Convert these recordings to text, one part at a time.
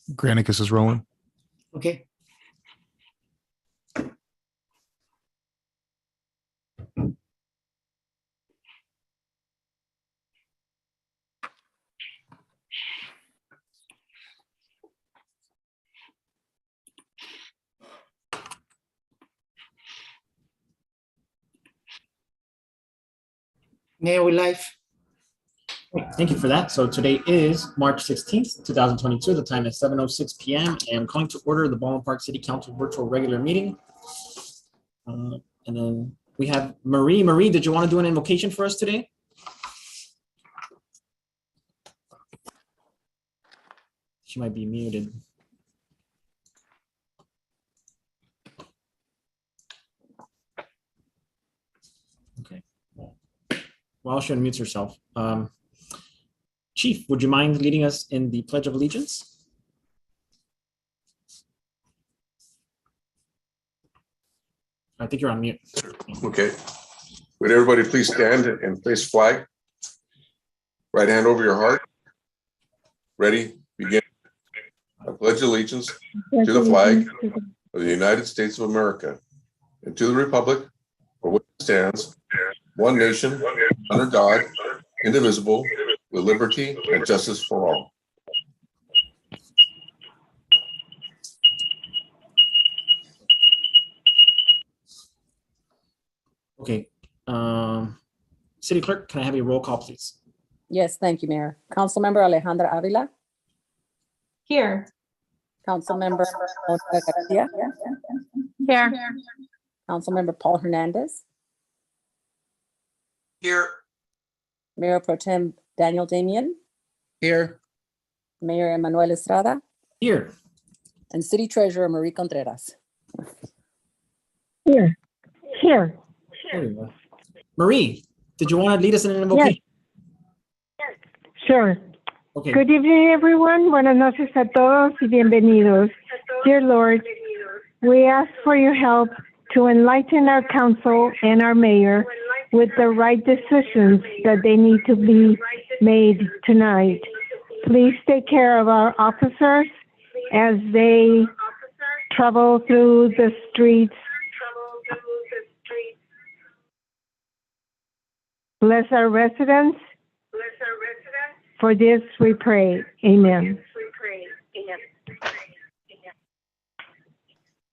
Granicus is rolling. Okay. Mayor, we live. Thank you for that. So today is March 16th, 2022. The time is 7:06 p.m. and I'm calling to order the Baldwin Park City Council virtual regular meeting. And then we have Marie. Marie, did you want to do an invocation for us today? She might be muted. Okay. While she unmutes herself. Chief, would you mind leading us in the Pledge of Allegiance? I think you're on mute. Okay. Would everybody please stand and face flag? Right hand over your heart. Ready? Begin. I pledge allegiance to the flag of the United States of America and to the republic for which it stands, one nation, under God, indivisible, with liberty and justice for all. Okay. City Clerk, can I have a roll call, please? Yes, thank you, Mayor. Councilmember Alejandra Avila. Here. Councilmember Mónica Garcia. Here. Councilmember Paul Hernandez. Here. Mayor Pro Tem Daniel Damian. Here. Mayor Emmanuel Estrada. Here. And City Treasurer Marie Contreras. Here. Here. There we go. Marie, did you want to lead us in an invocation? Sure. Okay. Good evening, everyone. Buenas noches a todos y bienvenidos. Dear Lord, we ask for your help to enlighten our council and our mayor with the right decisions that they need to be made tonight. Please take care of our officers as they travel through the streets. Bless our residents. For this we pray. Amen.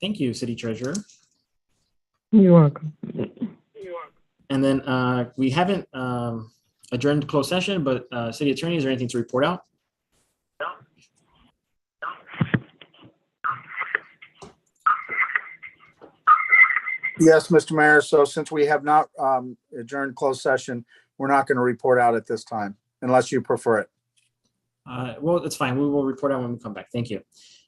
Thank you, City Treasurer. You're welcome. And then we haven't adjourned closed session, but City Attorney, is there anything to report out? Yes, Mr. Mayor. So since we have not adjourned closed session, we're not going to report out at this time unless you prefer it. Well, it's fine. We will report out when we come back. Thank you.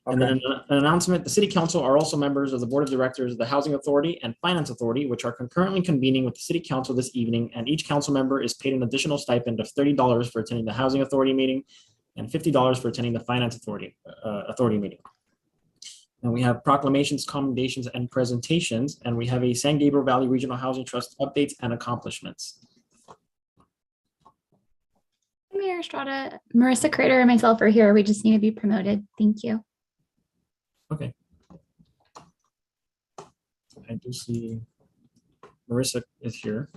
Okay. And then an announcement, the City Council are also members of the Board of Directors of the Housing Authority and Finance Authority, which are concurrently convening with the City Council this evening, and each council member is paid an additional stipend of $30 for attending the Housing Authority meeting and $50 for attending the Finance Authority meeting. And we have proclamations, commendations, and presentations, and we have a San Gabriel Valley Regional Housing Trust updates and accomplishments. Mayor Estrada, Marissa Crater and myself are here. We just need to be promoted. Thank you. Okay. I do see Marissa is here.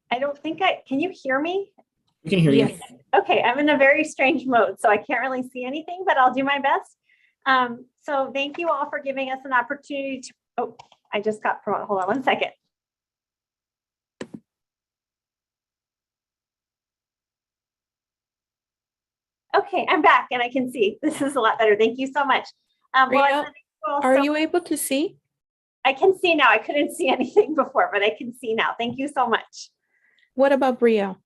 I don't think can you hear me? We can hear you. Yes. Okay, I'm in a very strange mode, so I can't really see anything, but I'll do my best. So thank you all for giving us an opportunity to, oh, I just got promoted. Hold on one second. Okay, I'm back and I can see. This is a lot better. Thank you so much. Are you able to see? I can see now. I couldn't see anything before, but I can see now. Thank you so much. What about Bria?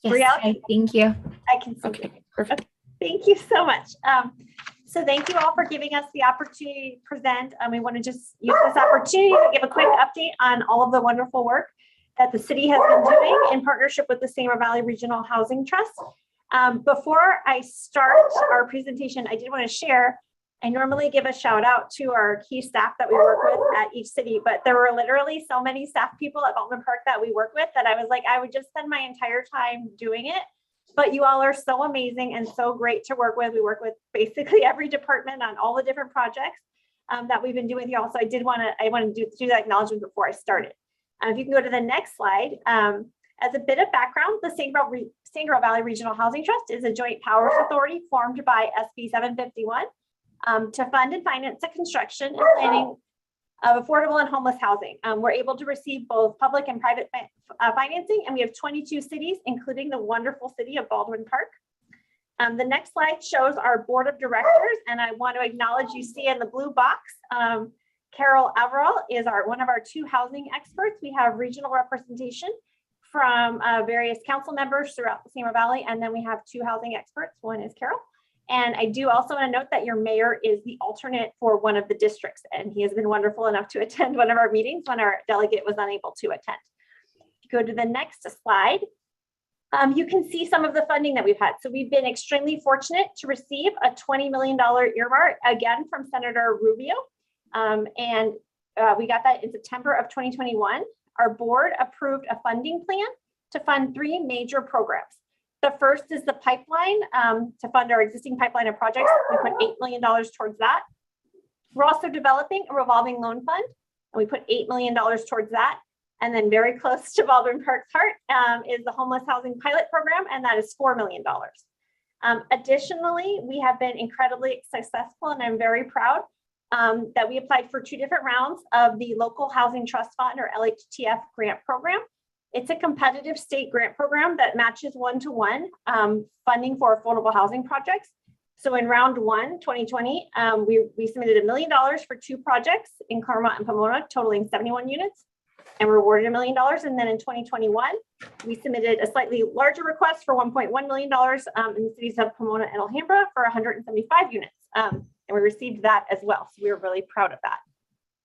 Yes, Brielle? hi, thank you. I can see. Okay, perfect. Thank you so much. So thank you all for giving us the opportunity to present. We want to just use this opportunity to give a quick update on all of the wonderful work that the city has been doing in partnership with the San Gabriel Valley Regional Housing Trust. Before I start our presentation, I did want to share, I normally give a shout out to our key staff that we work with at each city, but there were literally so many staff people at Baldwin Park that we work with that I was like, I would just spend my entire time doing it. But you all are so amazing and so great to work with. We work with basically every department on all the different projects that we've been doing with you all. So I want to do that acknowledgement before I started. If you can go to the next slide. As a bit of background, the San Gabriel Valley Regional Housing Trust is a joint powers authority formed by SB 751 to fund and finance the construction and planning of affordable and homeless housing. We're able to receive both public and private financing, and we have 22 cities, including the wonderful city of Baldwin Park. The next slide shows our board of directors, and I want to acknowledge, you see in the blue box, Carol Averill is one of our 2 housing experts. We have regional representation from various council members throughout the San Gabriel Valley, and then we have 2 housing experts. One is Carol. And I do also want to note that your mayor is the alternate for one of the districts, and he has been wonderful enough to attend one of our meetings when our delegate was unable to attend. Go to the next slide. You can see some of the funding that we've had. So we've been extremely fortunate to receive a $20 million earmark, again, from Senator Rubio. We got that in September of 2021. Our board approved a funding plan to fund 3 major programs. The first is the pipeline to fund our existing pipeline of projects. We put $8 million towards that. We're also developing a revolving loan fund, and we put $8 million towards that. And then very close to Baldwin Park's heart is the homeless housing pilot program, and that is $4 million. Additionally, we have been incredibly successful, and I'm very proud that we applied for 2 different rounds of the Local Housing Trust Fund, or LHTF grant program. It's a competitive state grant program that matches 1-to-1 funding for affordable housing projects. So in round 1, 2020, we submitted $1 million for 2 projects in Claremont and Pomona, totaling 71 units, and were awarded $1 million. And then in 2021, we submitted a slightly larger request for $1.1 million in the cities of Pomona and Alhambra for 175 units. And we received that as well. So we were really proud of that.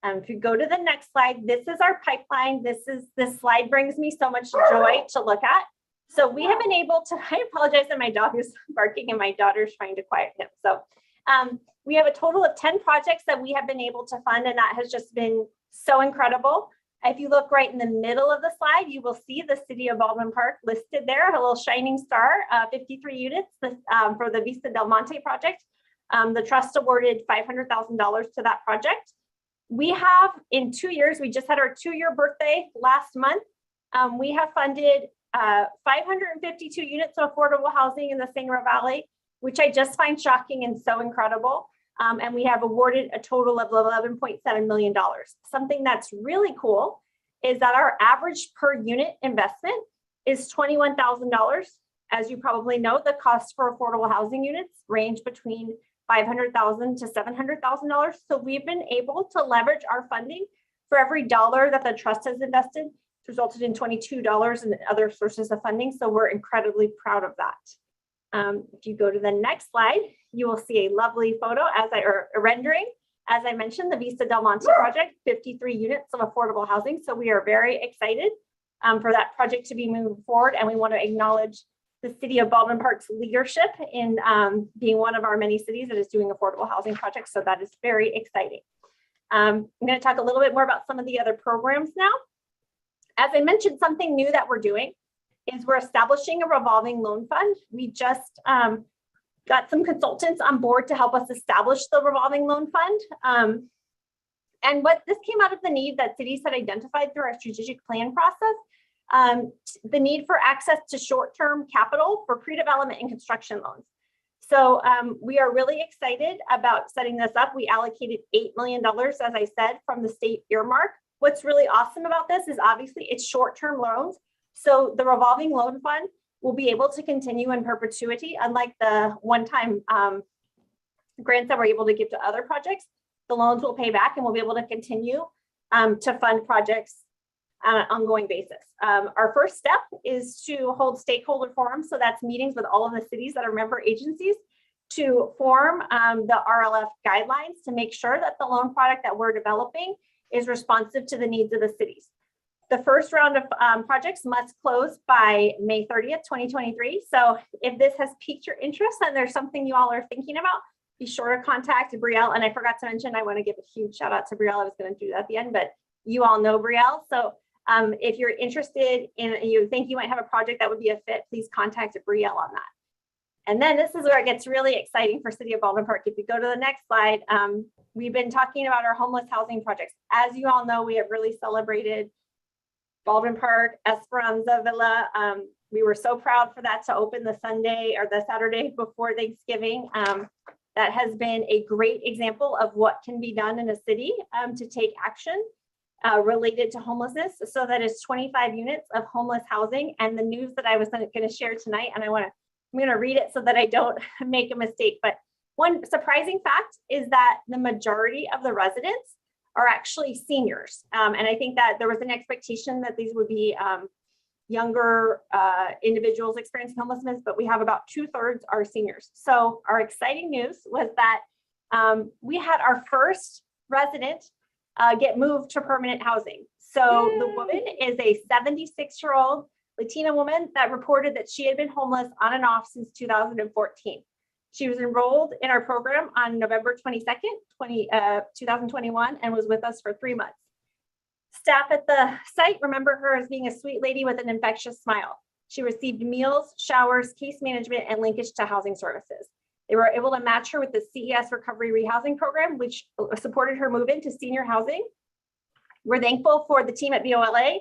If you go to the next slide, this is our pipeline. This slide brings me so much joy to look at. So we have been able to, I apologize that my dog is barking and my daughter's trying to quiet him. So we have a total of 10 projects that we have been able to fund, and that has just been so incredible. If you look right in the middle of the slide, you will see the city of Baldwin Park listed there, a little shining star, 53 units for the Vista Del Monte project. The trust awarded $500,000 to that project. We have, in 2 years, we just had our 2-year birthday last month. We have funded 552 units of affordable housing in the San Gabriel Valley, which I just find shocking and so incredible. And we have awarded a total of $11.7 million. Something that's really cool is that our average per unit investment is $21,000. As you probably know, the cost for affordable housing units range between $500,000 to $700,000. So we've been able to leverage our funding for every dollar that the trust has invested. It's resulted in $22 in other sources of funding. So we're incredibly proud of that. If you go to the next slide, you will see a lovely photo or a rendering. As I mentioned, the Vista Del Monte project, 53 units of affordable housing. So we are very excited for that project to be moving forward. And we want to acknowledge the city of Baldwin Park's leadership in being one of our many cities that is doing affordable housing projects. So that is very exciting. I'm going to talk a little bit more about some of the other programs now. As I mentioned, something new that we're doing is we're establishing a revolving loan fund. We just got some consultants on board to help us establish the revolving loan fund. And what this came out of the need that cities had identified through our strategic plan process. The need for access to short-term capital for pre-development and construction loans. So we are really excited about setting this up. We allocated $8 million, as I said, from the state earmark. What's really awesome about this is obviously it's short-term loans. So the revolving loan fund will be able to continue in perpetuity, unlike the one-time grants that we're able to give to other projects. The loans will pay back and we'll be able to continue to fund projects on an ongoing basis. Our first step is to hold stakeholder forums. So that's meetings with all of the cities that are member agencies to form the RLF guidelines to make sure that the loan product that we're developing is responsive to the needs of the cities. The first round of projects must close by May 30th, 2023. So if this has piqued your interest and there's something you all are thinking about, be sure to contact Brielle. And I forgot to mention, I want to give a huge shout out to Brielle. I was going to do that at the end, but you all know Brielle. So if you're interested in, you think you might have a project that would be a fit, please contact Brielle on that. And then this is where it gets really exciting for City of Baldwin Park. If you go to the next slide, we've been talking about our homeless housing projects. As you all know, we have really celebrated Baldwin Park, Esperanza Villa. We were so proud for that to open the Sunday or the Saturday before Thanksgiving. That has been a great example of what can be done in a city to take action related to homelessness. So that is 25 units of homeless housing. And the news that I was going to share tonight, and I'm going to read it so that I don't make a mistake. But one surprising fact is that the majority of the residents are actually seniors. And I think that there was an expectation that these would be younger individuals experiencing homelessness, but we have about 2/3 are seniors. So our exciting news was that we had our first resident get moved to permanent housing. So the woman is a 76-year-old Latina woman that reported that she had been homeless on and off since 2014. She was enrolled in our program on November 22nd, 2021, and was with us for 3 months. Staff at the site remember her as being a sweet lady with an infectious smile. She received meals, showers, case management, and linkage to housing services. They were able to match her with the CES Recovery Rehousing Program, which supported her move into senior housing. We're thankful for the team at BOLA,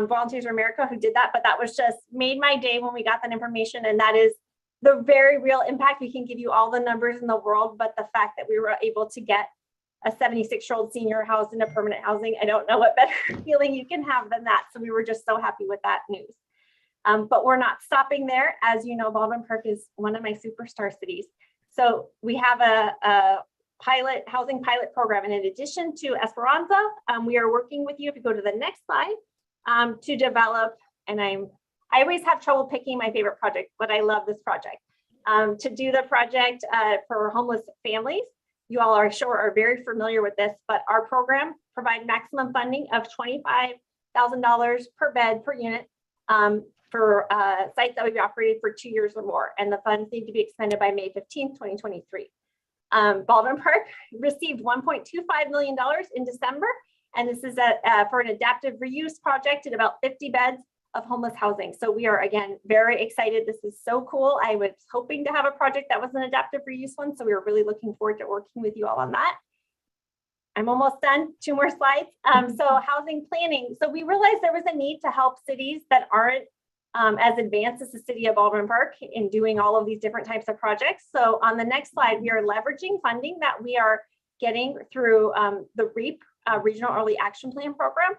Volunteers for America, who did that, but that was just made my day when we got that information, and that is the very real impact. We can give you all the numbers in the world, but the fact that we were able to get a 76-year-old senior housed in a permanent housing, I don't know what better feeling you can have than that. So we were just so happy with that news. But we're not stopping there. As you know, Baldwin Park is one of my superstar cities. So we have a housing pilot program. And in addition to Esperanza, we are working with you, if you go to the next slide, to develop, and I always have trouble picking my favorite project, but I love this project, to do the project for homeless families. You all are sure are very familiar with this, but our program provides maximum funding of $25,000 per bed per unit for sites that we've operated for 2 years or more. And the funds need to be expended by May 15th, 2023. Baldwin Park received $1.25 million in December. And this is for an adaptive reuse project at about 50 beds of homeless housing. So we are, again, very excited. This is so cool. I was hoping to have a project that was an adaptive reuse one. So we were really looking forward to working with you all on that. I'm almost done. 2 more slides. So housing planning. So we realized there was a need to help cities that aren't as advanced as the City of Baldwin Park in doing all of these different types of projects. So on the next slide, we are leveraging funding that we are getting through the REAP, Regional Early Action Plan program,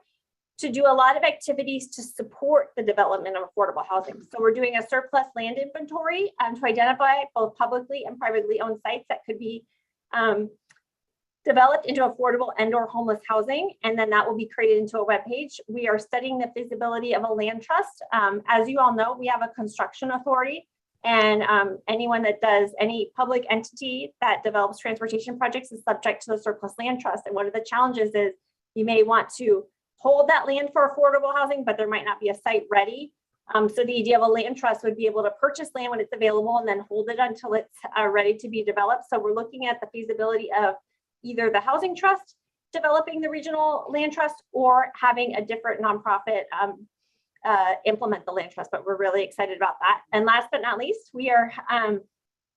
to do a lot of activities to support the development of affordable housing. So we're doing a surplus land inventory to identify both publicly and privately owned sites that could be developed into affordable and/or homeless housing, and then that will be created into a web page. We are studying the feasibility of a land trust. As you all know, we have a construction authority, and anyone that does, any public entity that develops transportation projects is subject to the surplus land trust. And one of the challenges is you may want to hold that land for affordable housing, but there might not be a site ready. So the idea of a land trust would be able to purchase land when it's available and then hold it until it's ready to be developed. So we're looking at the feasibility of either the housing trust developing the regional land trust or having a different nonprofit implement the land trust, but we're really excited about that. And last but not least, we are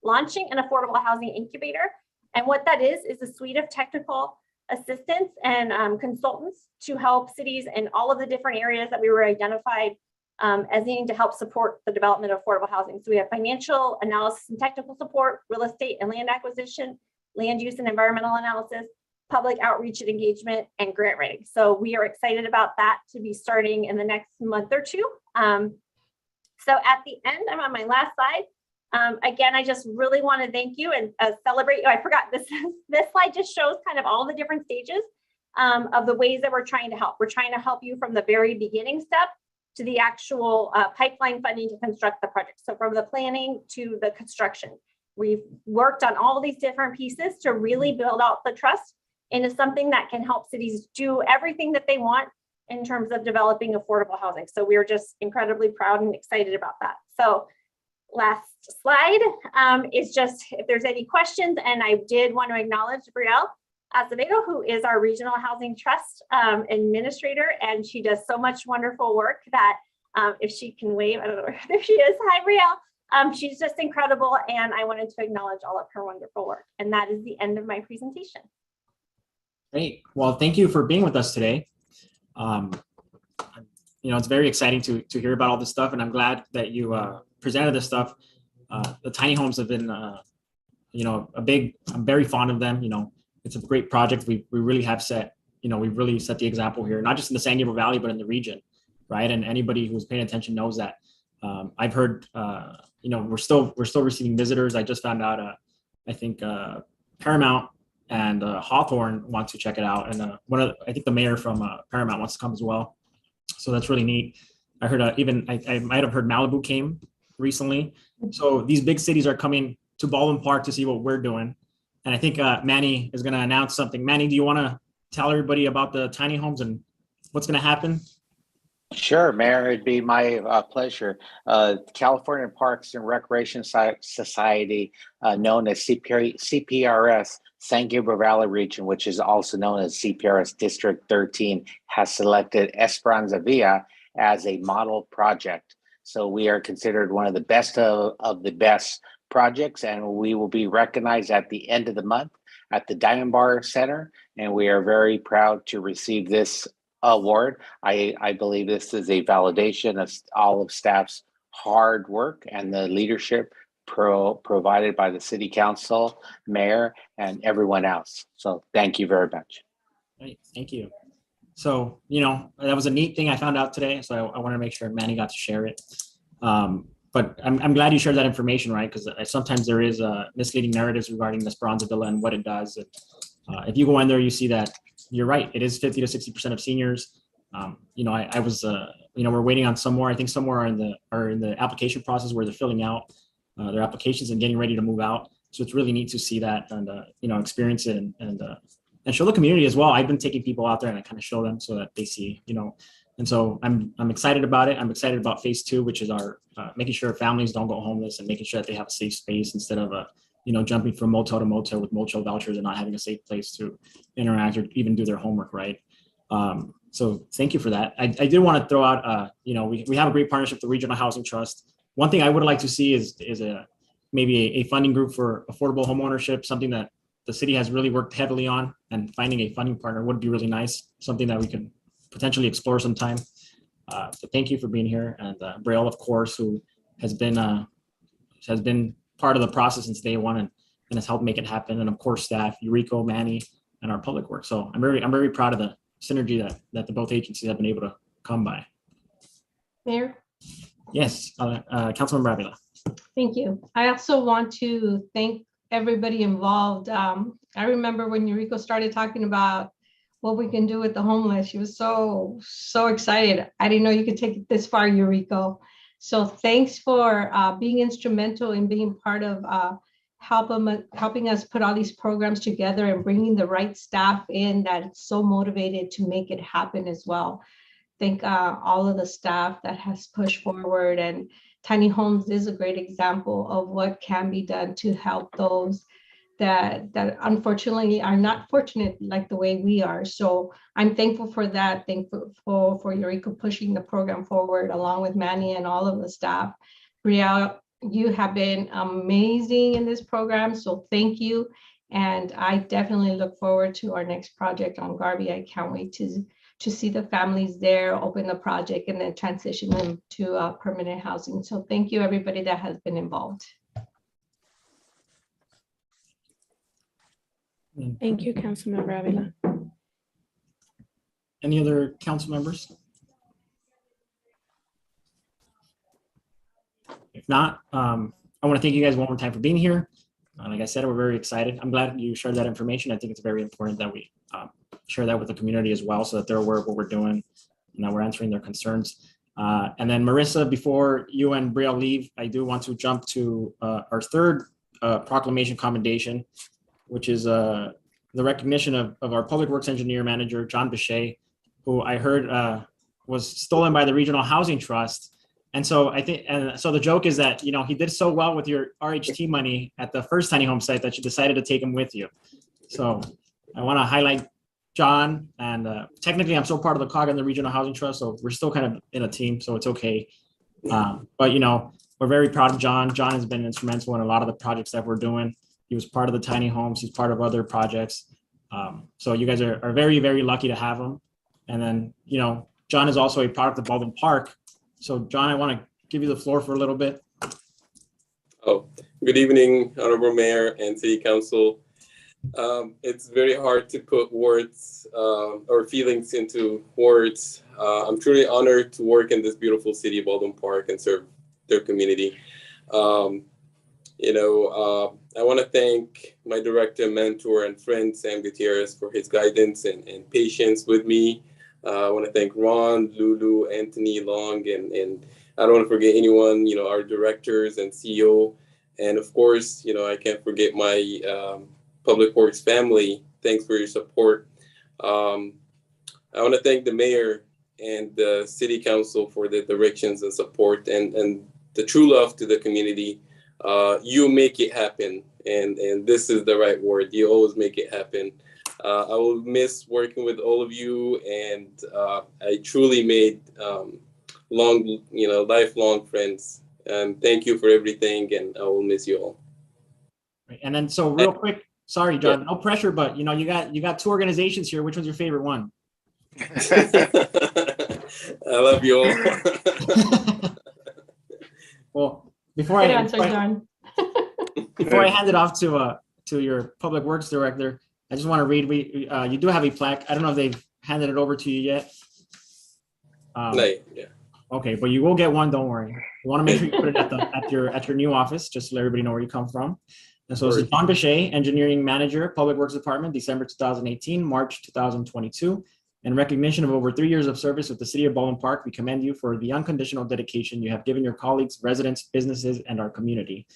launching an affordable housing incubator. And what that is a suite of technical assistance and consultants to help cities in all of the different areas that we were identified as needing to help support the development of affordable housing. So we have financial analysis and technical support, real estate and land acquisition, land use and environmental analysis, public outreach and engagement, and grant writing. So we are excited about that to be starting in the next month or two. So at the end, I'm on my last slide. Again, I just really want to thank you and celebrate. Oh, I forgot this slide just shows kind of all the different stages of the ways that we're trying to help. We're trying to help you from the very beginning step to the actual pipeline funding to construct the project. So from the planning to the construction, we've worked on all these different pieces to really build out the trust into something that can help cities do everything that they want in terms of developing affordable housing. So we are just incredibly proud and excited about that. So last slide is just if there's any questions, and I did want to acknowledge Brielle Acevedo, who is our Regional Housing Trust Administrator, and she does so much wonderful work that if she can wave, I don't know if she is. Hi, Brielle. She's just incredible, and I wanted to acknowledge all of her wonderful work. And that is the end of my presentation. Great. Well, thank you for being with us today. It's very exciting to hear about all this stuff, and I'm glad that you presented this stuff. The tiny homes have been, I'm very fond of them. It's a great project. We really have set, we've really set the example here, not just in the San Gabriel Valley, but in the region, right? And anybody who's paying attention knows that. I've heard, we're still receiving visitors. I just found out, I think Paramount and Hawthorne want to check it out, and I think the mayor from Paramount wants to come as well. So that's really neat. I heard I might have heard Malibu came recently. So these big cities are coming to Baldwin Park to see what we're doing. And I think Manny is going to announce something. Manny, do you want to tell everybody about the tiny homes and what's going to happen? Sure, Mayor, it'd be my pleasure. California Parks and Recreation Society, known as CPRS, San Gabriel Valley Region, which is also known as CPRS District 13, has selected Esperanza Villa as a model project. So we are considered one of the best of the best projects, and we will be recognized at the end of the month at the Diamond Bar Center, and we are very proud to receive this award. I believe this is a validation of all of staff's hard work and the leadership provided by the City Council, Mayor, and everyone else. So thank you very much. Great, thank you. So, that was a neat thing I found out today. So I want to make sure Manny got to share it. But I'm glad you shared that information, right? Because sometimes there is misleading narratives regarding the Esperanza Villa and what it does. And, if you go in there, you see that you're right. It is 50 to 60% of seniors. I was, we're waiting on some more. I think some more are in the application process where they're filling out their applications and getting ready to move out. So it's really neat to see that and experience it and show the community as well. I've been taking people out there and I kind of show them so that they see, and so I'm excited about it. I'm excited about phase 2, which is our making sure families don't go homeless and making sure that they have a safe space instead of jumping from motel to motel with motel vouchers and not having a safe place to interact or even do their homework, right? So thank you for that. I did want to throw out, we have a great partnership with the Regional Housing Trust. One thing I would like to see is maybe a funding group for affordable homeownership, something that the city has really worked heavily on, and finding a funding partner would be really nice, something that we could potentially explore sometime. So thank you for being here. And Brielle, of course, who has been part of the process since day one and has helped make it happen. And of course, staff, Eureka, Manny, and our public work. So I'm very proud of the synergy that the both agencies have been able to come by. Mayor? Yes, Councilmember Avila. Thank you. I also want to thank everybody involved. I remember when Eureka started talking about what we can do with the homeless. She was so excited. I didn't know you could take it this far, Eureka. So thanks for being instrumental in being part of helping us put all these programs together and bringing the right staff in that's so motivated to make it happen as well. Thank all of the staff that has pushed forward, and Tiny Homes is a great example of what can be done to help those that unfortunately are not fortunate like the way we are. So I'm thankful for that. Thankful for Eureka pushing the program forward along with Manny and all of the staff. Brielle, you have been amazing in this program, so thank you. And I definitely look forward to our next project on Garvey. I can't wait to see the families there, open the project, and then transition them to permanent housing. So thank you, everybody that has been involved. Thank you, Councilmember Avila. Any other council members? If not, I want to thank you guys one more time for being here. Like I said, we're very excited. I'm glad you shared that information. I think it's very important that we share that with the community as well, so that they're aware of what we're doing and that we're answering their concerns. And then Marissa, before you and Brielle leave, I do want to jump to our third proclamation commendation, which is the recognition of our public works engineer manager, John Bechet. who I heard was stolen by the Regional Housing Trust. And so I think, and so the joke is that, you know, he did so well with your RHT money at the first tiny home site that you decided to take him with you. So I want to highlight John, and technically I'm still part of the COG in the Regional Housing Trust, so we're still kind of in a team, so it's okay. But, you know, we're very proud of John. John has been instrumental in a lot of the projects that we're doing. He was part of the tiny homes. He's part of other projects. So you guys are very, very lucky to have him. And then, you know, John is also a product of Baldwin Park. So John, I want to give you the floor for a little bit. Oh, good evening, Honorable Mayor and City Council. It's very hard to put words or feelings into words. I'm truly honored to work in this beautiful city of Baldwin Park and serve their community. You know, I want to thank my director, mentor, and friend, Sam Gutierrez, for his guidance and patience with me. I want to thank Ron, Lulu, Anthony, Long, and I don't want to forget anyone, you know, our directors and CEO. And of course, you know, I can't forget my Public Works family. Thanks for your support. I want to thank the mayor and the city council for the directions and support and the true love to the community. You make it happen. And this is the right word. You always make it happen. I will miss working with all of you, and I truly made lifelong friends. Thank you for everything, and I will miss you all. And then, so real quick, sorry, John, no pressure, but you know, you got two organizations here. Which one's your favorite one? I love you all. Well, before Good I answer, John. before I hand it off to your Public Works director, I just want to read. You do have a plaque. I don't know if they've handed it over to you yet. Yeah. Okay, but you will get one. Don't worry. You want to make sure you put it at your new office, just to let everybody know where you come from. And so this is John Bechet, Engineering Manager, Public Works Department, December 2018, March 2022. In recognition of over 3 years of service with the City of Baldwin Park, we commend you for the unconditional dedication you have given your colleagues, residents, businesses, and our community.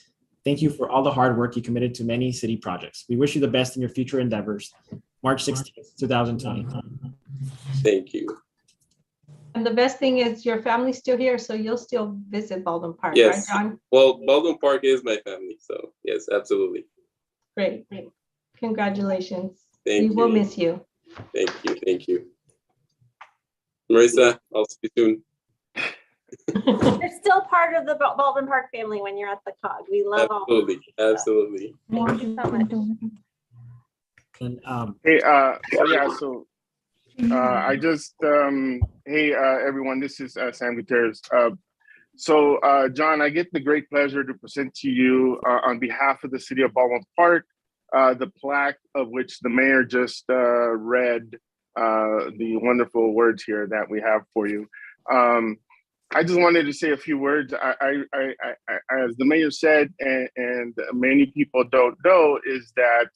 Thank you for all the hard work you committed to many city projects. We wish you the best in your future endeavors. March 16th, 2020. Thank you. And the best thing is your family's still here, so you'll still visit Baldwin Park, Yes. right, John? Well, Baldwin Park is my family, so yes, absolutely. Great. Congratulations. Thank We will you. miss you. Thank you. Marissa, I'll see you soon. You're still part of the Baldwin Park family when you're at the COG. We love all of you. Absolutely. Thank you so much. And, Hey, I just, hey, everyone, this is Sam Gutierrez. John, I get the great pleasure to present to you on behalf of the City of Baldwin Park, the plaque of which the mayor just read the wonderful words here that we have for you. I just wanted to say a few words. As the mayor said, and many people don't know, is that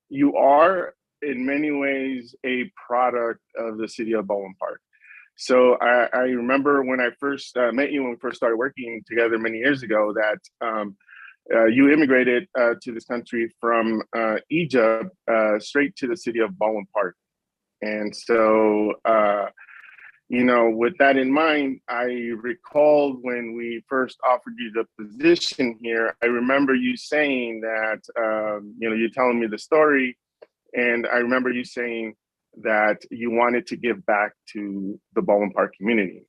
you are in many ways a product of the City of Baldwin Park. So I remember when I first met you, when we first started working together many years ago, that you immigrated to this country from Egypt straight to the City of Baldwin Park. And so, you know, with that in mind, I recalled when we first offered you the position here, I remember you saying that, you know, you're telling me the story, and I remember you saying that you wanted to give back to the Baldwin Park community.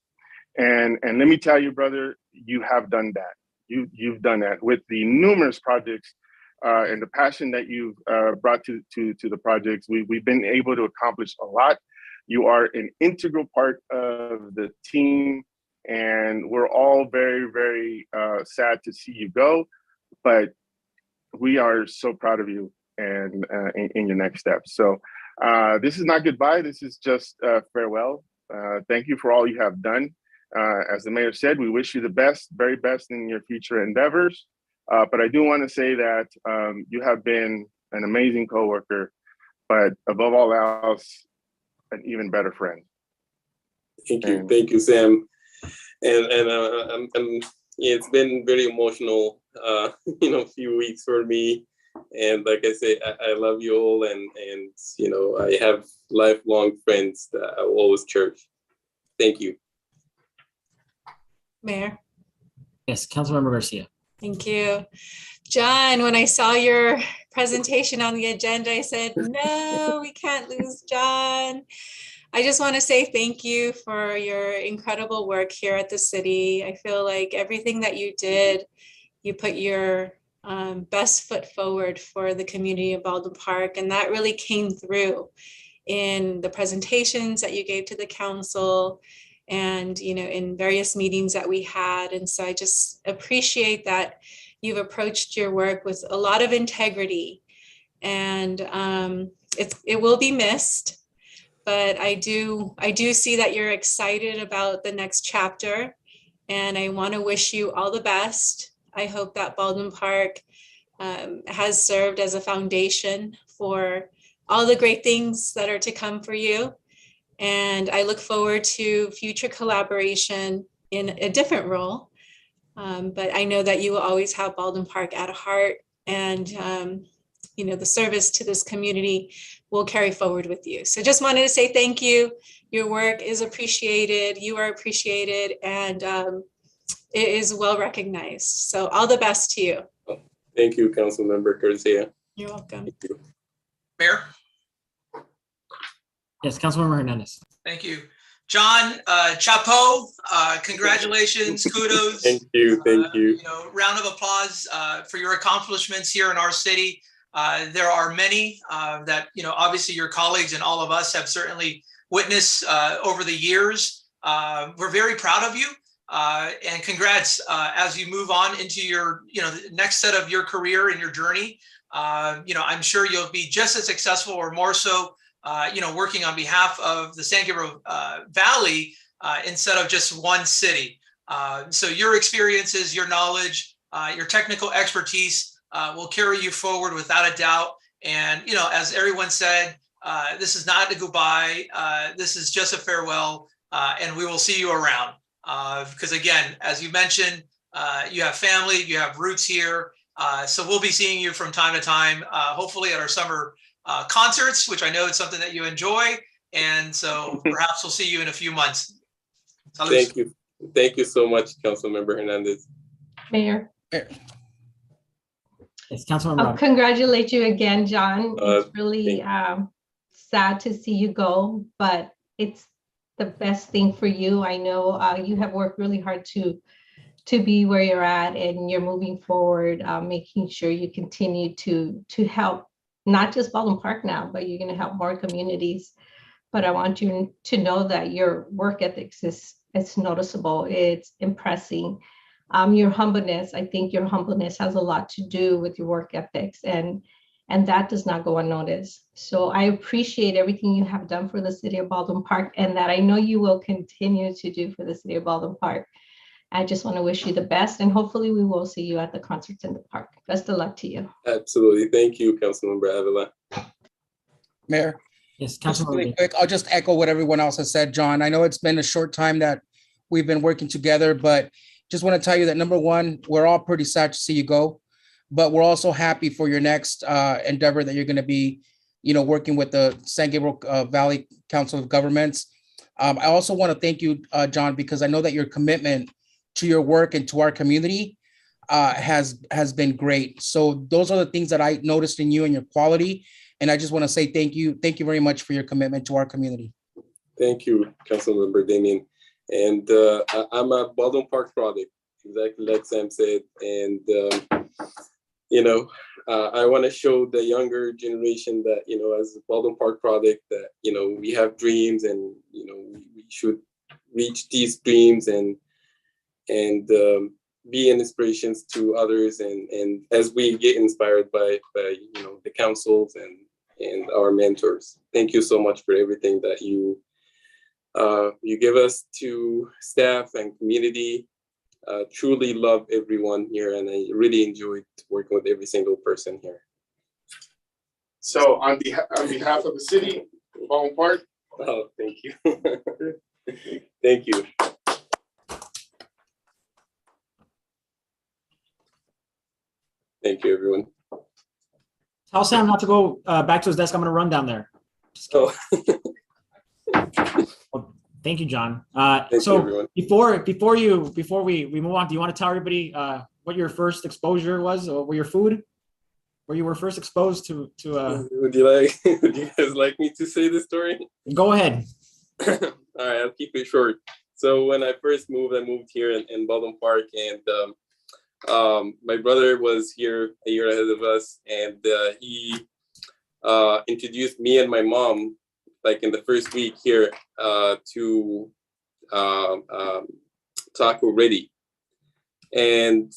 And let me tell you, brother, you have done that. You've done that with the numerous projects and the passion that you've brought to the projects. We've been able to accomplish a lot. You are an integral part of the team, and we're all very, very sad to see you go, but we are so proud of you and in your next steps. So this is not goodbye. This is just farewell. Thank you for all you have done. As the mayor said, we wish you the best, very best in your future endeavors. But I do want to say that you have been an amazing coworker, but above all else, an even better friend. Thank you, Sam. And yeah, it's been very emotional, you know, few weeks for me. And like I say, I love you all, and you know, I have lifelong friends that I will always cherish. Thank you. Mayor. Yes, Councilmember Garcia. Thank you. John, when I saw your presentation on the agenda, I said, no, we can't lose John. I just want to say thank you for your incredible work here at the city. I feel like everything that you did, you put your best foot forward for the community of Baldwin Park, and that really came through in the presentations that you gave to the council and, you know, in various meetings that we had. And so I just appreciate that you've approached your work with a lot of integrity, and it will be missed. But I do see that you're excited about the next chapter, and I want to wish you all the best. I hope that Baldwin Park has served as a foundation for all the great things that are to come for you. And I look forward to future collaboration in a different role. But I know that you will always have Baldwin Park at heart, and you know, the service to this community will carry forward with you. So just wanted to say thank you. Your work is appreciated. You are appreciated, and it is well recognized. So all the best to you. Thank you, Councilmember Garcia. You're welcome. Thank you. Mayor. Yes, Councilmember Hernandez. Thank you. John, chapeau, congratulations, kudos. Thank you, thank you. You know, round of applause for your accomplishments here in our city. There are many that, you know, obviously your colleagues and all of us have certainly witnessed over the years. We're very proud of you, and congrats as you move on into your, you know, the next set of your career and your journey. You know, I'm sure you'll be just as successful or more so, you know, working on behalf of the San Gabriel Valley instead of just one city. So your experiences, your knowledge, your technical expertise will carry you forward without a doubt. And, you know, as everyone said, this is not a goodbye. This is just a farewell, and we will see you around. Because again, as you mentioned, you have family, you have roots here. So we'll be seeing you from time to time, hopefully at our summer concerts, which I know is something that you enjoy. And so perhaps we'll see you in a few months. Thank you. Thank you so much, Councilmember Hernandez. Mayor. Yes, Councilmember I'll Rob. congratulate you again, John. It's really sad to see you go, but it's the best thing for you. I know you have worked really hard to be where you're at, and you're moving forward, making sure you continue to help not just Baldwin Park now, but you're going to help more communities. But I want you to know that your work ethics it's noticeable. It's impressing. Your humbleness, I think your humbleness has a lot to do with your work ethics, and that does not go unnoticed. So I appreciate everything you have done for the city of Baldwin Park, and that I know you will continue to do for the city of Baldwin Park. I just want to wish you the best, and hopefully we will see you at the concerts in the park. Best of luck to you. Absolutely. Thank you, Councilmember Avila. Mayor. Yes, Just Councilmember. really quick, I'll just echo what everyone else has said, John. I know it's been a short time that we've been working together, but just want to tell you that number one, we're all pretty sad to see you go, but we're also happy for your next endeavor that you're going to be, you know, working with the San Gabriel Valley Council of Governments. I also want to thank you, John, because I know that your commitment to your work and to our community has been great. So those are the things that I noticed in you and your quality. And I just want to say thank you. Thank you very much for your commitment to our community. Thank you, Councilmember Damien. And I'm a Baldwin Park product, exactly like Sam said. And, you know, I want to show the younger generation that, you know, as a Baldwin Park product, that, you know, we have dreams, and, you know, we should reach these dreams and be an inspiration to others. And as we get inspired by you know, the councils and our mentors. Thank you so much for everything that you give us to staff and community. Truly love everyone here, and I really enjoyed working with every single person here. So on behalf of the city, Baldwin Park. Oh, thank you. Thank you. Thank you, everyone. Tell Sam not to go back to his desk. I'm gonna run down there. Oh, Well, thank you, John. thank you, So everyone. before we move on, do you want to tell everybody what your first exposure was, or your food, where you were first exposed to? Would you guys like me to say the story? Go ahead. All right, I'll keep it short. So when I first moved, I moved here in Baldwin Park, and my brother was here a year ahead of us, and he introduced me and my mom, like in the first week here, to Taco Ready, and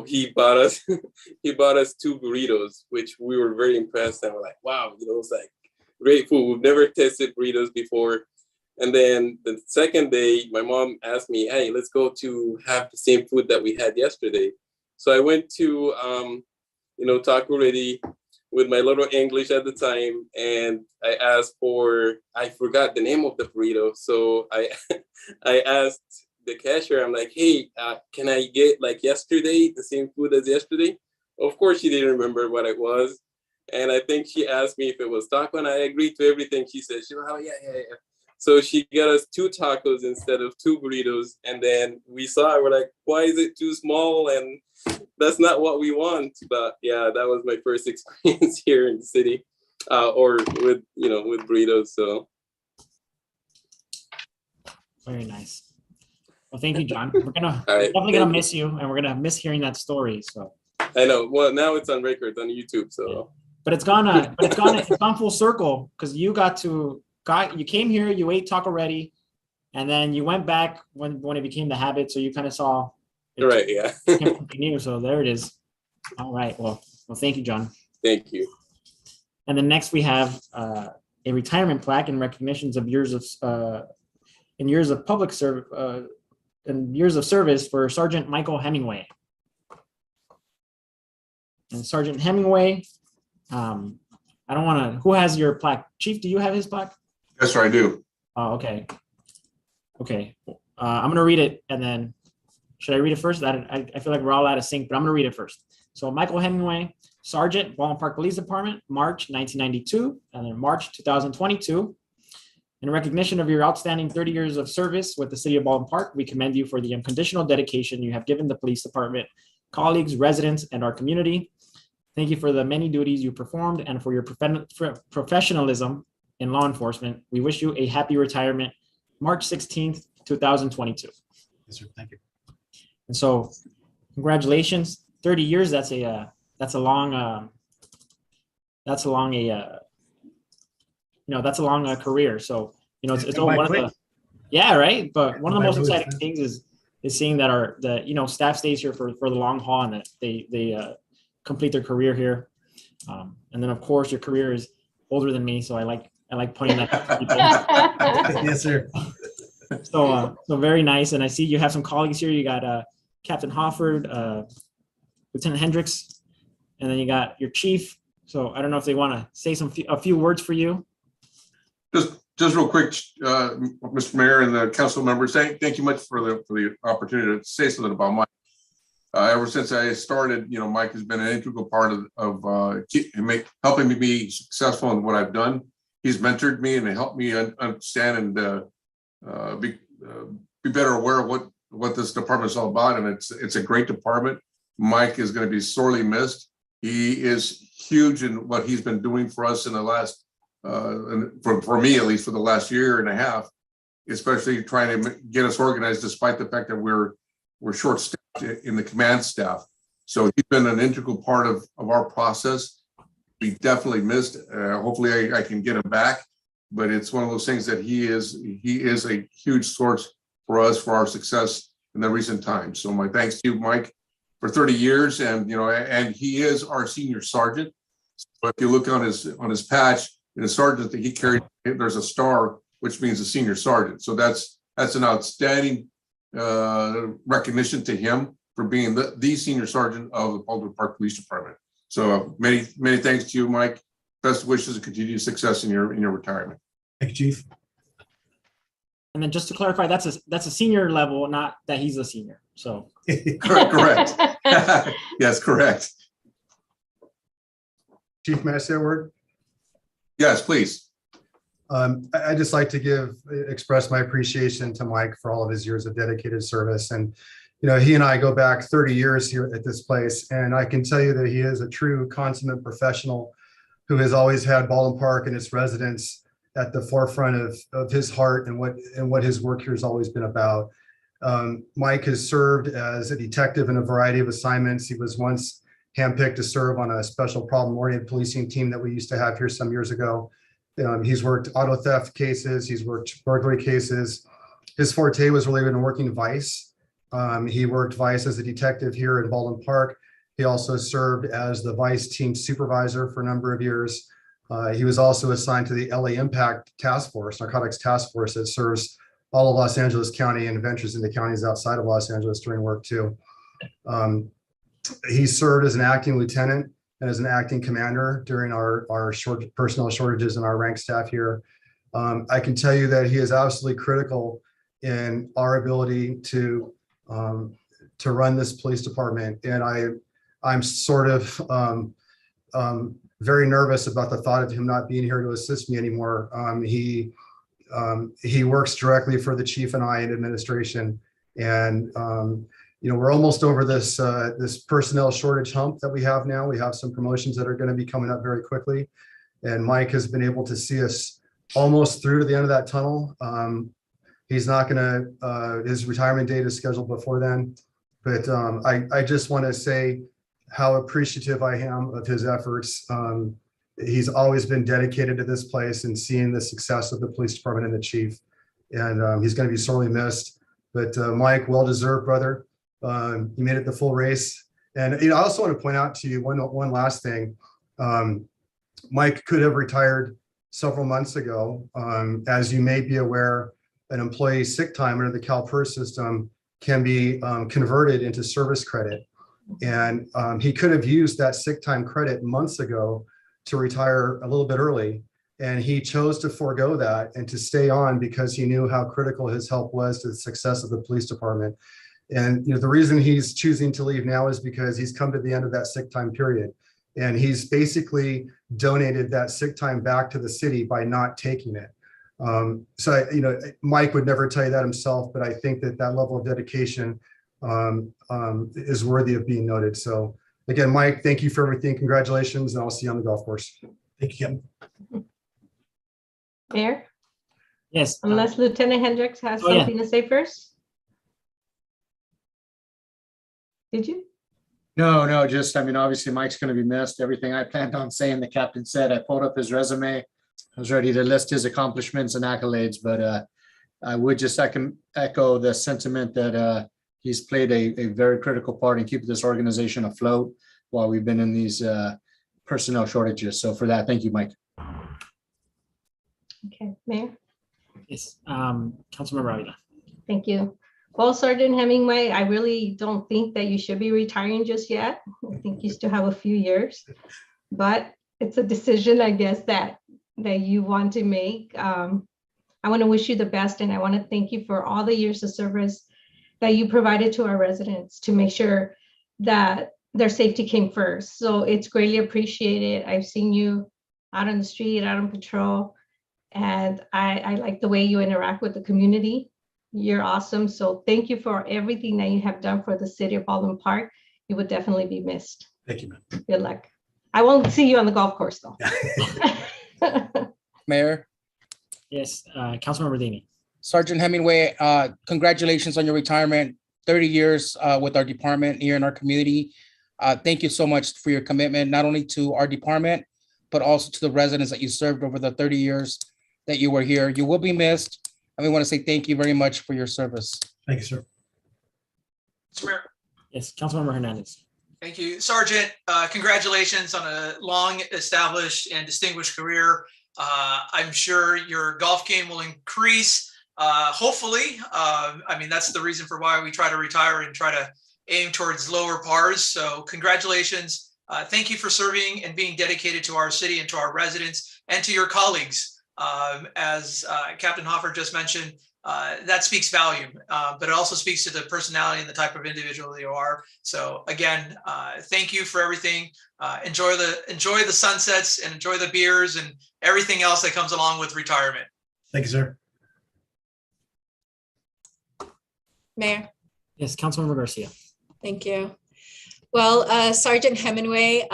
he bought us 2 burritos, which we were very impressed, and we're like, wow, it's like great food. We've never tasted burritos before. And then the second day, my mom asked me, hey, let's go to have the same food that we had yesterday. So I went to, Taco Ready with my little English at the time. And I asked I forgot the name of the burrito. So I asked the cashier, I'm like, hey, can I get like yesterday, the same food as yesterday? Of course, she didn't remember what it was. And I think she asked me if it was taco, and I agreed to everything she said. She was, oh, yeah. So she got us 2 tacos instead of 2 burritos. And then we saw it, we're like, why is it too small? And that's not what we want. But yeah, that was my first experience here in the city, or with burritos. So. Very nice. Well, thank you, John. We're right, definitely gonna miss you, and we're gonna miss hearing that story. So. I know. Well, now it's on record on YouTube. So. But it's gone full circle, because you you came here, you ate Taco Ready, and then you went back when it became the habit. So you kind of saw. Right. Yeah. New. So there it is. All right. Well, thank you, John. Thank you. And then next we have a retirement plaque in recognitions of years of public service and years of service for Sergeant Michael Hemingway. And Sergeant Hemingway, I don't want to. Who has your plaque? Chief, do you have his plaque? Yes, sir, I do. Oh, okay. Okay. I'm going to read it, and then should I read it first? I feel like we're all out of sync, but I'm going to read it first. So Michael Hemingway, Sergeant, Baldwin Park Police Department, March 1992, and then March 2022. In recognition of your outstanding 30 years of service with the City of Baldwin Park, we commend you for the unconditional dedication you have given the police department, colleagues, residents, and our community. Thank you for the many duties you performed and for your professionalism in law enforcement. We wish you a happy retirement, March 16th, 2022. Yes, sir. Thank you. And so, congratulations, 30 years. That's a long career. So, it's one of the, yeah, right. But one of the most exciting things is seeing that the staff stays here for the long haul, and that they complete their career here. And then of course your career is older than me, so I like pointing that out to people. Yes, sir. So very nice. And I see you have some colleagues here. You got Captain Hofford, Lieutenant Hendricks, and then you got your chief. So I don't know if they want to say a few words for you. Just real quick, Mr. Mayor and the council members, thank you much for the opportunity to say something about Mike. Ever since I started, Mike has been an integral part of helping me be successful in what I've done. He's mentored me and helped me understand and be better aware of what this department is all about. And it's a great department. Mike is going to be sorely missed. He is huge in what he's been doing for us in the last, for me at least, for the last year and a half, especially trying to get us organized, despite the fact that we're short-staffed in the command staff. So he's been an integral part of our process. We definitely missed. Hopefully I can get him back, but it's one of those things that he is a huge source for us for our success in the recent times. So my thanks to you, Mike, for 30 years, and and he is our senior sergeant. So if you look on his patch, in the sergeant that he carried, there's a star, which means a senior sergeant. So that's an outstanding recognition to him for being the senior sergeant of the Baldwin Park Police Department. So many thanks to you, Mike. Best wishes and continued success in your retirement. Thank you, Chief. And then just to clarify, that's a senior level, not that he's a senior. So correct. Yes, correct. Chief, may I say a word? Yes, please. I'd just like to express my appreciation to Mike for all of his years of dedicated service. And, you know, he and I go back 30 years here at this place. And I can tell you that he is a true consummate professional who has always had Baldwin Park and its residents at the forefront of his heart and what his work here has always been about. Mike has served as a detective in a variety of assignments. He was once handpicked to serve on a special problem-oriented policing team that we used to have here some years ago. He's worked auto theft cases. He's worked burglary cases. His forte was really in working vice. He worked vice as a detective here in Baldwin Park. He also served as the vice team supervisor for a number of years. He was also assigned to the LA Impact Task Force, Narcotics Task Force, that serves all of Los Angeles County and ventures into counties outside of Los Angeles during work too. He served as an acting lieutenant and as an acting commander during our personnel shortages in our rank staff here. I can tell you that he is absolutely critical in our ability to run this police department. And I'm sort of very nervous about the thought of him not being here to assist me anymore. He works directly for the chief and I in administration. And you know, we're almost over this personnel shortage hump that we have now. We have some promotions that are going to be coming up very quickly. And Mike has been able to see us almost through to the end of that tunnel. He's not going to, his retirement date is scheduled before then. But I just want to say how appreciative I am of his efforts. He's always been dedicated to this place and seeing the success of the police department and the chief. And he's going to be sorely missed. But Mike, well-deserved, brother. You made it the full race. And I also want to point out to you one last thing. Mike could have retired several months ago. As you may be aware, an employee's sick time under the CalPERS system can be converted into service credit. And he could have used that sick time credit months ago to retire a little bit early. And he chose to forego that and to stay on because he knew how critical his help was to the success of the police department. And you know, the reason he's choosing to leave now is because he's come to the end of that sick time period. And he's basically donated that sick time back to the city by not taking it. So, you know, Mike would never tell you that himself, but I think that level of dedication is worthy of being noted. So again, Mike, thank you for everything. Congratulations, and I'll see you on the golf course. Thank you, Kevin. Mayor? Yes. Unless Lieutenant Hendricks has Oh, yeah. something to say first? Did you? No, just, I mean, obviously Mike's going to be missed. Everything I planned on saying, the captain said. I pulled up his resume. I was ready to list his accomplishments and accolades, but I would just echo the sentiment that he's played a very critical part in keeping this organization afloat while we've been in these personnel shortages. So for that, thank you, Mike. Okay, Mayor? Yes, Councilmember Avila. Thank you. Well, Sergeant Hemingway, I really don't think that you should be retiring just yet. I think you still have a few years, but it's a decision, I guess, that you want to make. I want to wish you the best, and I want to thank you for all the years of service that you provided to our residents to make sure that their safety came first. So it's greatly appreciated. I've seen you out on the street, out on patrol, and I like the way you interact with the community. You're awesome. So thank you for everything that you have done for the city of Baldwin Park. You would definitely be missed. Thank you, man. Good luck. I won't see you on the golf course though. Mayor? Yes, Councilmember Dini. Sergeant Hemingway, congratulations on your retirement. 30 years with our department here in our community. Thank you so much for your commitment, not only to our department, but also to the residents that you served over the 30 years that you were here. You will be missed. And we want to say thank you very much for your service. Thank you, sir. Mr. Mayor. Yes, Councilmember Hernandez. Thank you, Sergeant. Congratulations on a long established and distinguished career. I'm sure your golf game will increase, hopefully. I mean, that's the reason for why we try to retire and try to aim towards lower pars. So congratulations. Thank you for serving and being dedicated to our city and to our residents and to your colleagues. As Captain Hoffer just mentioned, that speaks volume, but it also speaks to the personality and the type of individual you are. So again, thank you for everything. Enjoy the sunsets and enjoy the beers and everything else that comes along with retirement. Thank you, sir. Mayor. Yes, Councilmember Garcia. Thank you. Well, Sergeant Hemingway,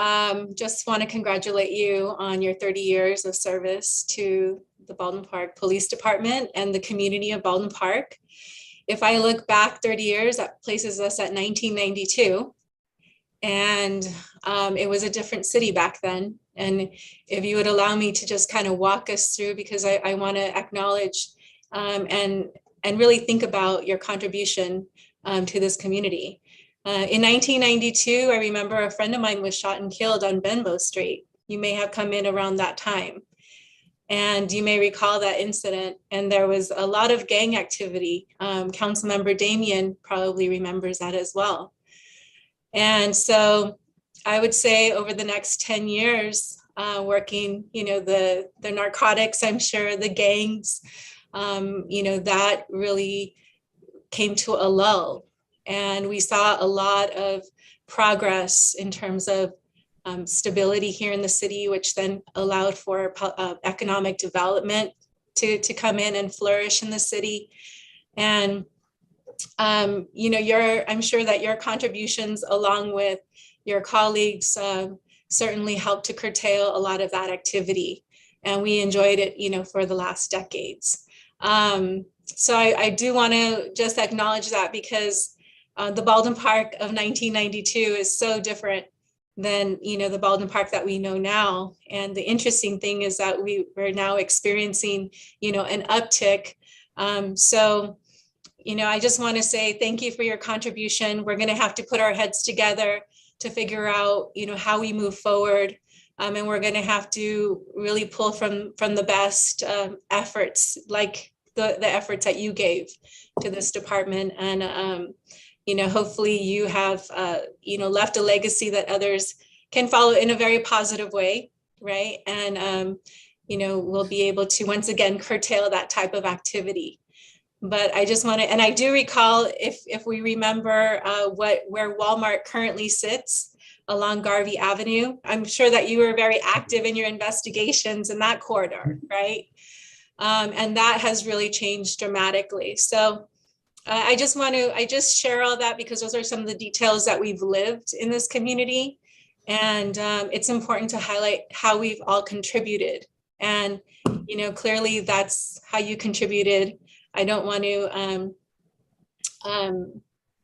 just want to congratulate you on your 30 years of service to the Baldwin Park Police Department and the community of Baldwin Park. If I look back 30 years, that places us at 1992. And it was a different city back then. And if you would allow me to just kind of walk us through, because I want to acknowledge and really think about your contribution to this community. In 1992, I remember a friend of mine was shot and killed on Benbow Street. You may have come in around that time. And you may recall that incident. And there was a lot of gang activity. Councilmember Damien probably remembers that as well. And so I would say over the next 10 years, working, the narcotics, I'm sure, the gangs, that really came to a lull. And we saw a lot of progress in terms of stability here in the city, which then allowed for economic development to come in and flourish in the city. And, I'm sure that your contributions along with your colleagues certainly helped to curtail a lot of that activity. And we enjoyed it, for the last decades. So I do want to just acknowledge that, because the Baldwin Park of 1992 is so different than, the Baldwin Park that we know now. And the interesting thing is that we're now experiencing, an uptick. I just want to say thank you for your contribution. We're going to have to put our heads together to figure out, how we move forward. And we're going to have to really pull from the best efforts, like the efforts that you gave to this department. And, hopefully you have, left a legacy that others can follow in a very positive way, right? And, we'll be able to once again curtail that type of activity. But I just want to, and I do recall, if we remember where Walmart currently sits along Garvey Avenue, I'm sure that you were very active in your investigations in that corridor, right? And that has really changed dramatically. So I just share all that because those are some of the details that we've lived in this community. And it's important to highlight how we've all contributed. And, clearly that's how you contributed. I don't want to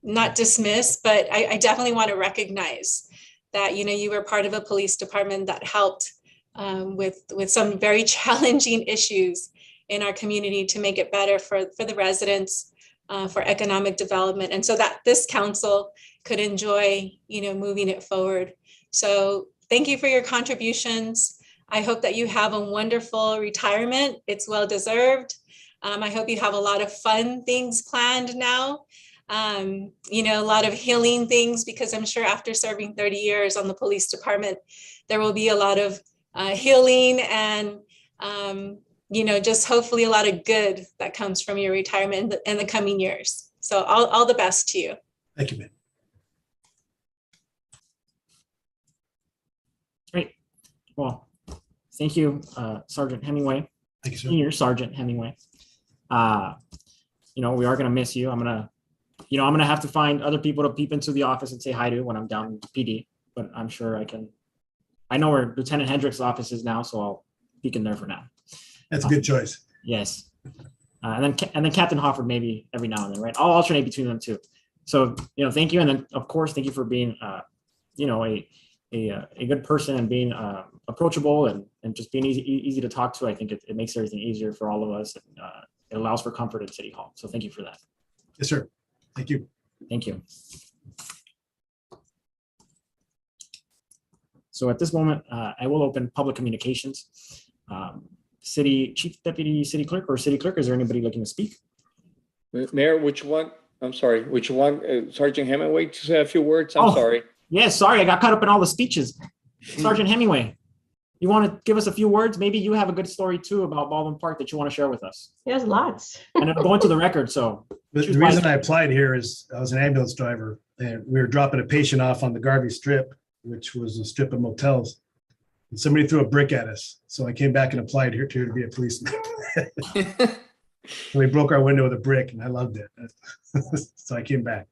not dismiss, but I definitely want to recognize that, you were part of a police department that helped with some very challenging issues in our community to make it better for the residents, for economic development. And so that this council could enjoy, moving it forward. So thank you for your contributions. I hope that you have a wonderful retirement. It's well-deserved. I hope you have a lot of fun things planned now, a lot of healing things, because I'm sure after serving 30 years on the police department, there will be a lot of healing and, just hopefully a lot of good that comes from your retirement in the coming years. So all the best to you. Thank you, ma'am. Great. Well, thank you, Sergeant Hemingway. Thank you, sir. Senior Sergeant Hemingway. We are going to miss you. I'm going to have to find other people to peep into the office and say hi to when I'm down in PD, but I'm sure I can. I know where Lieutenant Hendrick's office is now, so I'll peek in there for now. That's a good choice. Yes. And then Captain Hofford maybe every now and then, right? I'll alternate between them too. So, thank you. And then of course, thank you for being, a good person and being approachable and just being easy to talk to. I think it makes everything easier for all of us. And, it allows for comfort at City Hall. So thank you for that. Yes, sir. Thank you. Thank you. So at this moment, I will open public communications. City Chief Deputy City Clerk or City Clerk, is there anybody looking to speak? Mayor, which one? I'm sorry, which one? Sergeant Hemingway, just say a few words. I'm sorry. Yeah, sorry, I got caught up in all the speeches. Sergeant Hemingway. You want to give us a few words? Maybe you have a good story too about Baldwin Park that you want to share with us. There's lots. And it'll go into the record, so. The reason I applied here is I was an ambulance driver and we were dropping a patient off on the Garvey Strip, which was a strip of motels. And somebody threw a brick at us. So I came back and applied here to be a policeman. We broke our window with a brick and I loved it. So I came back.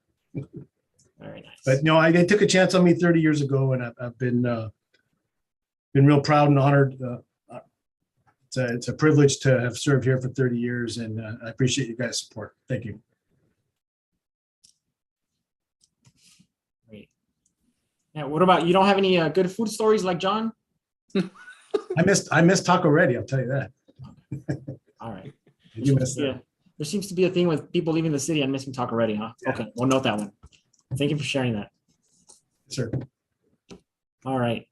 Very nice. But no, they took a chance on me 30 years ago and I've been real proud and honored. It's a privilege to have served here for 30 years and I appreciate you guys' support. Thank you. Great. Now, what about, you don't have any good food stories like John? I missed taco ready, I'll tell you that. All right. You missed that. Yeah. There seems to be a thing with people leaving the city and missing taco ready, huh? Yeah. Okay, we'll note that one. Thank you for sharing that. Sure. All right.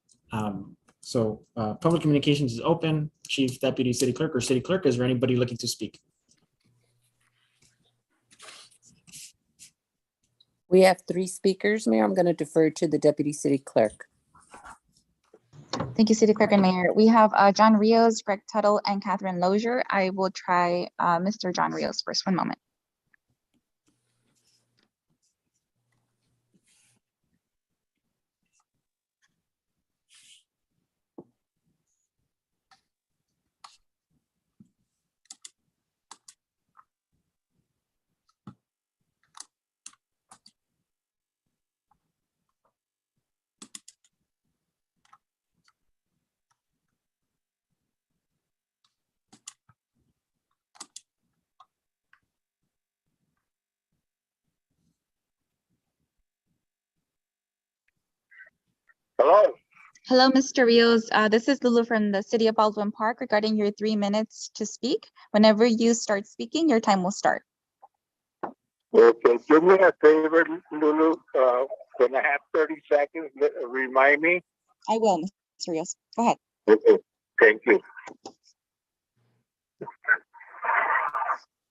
So public communications is open. Chief Deputy City Clerk or City Clerk, is there anybody looking to speak? We have 3 speakers, Mayor. I'm going to defer to the Deputy City Clerk. Thank you, City Clerk and Mayor. We have John Rios, Greg Tuttle, and Catherine Lozier. I will try Mr. John Rios first. One moment. Hello. Hello, Mr. Rios. This is Lulu from the City of Baldwin Park regarding your 3 minutes to speak. Whenever you start speaking, your time will start. Okay, do me a favor, Lulu. When I have 30 seconds, remind me. I will, Mr. Rios. Go ahead. Okay, thank you.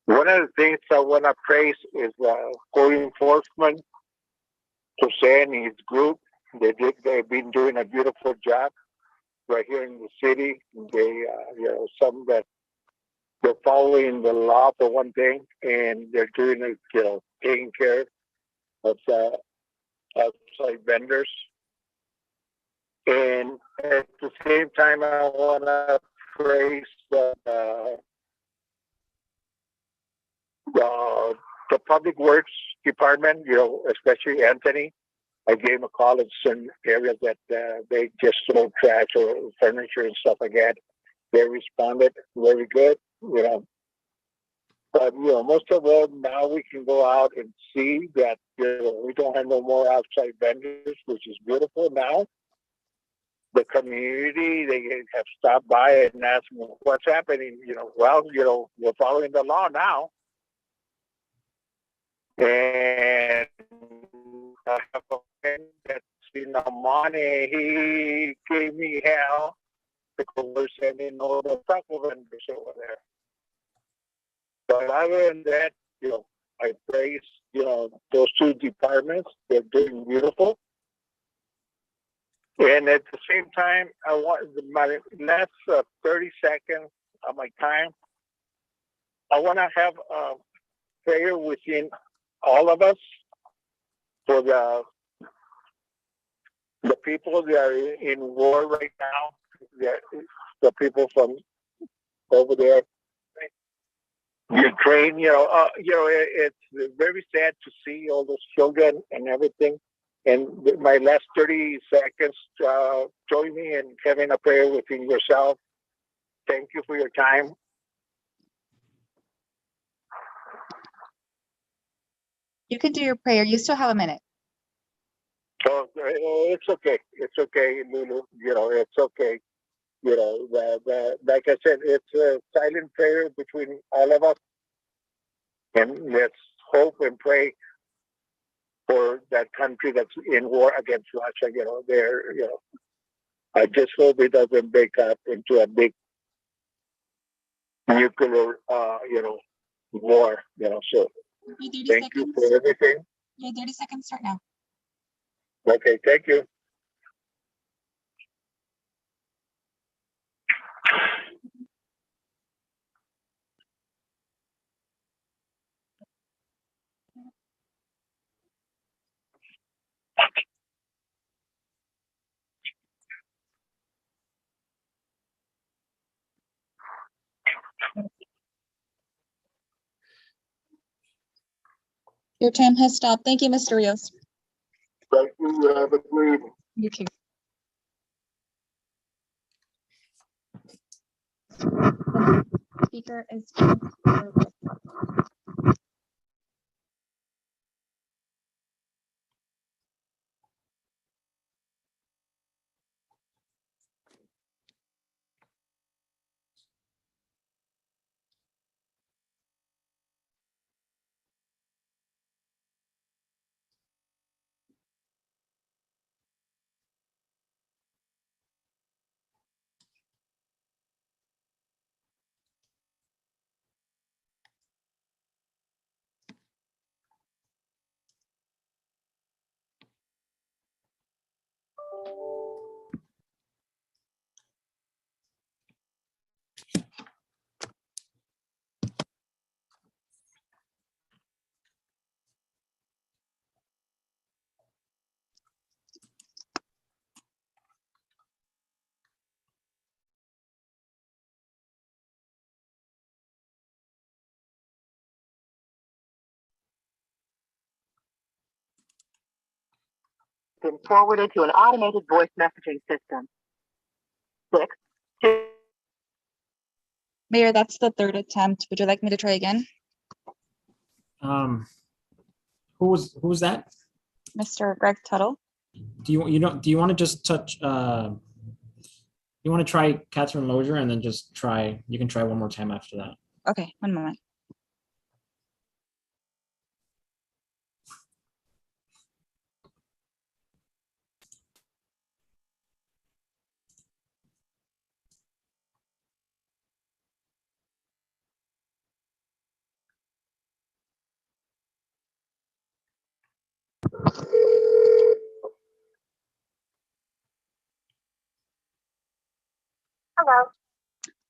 One of the things I want to praise is code enforcement, Jose and his group. They've been doing a beautiful job right here in the city. They, some that they're following the law for one thing, and they're doing it, taking care of outside vendors. And at the same time, I want to praise the Public Works Department, especially Anthony. I gave him a call in certain areas that they just throw trash or furniture and stuff like that. They responded very good, But, most of all, now we can go out and see that, we don't have no more outside vendors, which is beautiful now. The community, they have stopped by and asked, what's happening? We're following the law now. And I have a friend that's in the money. He gave me hell because we're sending all the taco vendors over there. But other than that, I praise, those 2 departments. They're doing beautiful. And at the same time, I want my last 30 seconds of my time. I want to have a prayer within all of us for the people that are in war right now, the people from over there, Ukraine. It's very sad to see all those children and everything. And my last 30 seconds, join me in having a prayer within yourself. Thank you for your time. You can do your prayer. You still have a minute. Oh, it's okay. It's okay, Lulu. It's okay. Like I said, it's a silent prayer between all of us. And let's hope and pray for that country that's in war against Russia. I just hope it doesn't break up into a big nuclear, war. So thank you for everything. Your 30 seconds start now. Okay, thank you. Your time has stopped. Thank you, Mr. Rios. Thank you. Have a good evening. You too. Speaker is. Been forwarded to an automated voice messaging system. 6, 2. Mayor, that's the third attempt. Would you like me to try again? Who was that? Mr. Greg Tuttle. Do you want to just touch? You want to try Catherine Lozier and then just try? You can try one more time after that. Okay, one moment. Hello.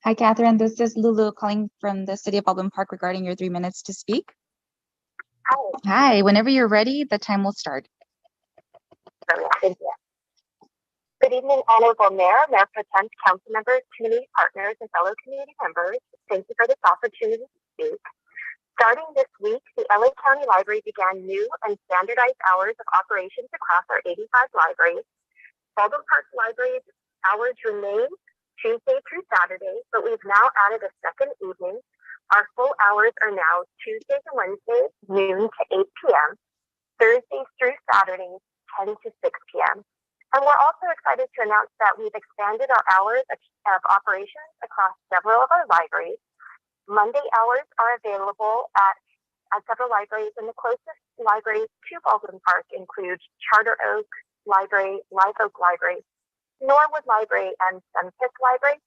Hi, Catherine. This is Lulu calling from the City of Baldwin Park regarding your 3 minutes to speak. Hi. Hi, whenever you're ready, the time will start. Thank you. Good evening, Honorable Mayor, Mayor Pro Tem, Council members, community partners, and fellow community members. Thank you for this opportunity to speak. Starting this week, the LA County Library began new and standardized hours of operations across our 85 libraries. Baldwin Park Library's hours remain Tuesday through Saturday, but we've now added a second evening. Our full hours are now Tuesdays and Wednesdays, noon to 8 p.m., Thursdays through Saturdays, 10 to 6 p.m. And we're also excited to announce that we've expanded our hours of operations across several of our libraries. Monday hours are available at several libraries, and the closest libraries to Baldwin Park include Charter Oak Library, Live Oak Library, Norwood Library, and Sunset Library.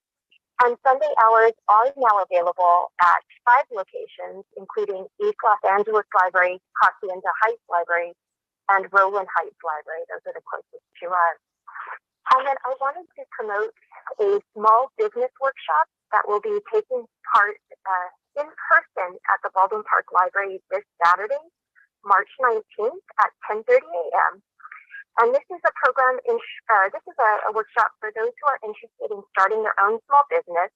And Sunday hours are now available at 5 locations, including East Los Angeles Library, Hacienda Heights Library, and Rowland Heights Library. Those are the closest to us. And then I wanted to promote a small business workshop that will be taking part in person at the Baldwin Park Library this Saturday, March 19th at 10:30 a.m. And this is a program, this is a workshop for those who are interested in starting their own small business.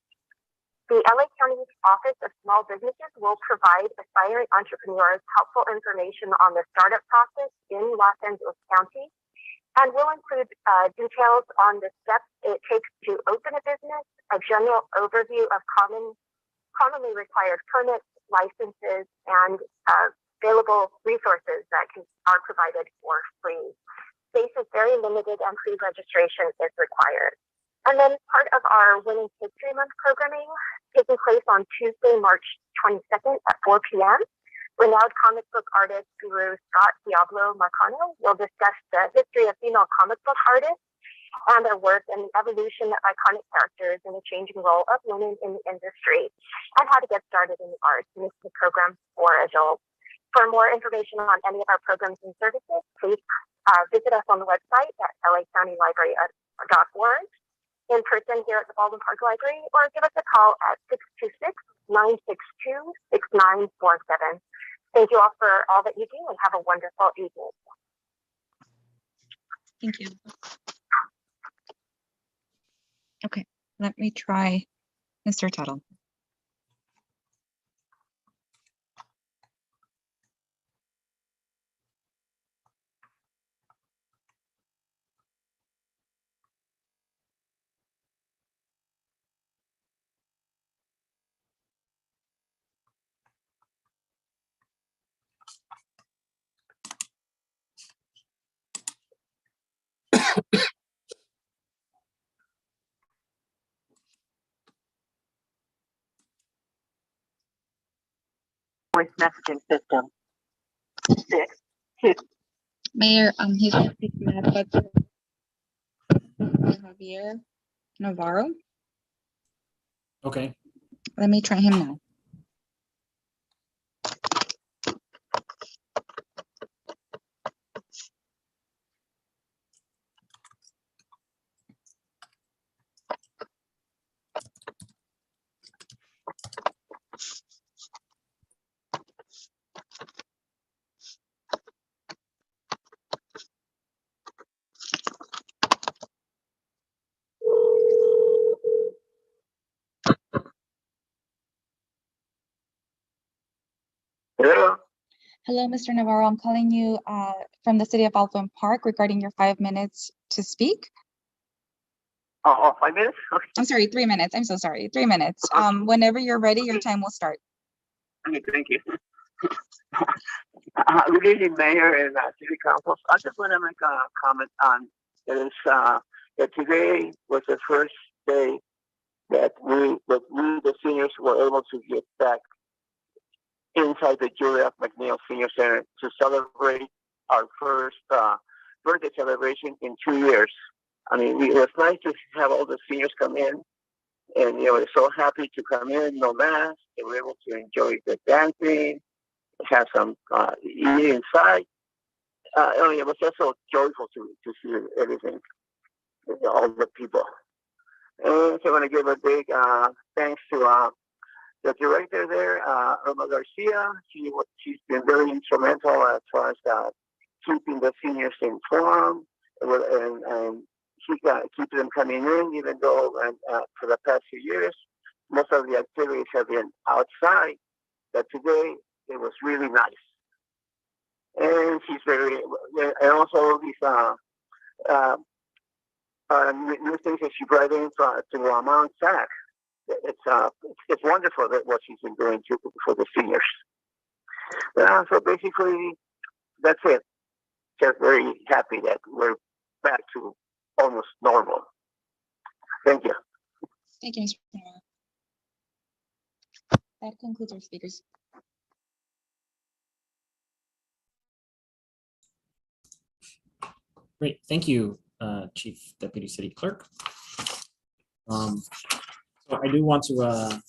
The LA County Office of Small Businesses will provide aspiring entrepreneurs helpful information on the startup process in Los Angeles County, and will include details on the steps it takes to open a business, a general overview of commonly required permits, licenses, and available resources that are provided for free. Space is very limited and pre-registration is required. And then part of our Women's History Month programming taking place on Tuesday, March 22nd at 4 p.m. Renowned comic book artist guru Scott Diablo Marcano will discuss the history of female comic book artists and their work and the evolution of iconic characters in the changing role of women in the industry and how to get started in the arts. And this is a program for adults. For more information on any of our programs and services, please visit us on the website at lacountylibrary.org, in person here at the Baldwin Park Library, or give us a call at 626-962-6947. Thank you all for all that you do and have a wonderful evening. Thank you. Okay, let me try Mr. Tuttle. Voice messaging system. 6, 2. Mayor, he's gonna speak now, but Javier Navarro. Okay. Let me try him now. Hello. Hello, Mr. Navarro. I'm calling you from the city of Baldwin Park regarding your 5 minutes to speak. Oh, 5 minutes? Okay. I'm sorry, 3 minutes. I'm so sorry. 3 minutes. Whenever you're ready, your time will start. Okay, thank you. Good evening, Mayor and City Council. I just want to make a comment on this, that today was the first day that we, the seniors, were able to get back inside the Julia McNeil Senior Center to celebrate our first birthday celebration in 2 years. I mean, it was nice to have all the seniors come in, and they're so happy to come in, no mask. They were able to enjoy the dancing, have some eating inside. I mean, it was just so joyful to see everything, all the people. And so I want to give a big thanks to the director there, Irma Garcia. She's been very instrumental as far as keeping the seniors informed, and she keeps them coming in, even though for the past few years, most of the activities have been outside. But today, it was really nice. And she's very, and also these new things that she brought in to Mount Sac. It's wonderful that what she's been doing for the seniors. So basically, that's it. Just very happy that we're back to almost normal. Thank you. Thank you, Mr. Navarro. That concludes our speakers. Great, thank you, Chief Deputy City Clerk. So I do want to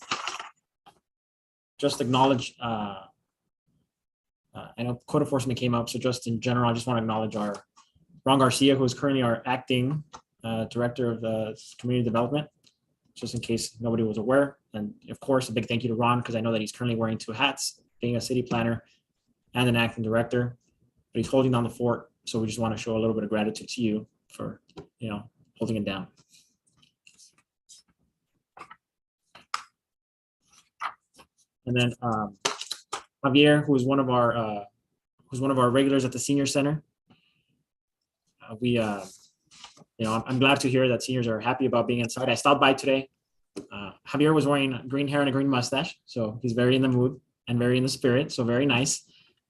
just acknowledge, I know code enforcement came up, so just in general, I just want to acknowledge our Ron Garcia, who is currently our acting director of the community development, just in case nobody was aware. And of course, a big thank you to Ron, because I know that he's currently wearing 2 hats, being a city planner and an acting director, but he's holding down the fort. So we just want to show a little bit of gratitude to you for, holding it down. And then Javier, who is one of our regulars at the senior center. I'm glad to hear that seniors are happy about being inside. I stopped by today. Javier was wearing green hair and a green mustache, so he's very in the mood and very in the spirit, so very nice.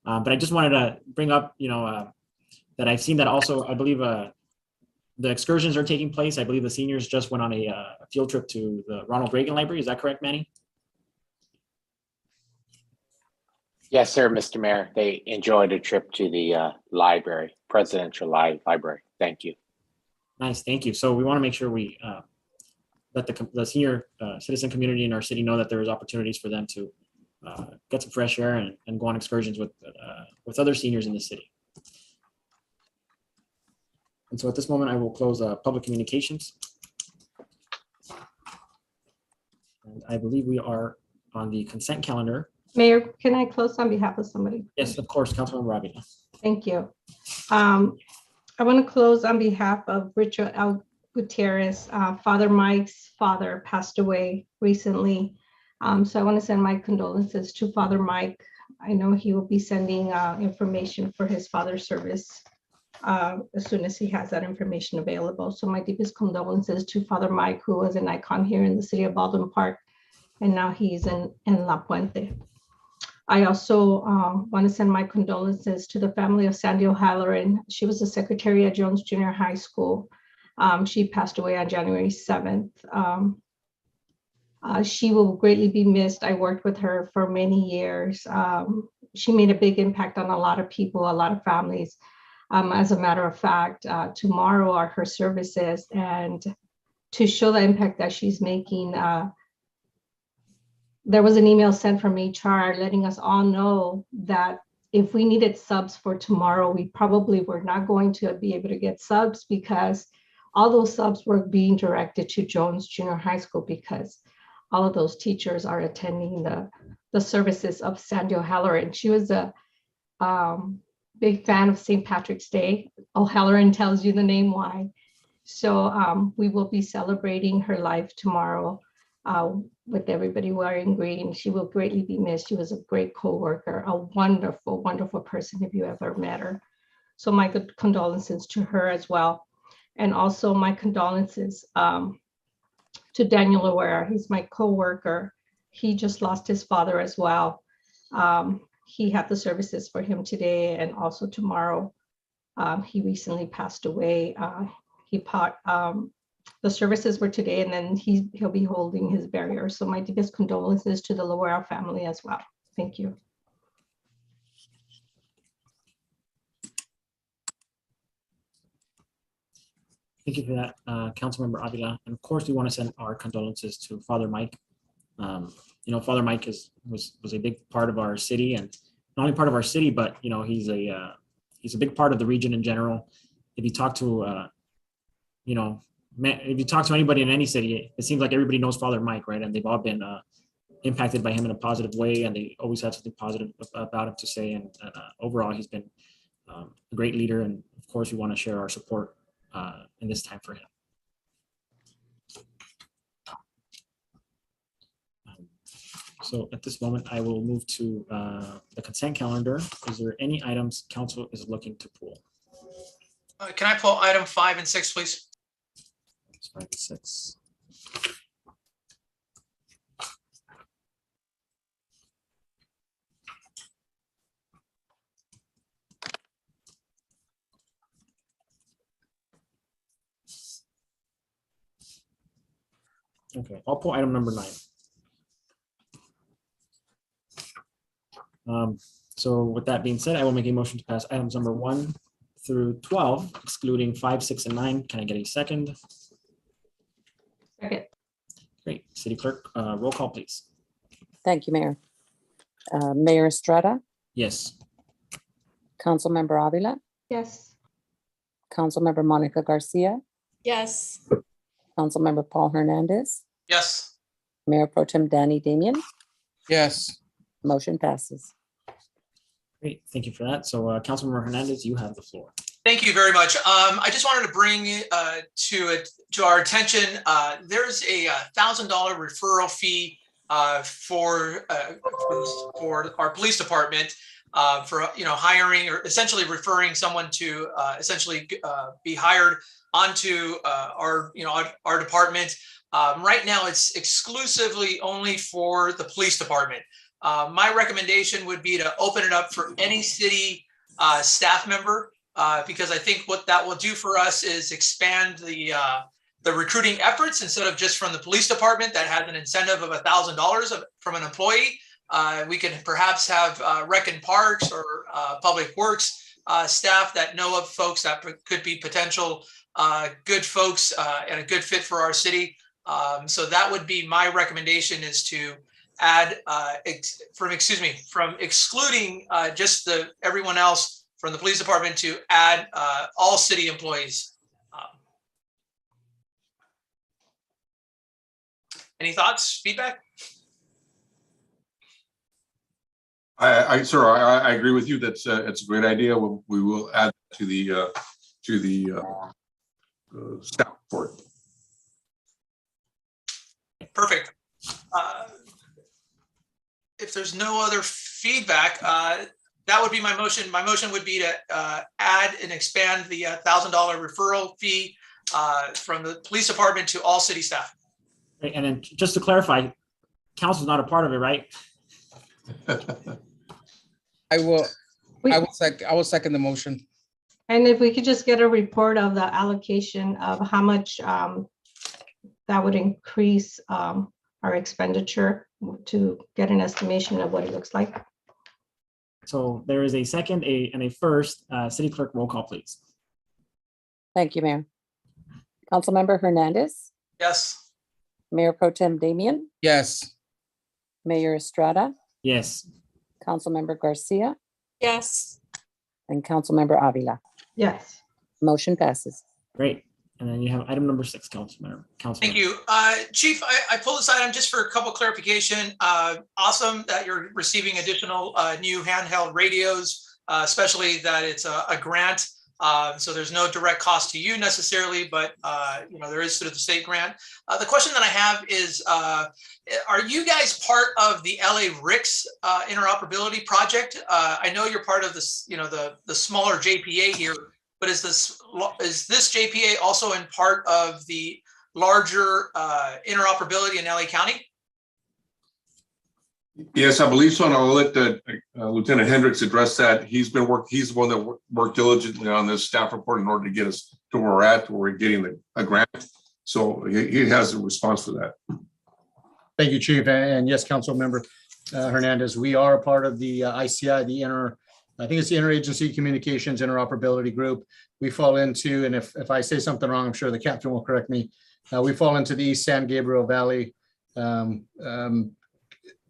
But I just wanted to bring up, that I've seen that also, I believe the excursions are taking place. I believe the seniors just went on a field trip to the Ronald Reagan Library. Is that correct, Manny? Yes, sir, Mr. Mayor. They enjoyed a trip to the library, Presidential Library. Thank you. Nice, thank you. So we want to make sure we let the senior citizen community in our city know that there is opportunities for them to get some fresh air and go on excursions with other seniors in the city. And so at this moment, I will close public communications. And I believe we are on the consent calendar. Mayor, can I close on behalf of somebody? Yes, of course, Councilwoman Ravina. Thank you. I want to close on behalf of Richard L. Gutierrez. Father Mike's father passed away recently. So I want to send my condolences to Father Mike. I know he will be sending information for his father's service as soon as he has that information available. So my deepest condolences to Father Mike, who was an icon here in the city of Baldwin Park, and now he's in La Puente. I also want to send my condolences to the family of Sandy O'Halloran. She was the secretary at Jones Junior High School. She passed away on January 7th. She will greatly be missed. I worked with her for many years. She made a big impact on a lot of people, a lot of families. As a matter of fact, tomorrow are her services, and to show the impact that she's making, there was an email sent from HR letting us all know that if we needed subs for tomorrow, we probably were not going to be able to get subs because all those subs were being directed to Jones Junior High School because all of those teachers are attending the services of Sandy O'Halloran. She was a big fan of St. Patrick's Day. O'Halloran tells you the name why. So we will be celebrating her life tomorrow with everybody wearing green. She will greatly be missed. She was a great co-worker, a wonderful, wonderful person if you ever met her. So my good condolences to her as well. And also my condolences to Daniel Aware. He's my co-worker. He just lost his father as well. He had the services for him today and also tomorrow. He recently passed away. The services were today, and then he'll be holding his burial. So my deepest condolences to the Loera family as well. Thank you. Thank you for that, Councilmember Avila. And of course, we want to send our condolences to Father Mike. You know, Father Mike was a big part of our city, and not only part of our city, but you know, he's a big part of the region in general. If you talk to you know, if you talk to anybody in any city, it seems like everybody knows Father Mike, right? And they've all been impacted by him in a positive way, and they always have something positive about him to say. And overall, he's been a great leader, and of course, we want to share our support in this time for him. So at this moment, I will move to the consent calendar. Is there any items council is looking to pull? Can I pull item 5 and 6, please? 5 and 6. Okay, I'll pull item number 9. So with that being said, I will make a motion to pass items number 1 through 12, excluding 5, 6, and 9. Can I get a second? Second. Great. City Clerk, roll call, please. Thank you, Mayor. Mayor Estrada, Yes. Councilmember Avila, Yes. Councilmember Monica Garcia, Yes. Councilmember Paul Hernandez, Yes. Mayor Pro Tem Danny Damian. Yes. Motion passes. Great. Thank you for that. So Councilmember Hernandez, you have the floor. Thank you very much. I just wanted to bring to our attention, there's a $1,000 referral fee for our police department for hiring or essentially referring someone to be hired onto our department. Right now, it's exclusively only for the police department. My recommendation would be to open it up for any city staff member, because I think what that will do for us is expand the recruiting efforts instead of just from the police department that has an incentive of $1,000 from an employee. We can perhaps have Rec and Parks or Public Works staff that know of folks that could be potential good folks and a good fit for our city. So that would be my recommendation, is to add from excluding just everyone else from the police department, to add all city employees. Any thoughts, feedback? Sir, I agree with you. That's it's a great idea. We will add to the staff report. Perfect. If there's no other feedback, that would be my motion. My motion would be to add and expand the $1,000 referral fee from the police department to all city staff. Great. And then just to clarify, council's not a part of it, right? I will second the motion. And if we could just get a report of the allocation of how much that would increase our expenditure to get an estimation of what it looks like. So there is a second and a first. City Clerk, roll call, please. Thank you, Mayor. Councilmember Hernandez, Yes. Mayor Pro Tem Damian, Yes. Mayor Estrada, Yes. Councilmember Garcia, Yes. and Councilmember Avila. Yes. Motion passes. Great. And then you have item number 6, Councilmember. Thank you. Chief, I pulled this item just for a couple clarification. Awesome that you're receiving additional new handheld radios, especially that it's a grant. So there's no direct cost to you necessarily, but there is sort of the state grant. The question that I have is, are you guys part of the LA RICS interoperability project? I know you're part of this, the smaller JPA here, but is this JPA also in part of the larger interoperability in LA County? Yes, I believe so, and I'll let Lieutenant Hendricks address that. He's the one that worked diligently on this staff report in order to get us to where we're at, where we're getting a grant. So he has a response for that. Thank you, Chief. And yes, Councilmember Hernandez, we are a part of the ICI, I think it's the Interagency Communications Interoperability Group. We fall into, and if I say something wrong, I'm sure the captain will correct me. We fall into the East San Gabriel Valley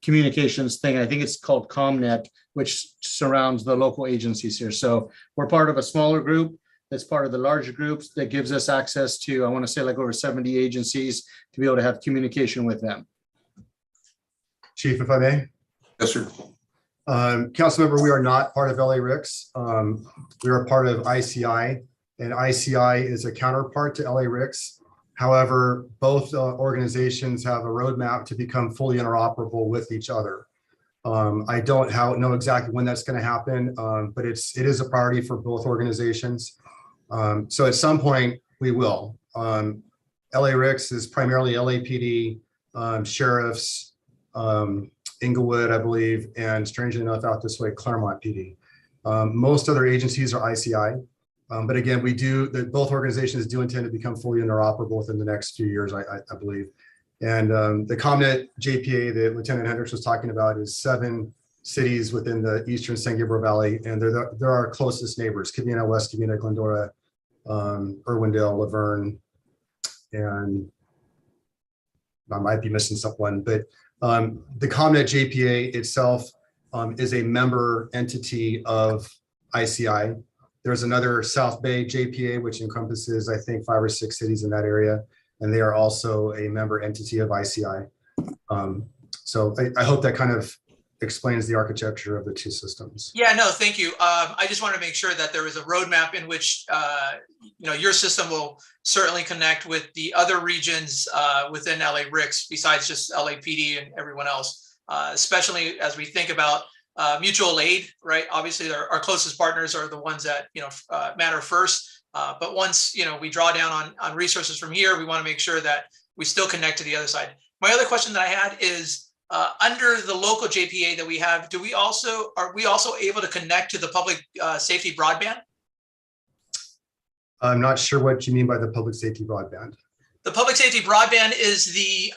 communications thing. I think it's called ComNet, which surrounds the local agencies here. So we're part of a smaller group that's part of the larger groups that gives us access to, I want to say like over 70 agencies to be able to have communication with them. Chief, if I may. Yes, sir. Councilmember, we are not part of LA RICS. We are part of ICI, and ICI is a counterpart to LA RICS. However, both organizations have a roadmap to become fully interoperable with each other. I don't know exactly when that's going to happen, but it is a priority for both organizations. So at some point we will. LA RICS is primarily LAPD, sheriffs, Inglewood, I believe, and strangely enough out this way, Claremont PD. Most other agencies are ICI. But again, both organizations do intend to become fully interoperable within the next few years, I believe. And the ComNet JPA that Lieutenant Hendricks was talking about is 7 cities within the Eastern San Gabriel Valley, and they're our closest neighbors: Covina West, Covina, Glendora, Irwindale, Laverne, and I might be missing someone, but the ComNet JPA itself is a member entity of ICI. There's another South Bay JPA, which encompasses, I think, 5 or 6 cities in that area, and they are also a member entity of ICI. So I hope that kind of explains the architecture of the two systems. Yeah, no, thank you. I just want to make sure that there is a roadmap in which your system will certainly connect with the other regions within LA RICS besides just LAPD and everyone else, especially as we think about mutual aid, right? Obviously, our closest partners are the ones that matter first. But once we draw down on resources from here, we want to make sure that we still connect to the other side. My other question that I had is, under the local JPA that we have, are we also able to connect to the public safety broadband? I'm not sure what you mean by the public safety broadband. The public safety broadband is the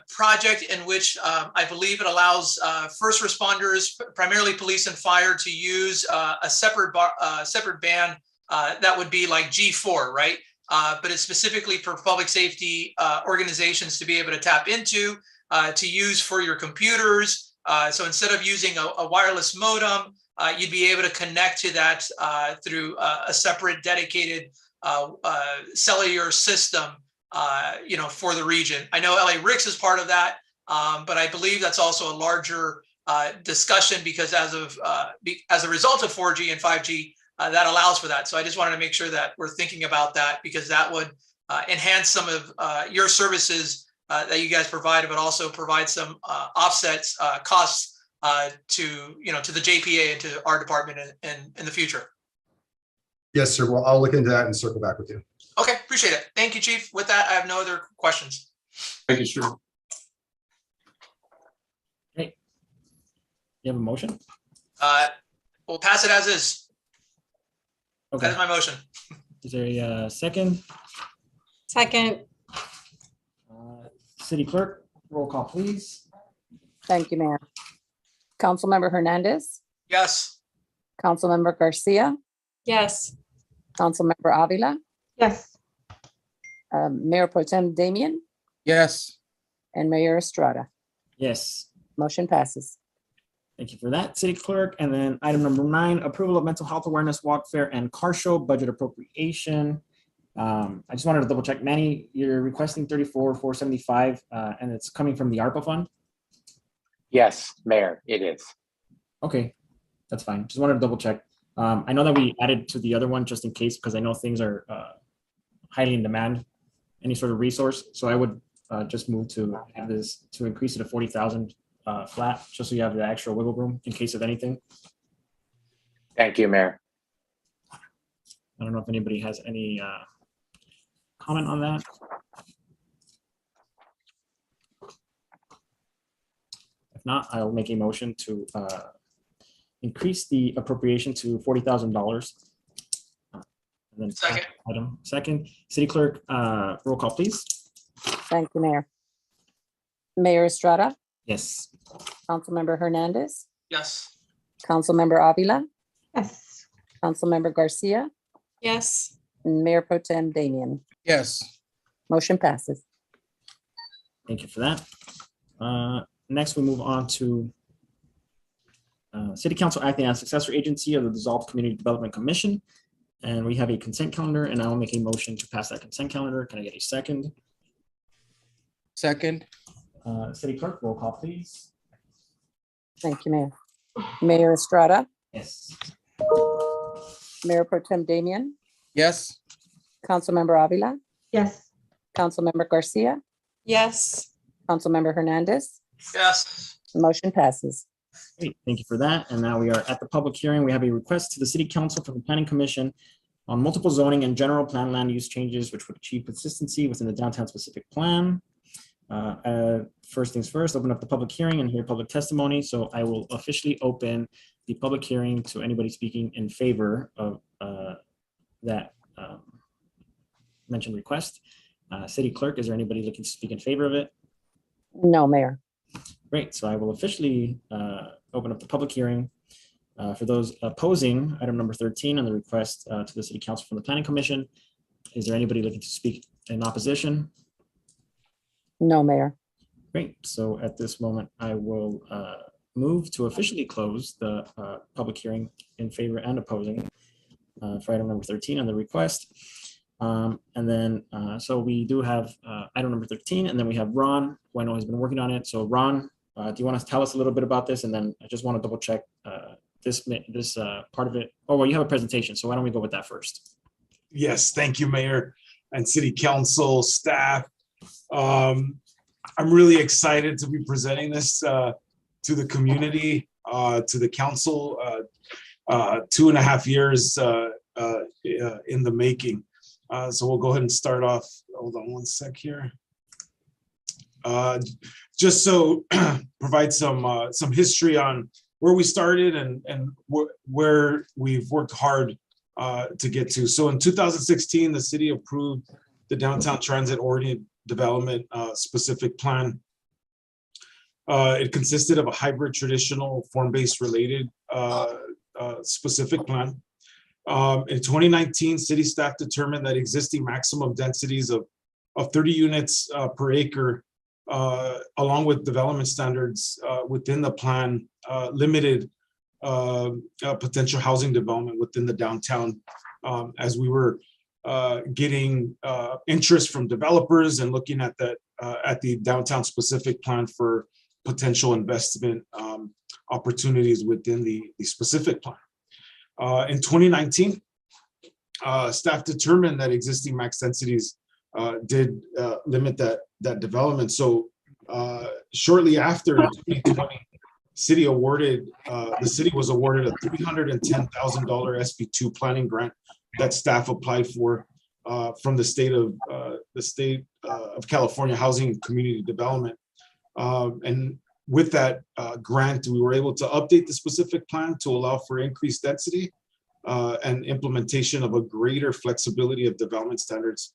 project in which I believe it allows first responders, primarily police and fire, to use a separate band that would be like G4, right? But it's specifically for public safety organizations to be able to tap into, to use for your computers. So instead of using a wireless modem, you'd be able to connect to that through a separate dedicated cellular system, for the region. I know LA RICS is part of that, but I believe that's also a larger discussion because as a result of 4G and 5G, that allows for that. So I just wanted to make sure that we're thinking about that because that would enhance some of your services that you guys provide, but also provide some offsets costs to the JPA and to our department in the future. Yes, sir. Well, I'll look into that and circle back with you. Okay, appreciate it. Thank you, Chief. With that, I have no other questions. Thank you, sir. Hey, you have a motion? We'll pass it as is. Okay. That is my motion. Is there a second? Second. City Clerk, roll call, please. Thank you, Mayor. Councilmember Hernandez, Yes. Councilmember Garcia, Yes. Councilmember Avila, Yes. Mayor Pro Tem Damian, Yes. and Mayor Estrada. Yes. Motion passes. Thank you for that, City Clerk. And then item number 9, approval of mental health awareness walk fair and car show budget appropriation. I just wanted to double check, Manny, you're requesting 34,475, and it's coming from the ARPA fund? Yes, Mayor, it is. Okay, that's fine. Just wanted to double check. I know that we added to the other one just in case, because I know things are highly in demand, any sort of resource. So I would just move to have this, to increase it to 40,000 flat, just so you have the extra wiggle room in case of anything. Thank you, Mayor. I don't know if anybody has any comment on that. If not, I'll make a motion to increase the appropriation to $40,000. And then Second. Item second, City Clerk, roll call, please. Thank you, Mayor. Mayor Estrada, Yes. Councilmember Hernandez, Yes. Councilmember Avila, Yes. Councilmember Garcia, Yes. and Mayor Pro Tem Damian. Yes. Motion passes. Thank you for that. Next, we move on to City Council acting as successor agency of the dissolved Community Development Commission. And we have a consent calendar, and I will make a motion to pass that consent calendar. Can I get a second? Second. City Clerk, roll call, please. Thank you, Mayor. Mayor Estrada, Yes. Mayor Pro Tem Damian, Yes. Councilmember Avila, Yes. Councilmember Garcia, Yes. Councilmember Hernandez. Yes. Motion passes. Great, thank you for that. And now we are at the public hearing. We have a request to the City Council from the Planning Commission on multiple zoning and general plan land use changes, which would achieve consistency within the downtown specific plan. First things first, open up the public hearing and hear public testimony. So I will officially open the public hearing to anybody speaking in favor of that mentioned request. City Clerk, is there anybody looking to speak in favor of it? No, Mayor. Great, so I will officially open up the public hearing. For those opposing item number 13 on the request to the City Council from the Planning Commission, is there anybody looking to speak in opposition? No, Mayor. Great, so at this moment, I will move to officially close the public hearing in favor and opposing for item number 13 on the request. And then, so we do have item number 13, and then we have Ron, who I know has been working on it. So Ron, do you want to tell us a little bit about this? And then I just want to double check this part of it. Oh, well, you have a presentation, so why don't we go with that first? Yes, thank you, Mayor and City Council staff. I'm really excited to be presenting this to the community, to the council, 2.5 years in the making. So we'll go ahead and start off. Hold on one sec here. Just so provide some history on where we started and where we've worked hard to get to. So in 2016, the city approved the Downtown Transit Oriented Development Specific Plan. It consisted of a hybrid traditional form-based related specific plan. In 2019, city staff determined that existing maximum densities of 30 units per acre, along with development standards within the plan, limited potential housing development within the downtown, as we were getting interest from developers and looking at that at the downtown specific plan for potential investment opportunities within the specific plan. In 2019, staff determined that existing max densities did limit that development. So shortly after, in 2020, the city was awarded a $310,000 Sb2 Planning Grant that staff applied for from the state of California Housing and Community Development. And with that grant, we were able to update the specific plan to allow for increased density and implementation of a greater flexibility of development standards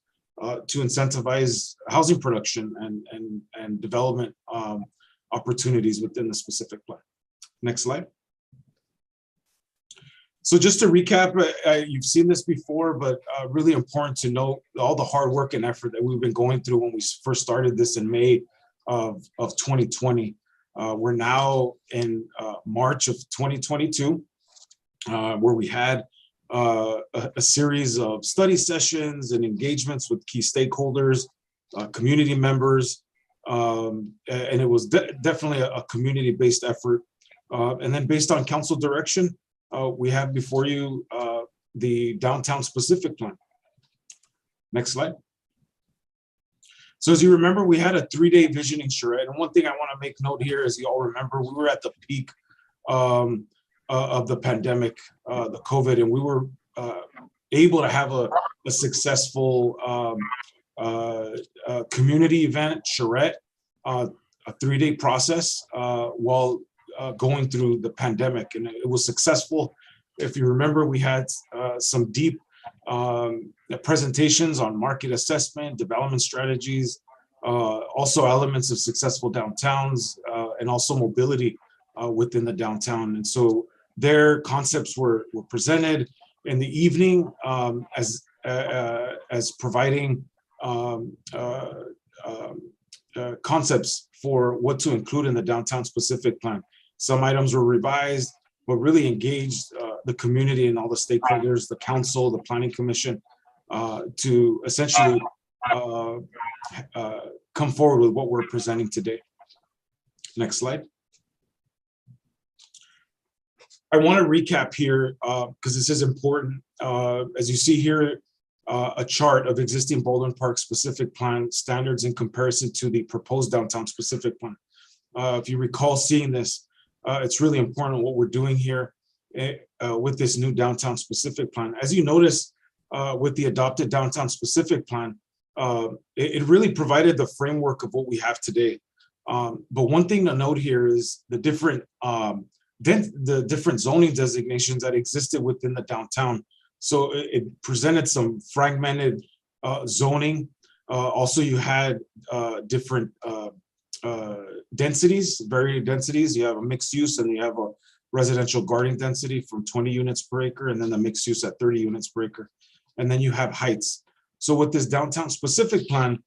to incentivize housing production and development opportunities within the specific plan. Next slide. So just to recap, you've seen this before, but really important to note all the hard work and effort that we've been going through when we first started this in May of 2020. We're now in March of 2022, where we had a series of study sessions and engagements with key stakeholders, community members, and it was definitely a community-based effort. And then based on council direction, we have before you the downtown specific plan. Next slide. So as you remember, we had a 3-day visioning charrette. And one thing I want to make note here is you all remember we were at the peak of the pandemic, the COVID, and we were able to have a successful community event charrette, a 3-day process while going through the pandemic, and it was successful. If you remember, we had some deep presentations on market assessment, development strategies, also elements of successful downtowns, and also mobility within the downtown. And so their concepts were presented in the evening as providing concepts for what to include in the downtown specific plan. Some items were revised, but really engaged the community and all the stakeholders, the council, the planning commission, to essentially come forward with what we're presenting today. Next slide. I want to recap here because this is important. As you see here, a chart of existing Baldwin Park specific plan standards in comparison to the proposed downtown specific plan. If you recall seeing this, it's really important what we're doing here with this new downtown specific plan. As you notice with the adopted downtown specific plan, it really provided the framework of what we have today. But one thing to note here is the different zoning designations that existed within the downtown. So it presented some fragmented zoning. Also, you had different densities, varied densities. You have a mixed use and you have a residential garden density from 20 units per acre, and then the mixed use at 30 units per acre. And then you have heights. So what this downtown specific plan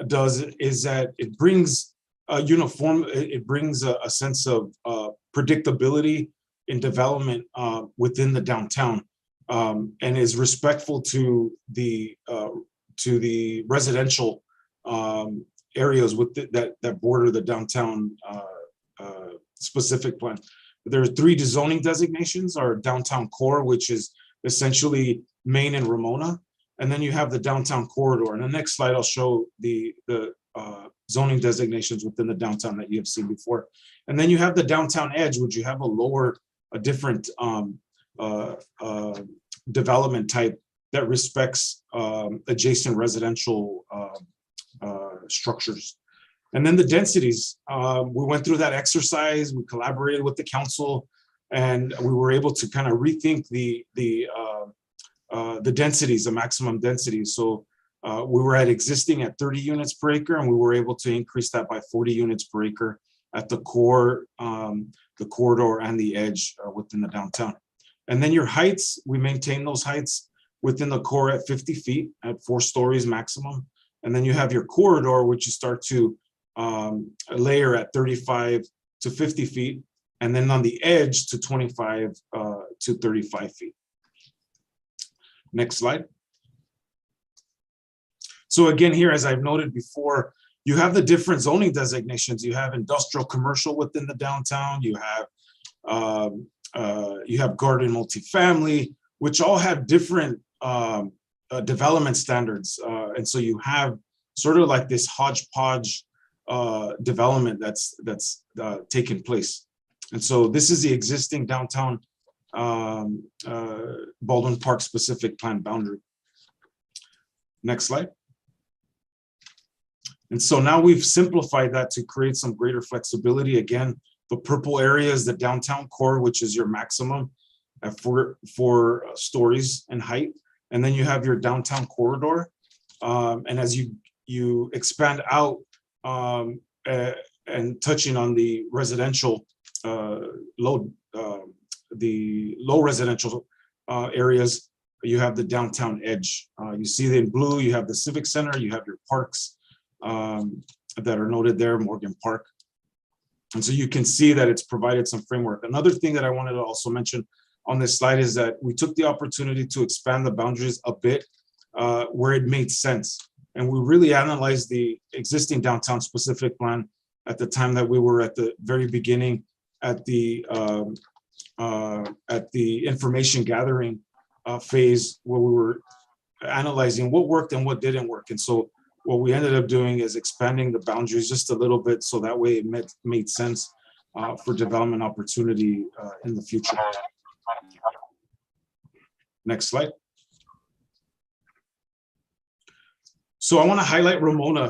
does is that it brings a a sense of predictability in development within the downtown, and is respectful to the residential areas with that border the downtown specific plan. There are 3 zoning designations: our downtown core, which is essentially Main and Ramona, and then you have the downtown corridor. And the next slide, I'll show the zoning designations within the downtown that you have seen before. And then you have the downtown edge, which you have a different development type that respects adjacent residential structures. And then the densities, we went through that exercise, we collaborated with the council, and we were able to kind of rethink the densities, the maximum densities. So we were existing at 30 units per acre, and we were able to increase that by 40 units per acre at the core, the corridor, and the edge within the downtown. And then your heights, we maintain those heights within the core at 50 feet at 4 stories maximum. And then you have your corridor, which you start to layer at 35 to 50 feet, and then on the edge to 25 to 35 feet. Next slide. So again, here, as I've noted before, you have the different zoning designations. You have industrial commercial within the downtown. You have garden multifamily, which all have different development standards. And so you have sort of like this hodgepodge development that's taken place. And so this is the existing downtown Baldwin Park specific plan boundary. Next slide. And so now we've simplified that to create some greater flexibility. Again, the purple area is the downtown core, which is your maximum at four stories in height. And then you have your downtown corridor. And as you expand out and touching on the residential the low residential areas, you have the downtown edge. You see it in blue, you have the Civic Center, you have your parks that are noted there, Morgan Park. And so you can see that it's provided some framework. Another thing that I wanted to also mention on this slide is that we took the opportunity to expand the boundaries a bit where it made sense. And we really analyzed the existing downtown specific plan at the time that we were at the very beginning at the information gathering phase, where we were analyzing what worked and what didn't work. And so what we ended up doing is expanding the boundaries just a little bit, so that way it made sense for development opportunity in the future. Next slide. So I want to highlight Ramona.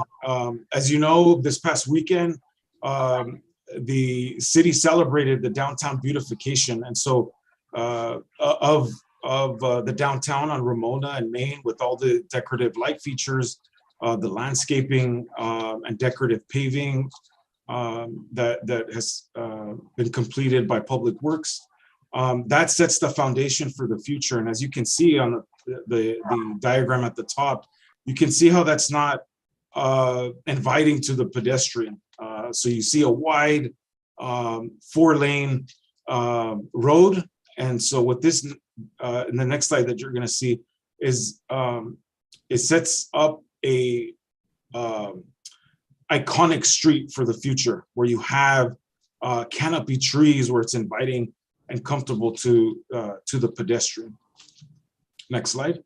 As you know, this past weekend, the city celebrated the downtown beautification. And so of the downtown on Ramona and Main, with all the decorative light features, the landscaping and decorative paving that has been completed by Public Works. That sets the foundation for the future. And as you can see on the diagram at the top, you can see how that's not inviting to the pedestrian. So you see a wide 4-lane road. And so what this, in the next slide that you're gonna see is, it sets up a iconic street for the future, where you have canopy trees, where it's inviting and comfortable to the pedestrian. Next slide.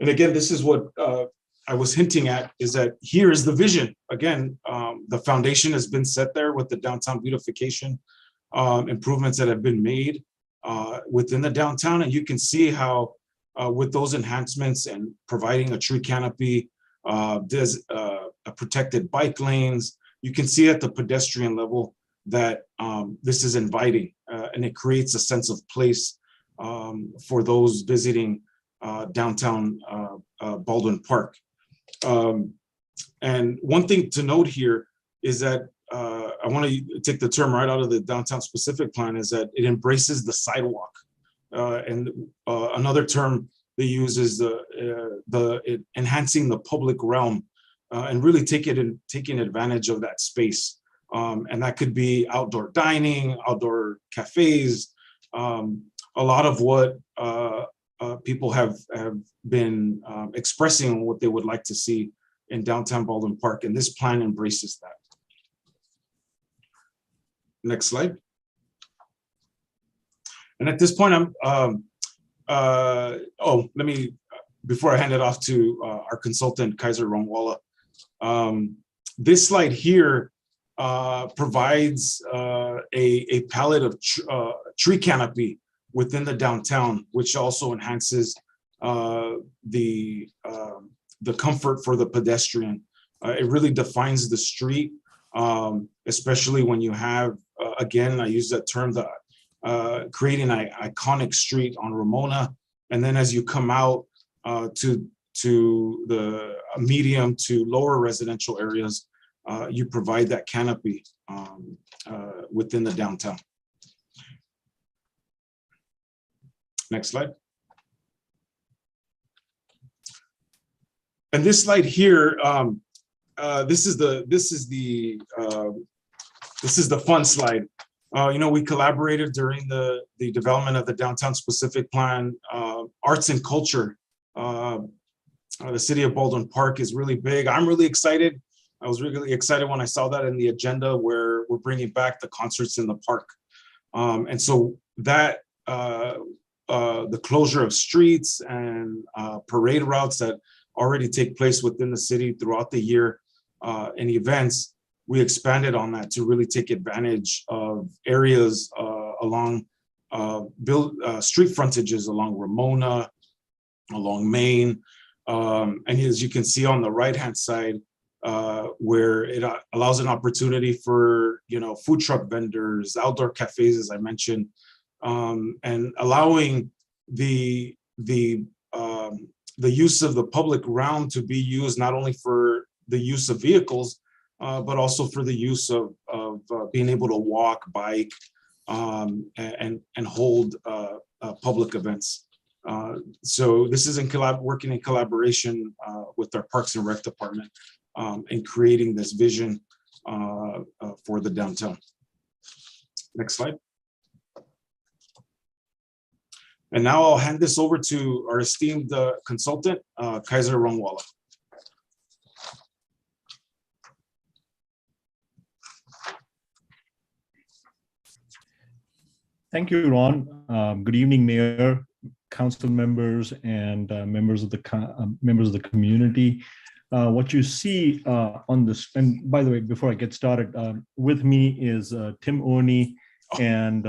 And again, this is what I was hinting at, is that here is the vision. Again, the foundation has been set there with the downtown beautification improvements that have been made within the downtown. And you can see how with those enhancements and providing a tree canopy, there's protected bike lanes, you can see at the pedestrian level that this is inviting, and it creates a sense of place for those visiting downtown Baldwin Park. And one thing to note here is that I want to take the term right out of the downtown specific plan, is that it embraces the sidewalk. And another term they use is enhancing the public realm, and really taking advantage of that space. And that could be outdoor dining, outdoor cafes, a lot of what people have been expressing what they would like to see in downtown Baldwin Park, and this plan embraces that. Next slide. And at this point, let me, before I hand it off to our consultant, Kaiser Ronwala, this slide here provides a palette of tree canopy within the downtown, which also enhances the comfort for the pedestrian. It really defines the street, especially when you have, again, I use that term, creating an iconic street on Ramona. And then as you come out to the medium to lower residential areas, you provide that canopy within the downtown. Next slide. And this slide here, this is the fun slide. You know, we collaborated during the development of the downtown specific plan. Arts and culture. The city of Baldwin Park is really big. I'm really excited. I was really excited when I saw that in the agenda, where we're bringing back the concerts in the park. And so that the closure of streets and parade routes that already take place within the city throughout the year and events, we expanded on that to really take advantage of areas along street frontages along Ramona, along Main. And as you can see on the right-hand side, where it allows an opportunity for, food truck vendors, outdoor cafes, as I mentioned, and allowing the use of the public realm to be used not only for the use of vehicles, but also for the use of being able to walk, bike, and hold public events. So this is working in collaboration with our Parks and Rec department and creating this vision for the downtown. Next slide. And now I'll hand this over to our esteemed consultant, Kaiser Rangwala. Thank you, Ron. Good evening, Mayor, council members, and members of the community. What you see on this, and by the way, before I get started, with me is Tim Oney and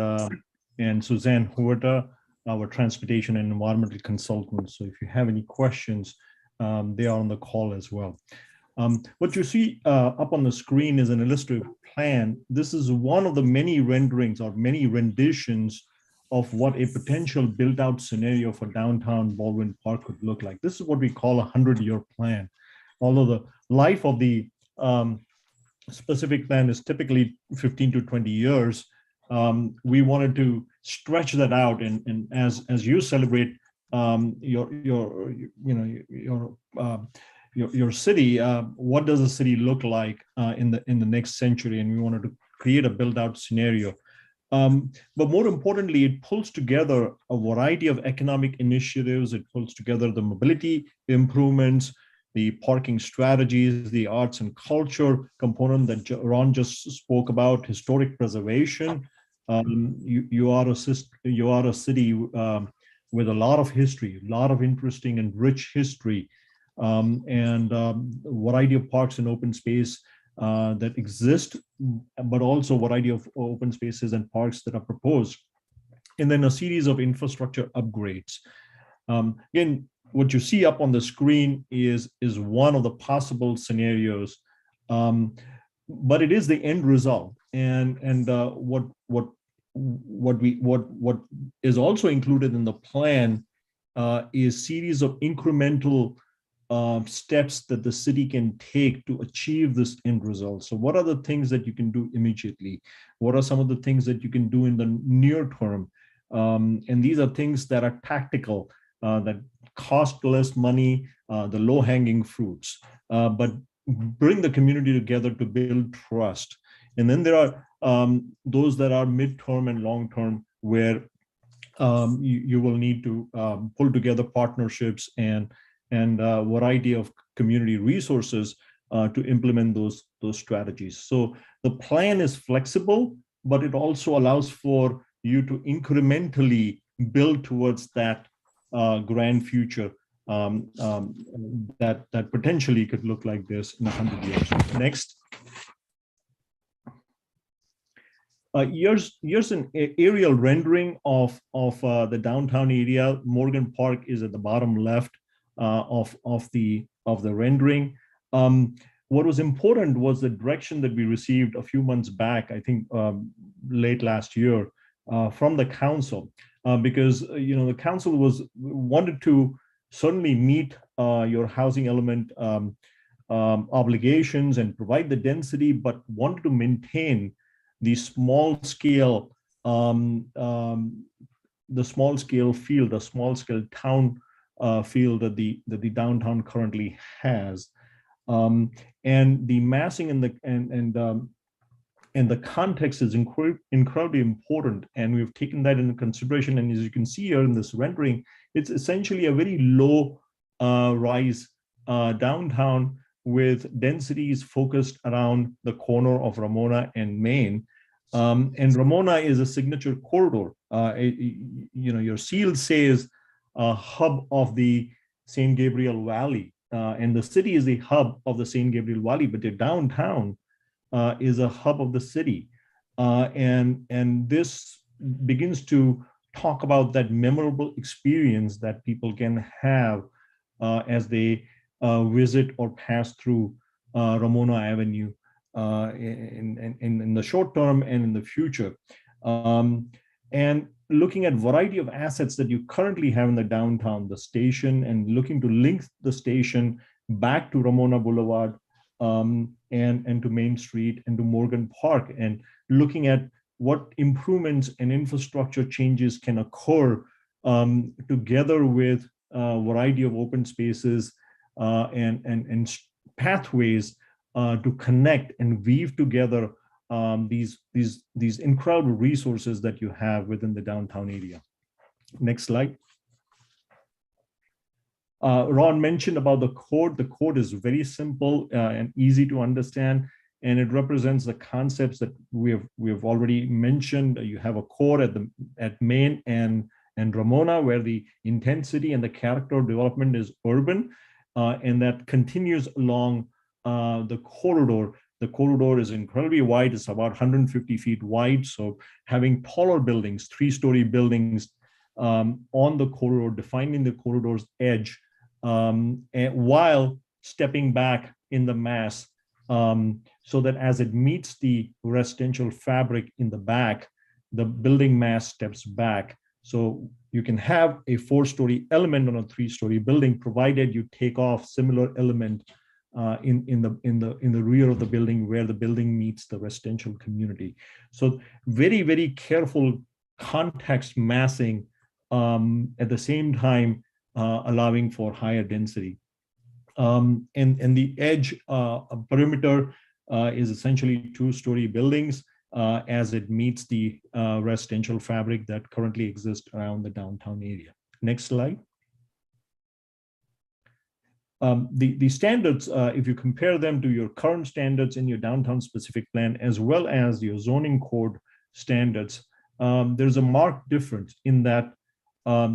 Suzanne Huerta, our transportation and environmental consultants. So if you have any questions, they are on the call as well. What you see up on the screen is an illustrative plan. This is one of the many renderings or many renditions of what a potential built-out scenario for downtown Baldwin Park could look like. This is what we call a 100-year plan. Although the life of the specific plan is typically 15 to 20 years, we wanted to stretch that out, and as you celebrate your city, what does a city look like in the next century? And we wanted to create a build-out scenario. But more importantly, it pulls together a variety of economic initiatives. It pulls together the mobility improvements, the parking strategies, the arts and culture component that Ron just spoke about, historic preservation. You are a city with a lot of history, a lot of interesting and rich history, and a variety of parks and open space that exist, but also a variety of open spaces and parks that are proposed, and then a series of infrastructure upgrades. Again, what you see up on the screen is one of the possible scenarios, but it is the end result. And what is also included in the plan is series of incremental steps that the city can take to achieve this end result. So what are the things that you can do immediately? What are some of the things that you can do in the near term? And these are things that are tactical, that cost less money, the low-hanging fruits, but bring the community together to build trust. And then there are those that are midterm and long-term, where you will need to pull together partnerships and a variety of community resources to implement those strategies. So the plan is flexible, but it also allows for you to incrementally build towards that grand future that potentially could look like this in 100 years. Next. Here's an aerial rendering of the downtown area. Morgan Park is at the bottom left of the rendering. What was important was the direction that we received a few months back, I think late last year, from the council, because the council wanted to certainly meet your housing element obligations and provide the density, but wanted to maintain the small scale field, the small scale town field that the downtown currently has, and the massing and the context is incredibly important, and we've taken that into consideration. And as you can see here in this rendering, it's essentially a very low rise downtown with densities focused around the corner of Ramona and Main. And Ramona is a signature corridor. Your seal says hub of the San Gabriel Valley, and the city is the hub of the San Gabriel Valley, but the downtown is a hub of the city. And this begins to talk about that memorable experience that people can have as they visit or pass through Ramona Avenue in the short term and in the future. And looking at variety of assets that you currently have in the downtown, the station, and looking to link the station back to Ramona Boulevard and to Main Street and to Morgan Park, and looking at what improvements and infrastructure changes can occur together with a variety of open spaces and pathways to connect and weave together these incredible resources that you have within the downtown area. Next slide. Ron mentioned about the code. The code is very simple and easy to understand, and it represents the concepts that we have already mentioned. You have a code at Main and Ramona, where the intensity and the character development is urban, and that continues along the corridor. The corridor is incredibly wide. It's about 150 feet wide. So having taller buildings, 3-story buildings on the corridor, defining the corridor's edge, and while stepping back in the mass, so that as it meets the residential fabric in the back, the building mass steps back. So you can have a 4-story element on a 3-story building, provided you take off similar element in the rear of the building where the building meets the residential community. So very, very careful context massing at the same time allowing for higher density. And the edge perimeter is essentially 2-story buildings as it meets the residential fabric that currently exists around the downtown area. Next slide. The standards, if you compare them to your current standards in your downtown specific plan, as well as your zoning code standards, there's a marked difference in that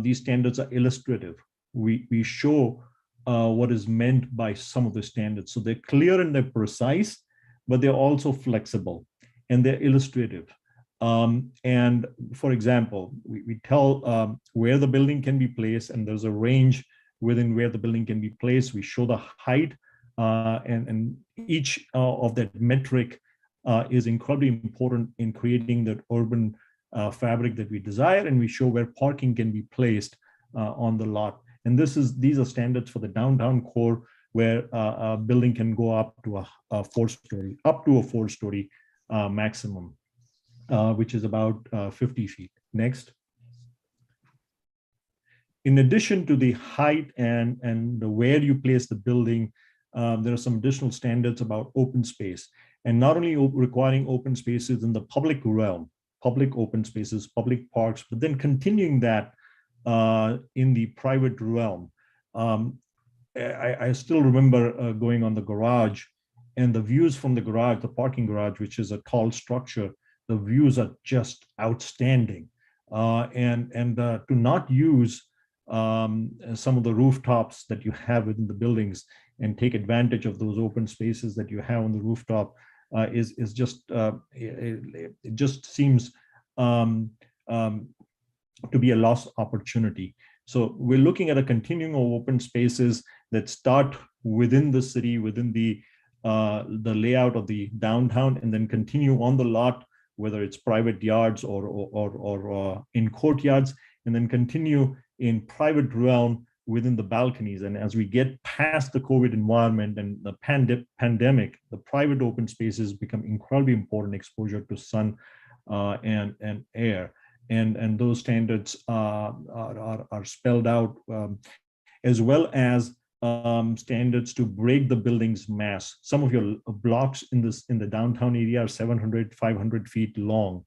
these standards are illustrative. We show what is meant by some of the standards. So they're clear and they're precise, but they're also flexible and they're illustrative. And for example, we tell where the building can be placed, and there's a range within where the building can be placed. We show the height, and each of that metric is incredibly important in creating that urban fabric that we desire, and we show where parking can be placed on the lot. And these are standards for the downtown core, where a building can go up to a 4-story maximum, which is about 50 feet. Next. In addition to the height and where you place the building, there are some additional standards about open space, and not only requiring open spaces in the public realm, public open spaces, public parks, but then continuing that in the private realm. I still remember going on the garage, and the views from the garage, the parking garage, which is a tall structure, the views are just outstanding. And to not use some of the rooftops that you have within the buildings and take advantage of those open spaces that you have on the rooftop is just it just seems to be a lost opportunity. So we're looking at a continuum of open spaces that start within the city, within the layout of the downtown, and then continue on the lot, whether it's private yards or in courtyards, and then continue in private realm within the balconies. And as we get past the COVID environment and the pandemic, the private open spaces become incredibly important exposure to sun and air. And those standards are spelled out, as well as standards to break the building's mass. Some of your blocks in the downtown area are 700, 500 feet long.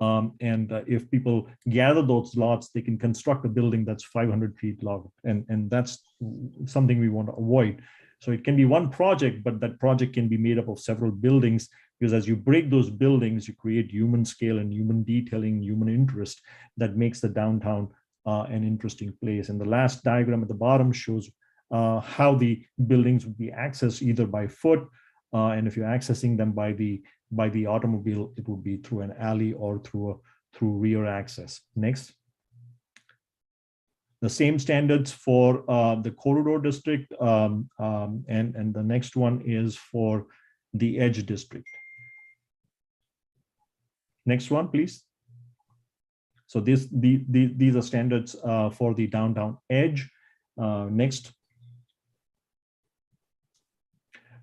And if people gather those lots, they can construct a building that's 500 feet long. And that's something we want to avoid. So it can be one project, but that project can be made up of several buildings, because as you break those buildings, you create human scale and human detailing, human interest that makes the downtown an interesting place. And the last diagram at the bottom shows how the buildings would be accessed either by foot, and if you're accessing them by the automobile, it would be through an alley or through rear access. Next. The same standards for the corridor district, and the next one is for the edge district. Next one, please. So these are standards for the downtown edge. Next.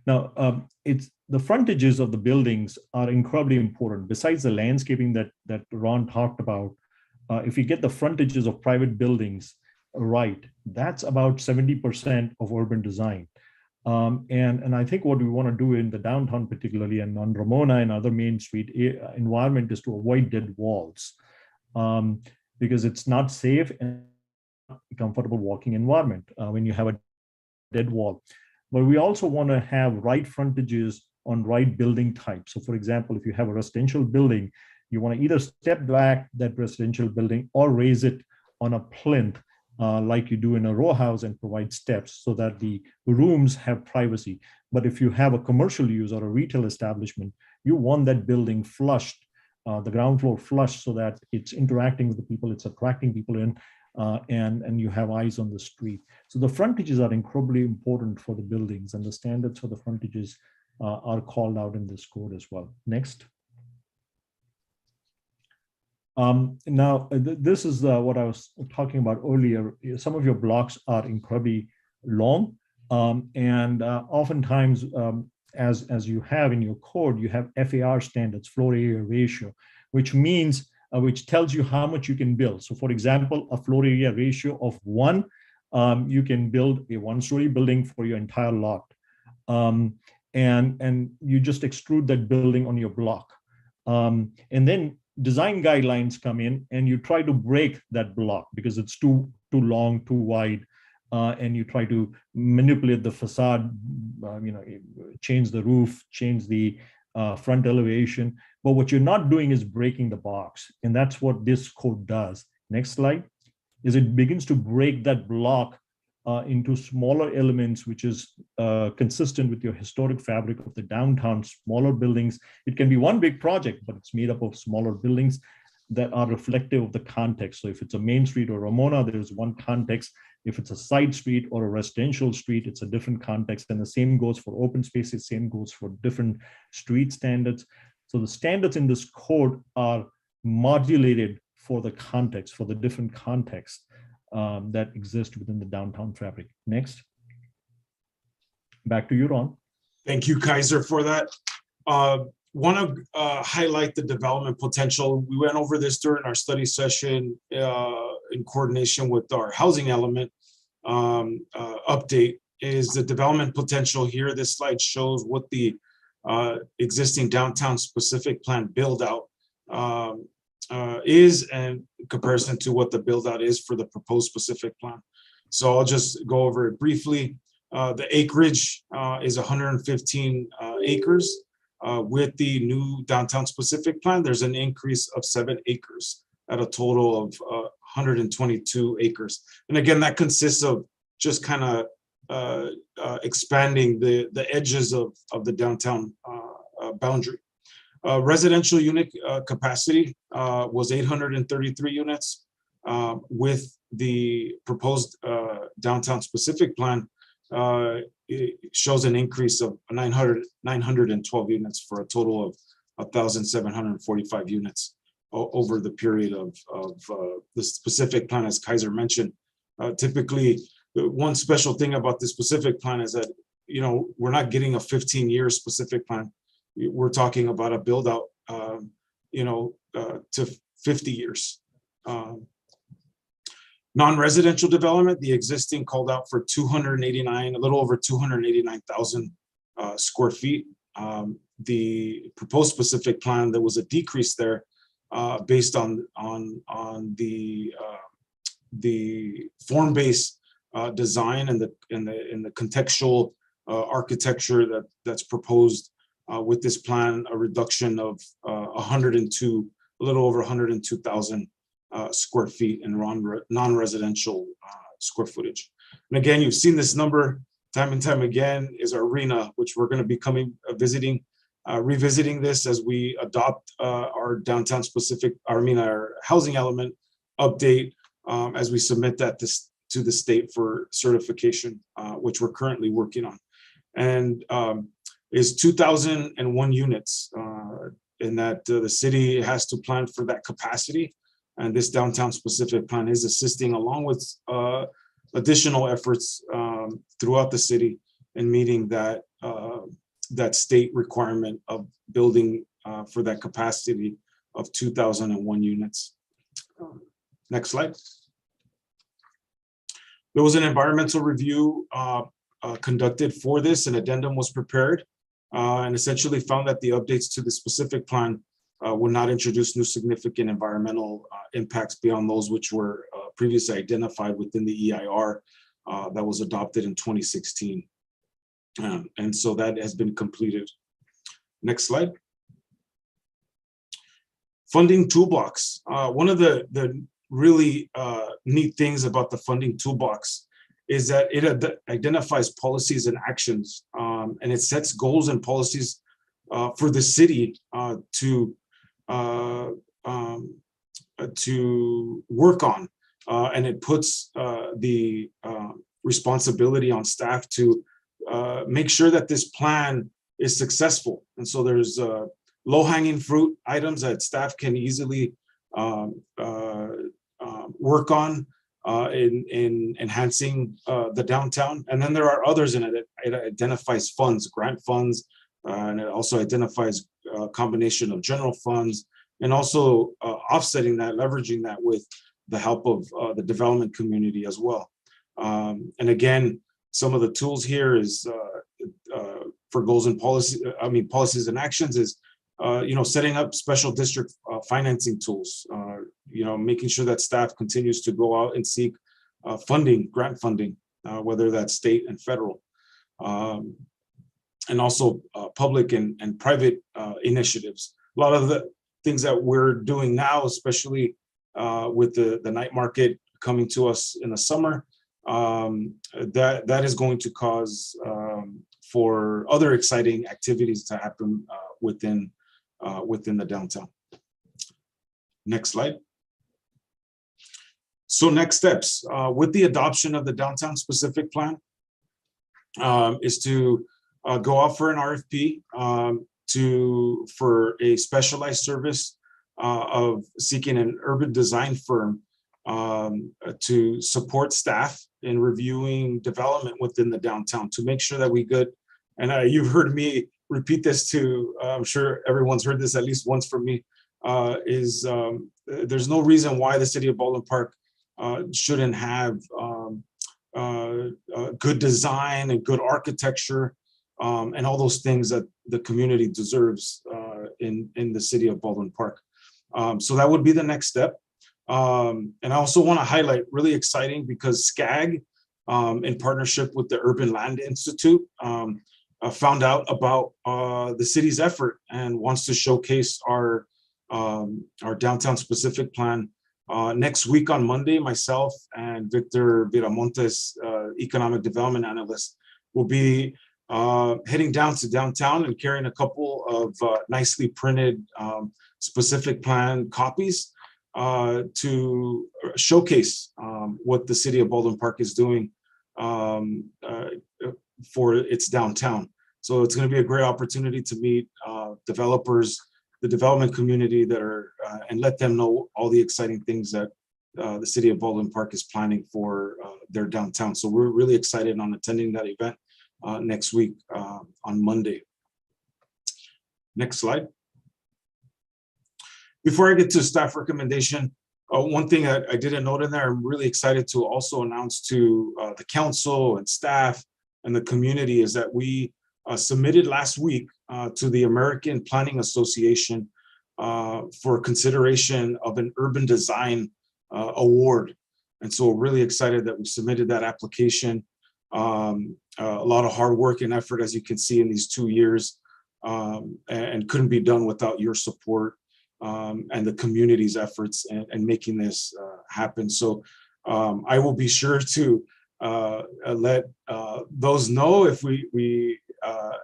Now, it's the frontages of the buildings are incredibly important. Besides the landscaping that Ron talked about, if you get the frontages of private buildings right, that's about 70% of urban design. And I think what we want to do in the downtown, particularly, and on Ramona and other Main Street environment, is to avoid dead walls, because it's not safe and comfortable walking environment when you have a dead wall. But we also want to have right frontages on right building types. So for example, if you have a residential building, you want to either step back that residential building or raise it on a plinth, like you do in a row house, and provide steps so that the rooms have privacy. But if you have a commercial use or a retail establishment, you want that building flushed, the ground floor flushed, so that it's interacting with the people, it's attracting people in, and you have eyes on the street. So the frontages are incredibly important for the buildings, and the standards for the frontages are called out in this code as well. Next. Now, this is what I was talking about earlier. Some of your blocks are incredibly long, and oftentimes, as you have in your code, you have FAR standards, floor area ratio, which means which tells you how much you can build. So for example, a floor area ratio of 1, you can build a 1-story building for your entire lot. And you just extrude that building on your block. And then design guidelines come in, and you try to break that block because it's too long, too wide, and you try to manipulate the facade, change the roof, change the front elevation. But what you're not doing is breaking the box, and that's what this code does. Next slide. Is it begins to break that block into smaller elements, which is consistent with your historic fabric of the downtown, smaller buildings. It can be one big project, but it's made up of smaller buildings that are reflective of the context. So if it's a Main Street or Ramona, there's one context. If it's a side street or a residential street, it's a different context. And the same goes for open spaces, same goes for different street standards. So the standards in this code are modulated for the context, for the different contexts that exist within the downtown fabric. Next. Back to you, Ron. Thank you, Kaiser, for that. Want to highlight the development potential. We went over this during our study session in coordination with our housing element update. Is the development potential here? This slide shows what the existing downtown specific plan build out is in comparison to what the build out is for the proposed specific plan. So I'll just go over it briefly. The acreage is 115 acres. With the new downtown specific plan, there's an increase of 7 acres at a total of 122 acres. And again, that consists of just kind of expanding the edges of the downtown boundary. Residential unit capacity was 833 units. With the proposed downtown specific plan, it shows an increase of 912 units for a total of 1,745 units over the period of the specific plan, as Kaiser mentioned. Typically, the one special thing about the specific plan is that, you know, we're not getting a 15-year specific plan. We're talking about a build out, to 50 years. Non-residential development, the existing called out for 289, a little over 289,000 square feet. The proposed specific plan, there was a decrease there based on the form-based design and the contextual architecture that's proposed with this plan, a reduction of a little over 102,000 square feet in non-residential square footage. And again, you've seen this number time and time again, is our arena, which we're going to be revisiting this as we adopt our downtown specific, our housing element update. as we submit that to the state for certification, which we're currently working on. And is 2,001 units in that the city has to plan for that capacity. And this downtown specific plan is assisting along with additional efforts throughout the city in meeting that that state requirement of building for that capacity of 2,001 units. Next slide. There was an environmental review conducted for this. An addendum was prepared and essentially found that the updates to the specific plan would not introduce new significant environmental impacts beyond those which were previously identified within the EIR that was adopted in 2016. And so that has been completed. Next slide. Funding toolbox. One of the really neat things about the funding toolbox is that it identifies policies and actions, and it sets goals and policies for the city to work on, and it puts the responsibility on staff to make sure that this plan is successful. And so there's low-hanging fruit items that staff can easily work on in enhancing the downtown. And then there are others in it. It identifies funds, grant funds, and it also identifies a combination of general funds, and also offsetting that, leveraging that with the help of the development community as well. And again, some of the tools here is for goals and policy, policies and actions is, setting up special district financing tools, making sure that staff continues to go out and seek funding, grant funding, whether that's state and federal, and also public and private initiatives. A lot of the things that we're doing now, especially with the night market coming to us in the summer, that is going to cause for other exciting activities to happen within the downtown. Next slide. So next steps with the adoption of the downtown specific plan is to go out for an RFP for a specialized service of seeking an urban design firm to support staff in reviewing development within the downtown to make sure that we good. And you've heard me repeat this too. I'm sure everyone's heard this at least once from me. There's no reason why the city of Baldwin Park shouldn't have good design and good architecture and all those things that the community deserves in the city of Baldwin Park. So that would be the next step. And I also want to highlight, really exciting, because SCAG, in partnership with the Urban Land Institute, found out about the city's effort and wants to showcase our downtown specific plan. Next week on Monday, myself and Victor Viramontes, economic development analyst, will be heading down to downtown and carrying a couple of nicely printed specific plan copies to showcase what the city of Baldwin Park is doing for its downtown. So it's going to be a great opportunity to meet developers, the development community that are, and let them know all the exciting things that the city of Baldwin Park is planning for their downtown. So we're really excited on attending that event next week on Monday. Next slide. Before I get to staff recommendation, one thing I didn't note in there, I'm really excited to also announce to the council and staff and the community, is that we submitted last week to the American Planning Association for consideration of an urban design award. And so we're really excited that we submitted that application. A lot of hard work and effort, as you can see, in these 2 years, and couldn't be done without your support and the community's efforts and making this happen. So I will be sure to let those know if we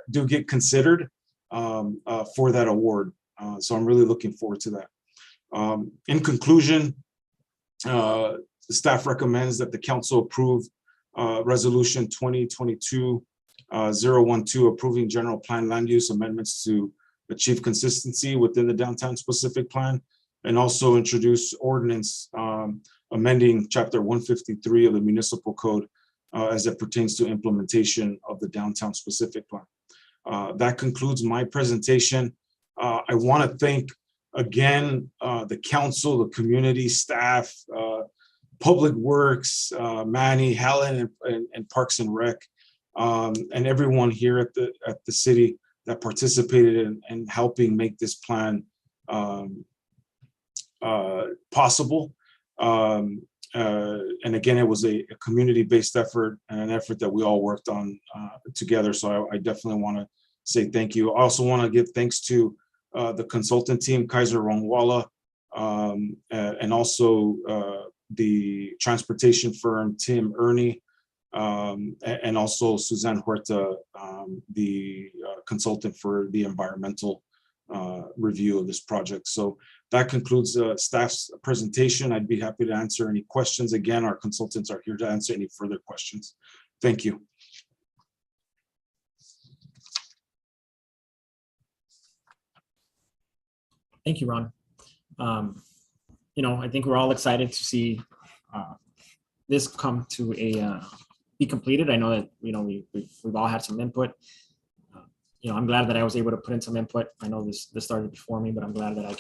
do get considered for that award. So I'm really looking forward to that. In conclusion, the staff recommends that the council approve Resolution 2022-012, approving general plan land use amendments to achieve consistency within the downtown specific plan, and also introduce ordinance amending Chapter 153 of the Municipal Code as it pertains to implementation of the downtown specific plan. That concludes my presentation. I want to thank again the council, the community, staff, Public Works, Manny, Helen, and Parks and Rec, and everyone here at the city that participated in helping make this plan possible. And again, it was a community-based effort and an effort that we all worked on together. So I definitely want to say thank you. I also want to give thanks to the consultant team, Kaiser Ronwala, and also the transportation firm, Tim Ernie, and also Suzanne Huerta, the consultant for the environmental review of this project. So that concludes staff's presentation. I'd be happy to answer any questions. Again, our consultants are here to answer any further questions. Thank you. Thank you, Ron. You know, I think we're all excited to see this come to a be completed. I know that, you know, we've all had some input. You know, I'm glad that I was able to put in some input. I know this started before me, but I'm glad that I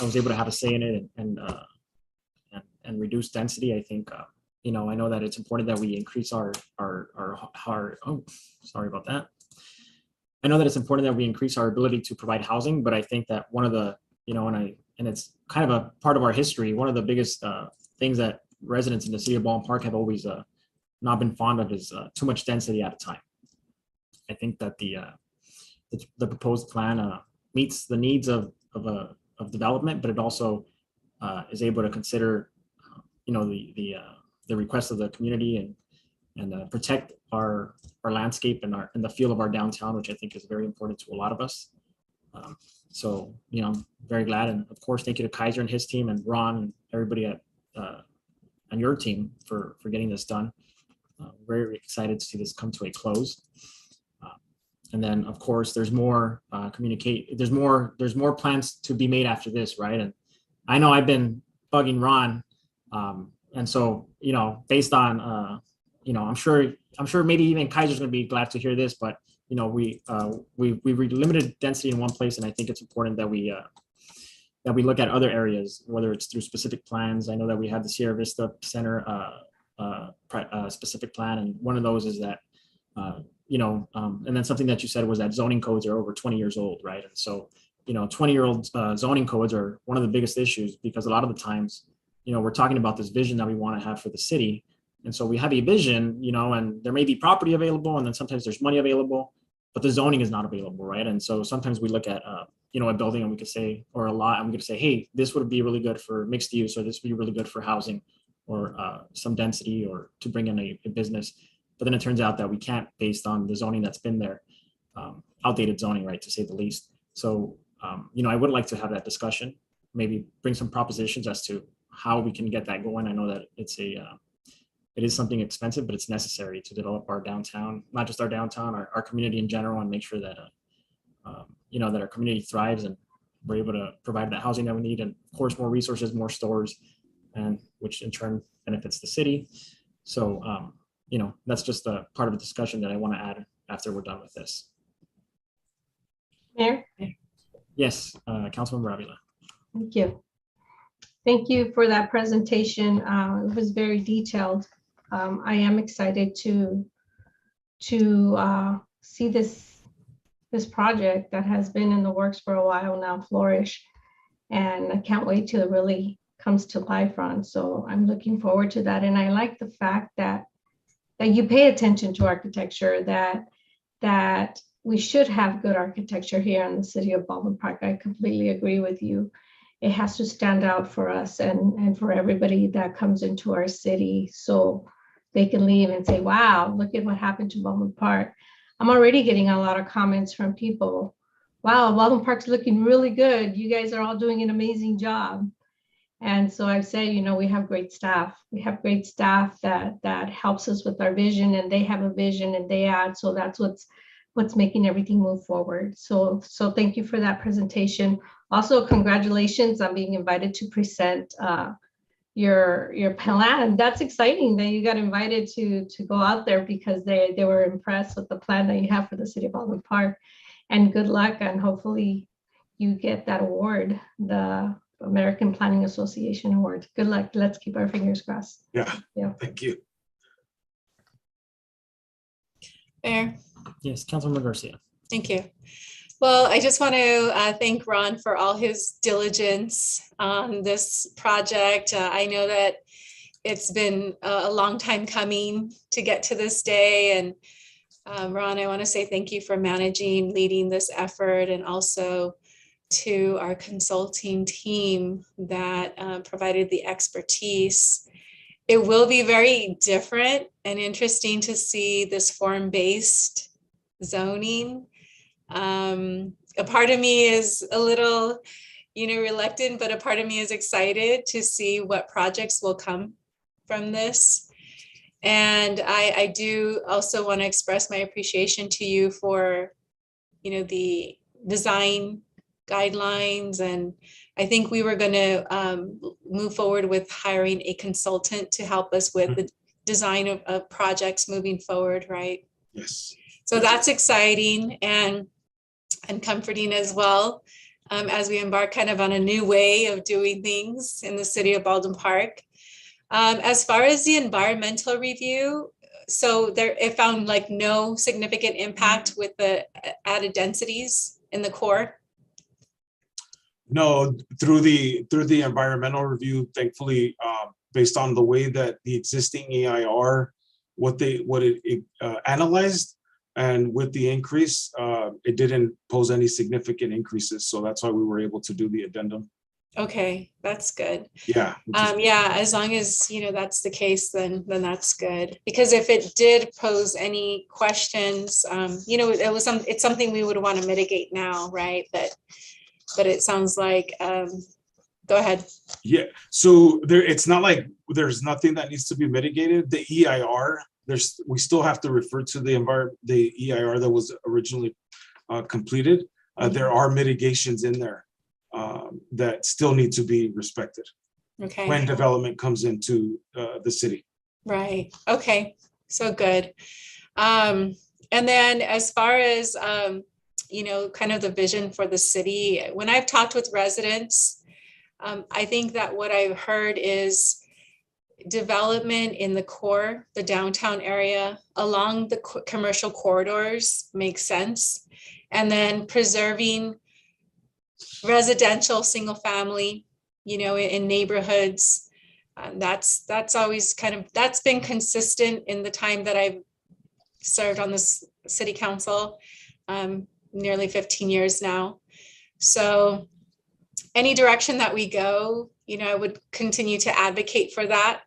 was able to have a say in it and reduce density. I think, you know, I know that it's important that we increase our oh, sorry about that. I know that it's important that we increase our ability to provide housing, but I think that one of the, you know, and it's kind of a part of our history. One of the biggest things that residents in the city of Baldwin Park have always not been fond of is too much density at a time. I think that the proposed plan meets the needs of development, but it also is able to consider, you know, the requests of the community and protect our landscape and the feel of our downtown, which I think is very important to a lot of us. So, you know, I'm very glad, and of course, thank you to Kaiser and his team and Ron and everybody at on your team for getting this done. Very excited to see this come to a close. And then, of course, there's more there's more plans to be made after this, right? And I know I've been bugging Ron, and so, you know, based on you know, I'm sure maybe even Kaiser's going to be glad to hear this, but you know, we limited density in one place, and I think it's important that we look at other areas, whether it's through specific plans. I know that we have the Sierra Vista Center specific plan, and one of those is that you know, and then something that you said was that zoning codes are over 20 years old, right? And so, you know, 20-year-old zoning codes are one of the biggest issues, because a lot of the times, you know, we're talking about this vision that we want to have for the city. And so we have a vision, you know, and there may be property available, and then sometimes there's money available, but the zoning is not available, right? And so sometimes we look at, you know, a building, and we could say, or a lot, and we could say, hey, this would be really good for mixed use, or this would be really good for housing, or some density, or to bring in a business. But then it turns out that we can't, based on the zoning that's been there, outdated zoning, right, to say the least. So, you know, I would like to have that discussion, maybe bring some propositions as to how we can get that going. I know that it is something expensive, but it's necessary to develop our downtown, not just our downtown, our community in general, and make sure that, you know, that our community thrives and we're able to provide that housing that we need, and of course, more resources, more stores, and which in turn benefits the city. So, you know, that's just a part of the discussion that I want to add after we're done with this. Mayor? Yes, Councilmember Avila. Thank you. Thank you for that presentation. It was very detailed. I am excited to see this project that has been in the works for a while now flourish, and I can't wait till it really comes to life, Ron. So I'm looking forward to that, and I like the fact that you pay attention to architecture, that we should have good architecture here in the city of Baldwin Park. I completely agree with you. It has to stand out for us and for everybody that comes into our city, so they can leave and say, wow, look at what happened to Baldwin Park. I'm already getting a lot of comments from people. Wow, Baldwin Park's looking really good. You guys are all doing an amazing job. And so I say, you know, we have great staff. We have great staff that helps us with our vision, and they have a vision and they add. So that's what's making everything move forward. So thank you for that presentation. Also, congratulations on being invited to present your plan. That's exciting that you got invited to go out there, because they were impressed with the plan that you have for the city of Baldwin Park. And good luck, and hopefully you get that award, the American Planning Association Award. Good luck. Let's keep our fingers crossed. Yeah. Yeah. Thank you. Mayor. Yes, Councilmember Garcia. Thank you. Well, I just want to thank Ron for all his diligence on this project. I know that it's been a long time coming to get to this day. And Ron, I want to say thank you for managing, leading this effort, and also to our consulting team that provided the expertise. It will be very different and interesting to see this form-based zoning. A part of me is a little, reluctant, but a part of me is excited to see what projects will come from this. And I do also want to express my appreciation to you for, the design guidelines. And I think we were going to move forward with hiring a consultant to help us with the design of projects moving forward, right? Yes. So that's exciting and comforting as well, as we embark kind of on a new way of doing things in the city of Baldwin Park. As far as the environmental review, so it found like no significant impact with the added densities in the core. No, through the environmental review, thankfully, based on the way that the existing EIR, what it analyzed, and with the increase, it didn't pose any significant increases. So that's why we were able to do the addendum. Okay, that's good. Yeah. Yeah, as long as that's the case, then that's good. Because if it did pose any questions, it's something we would want to mitigate now, right? But it sounds like, go ahead. Yeah. So it's not like there's nothing that needs to be mitigated. The EIR, we still have to refer to the EIR that was originally completed. There are mitigations in there that still need to be respected. Okay. When development comes into the city. Right. Okay. So good. And then as far as kind of the vision for the city, when I've talked with residents, I think that what I've heard is development in the core, the downtown area, along the commercial corridors makes sense. And then preserving residential single family, in neighborhoods. That's always that's been consistent in the time that I've served on this city council, nearly 15 years now. So any direction that we go, I would continue to advocate for that,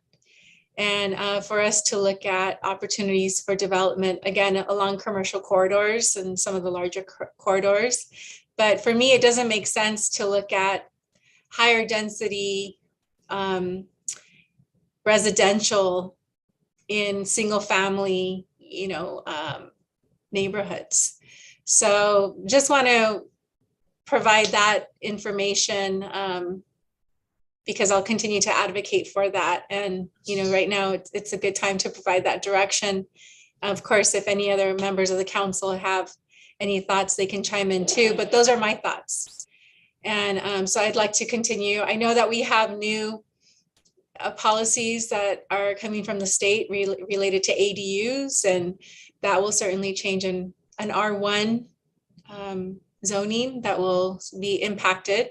and for us to look at opportunities for development, again, along commercial corridors and some of the larger corridors. But for me, it doesn't make sense to look at higher density residential in single family, neighborhoods. So just want to provide that information, because I'll continue to advocate for that. And, right now it's a good time to provide that direction. Of course, if any other members of the council have any thoughts, they can chime in too, but those are my thoughts. And so I'd like to continue. I know that we have new policies that are coming from the state related to ADUs, and that will certainly change an R1 zoning that will be impacted.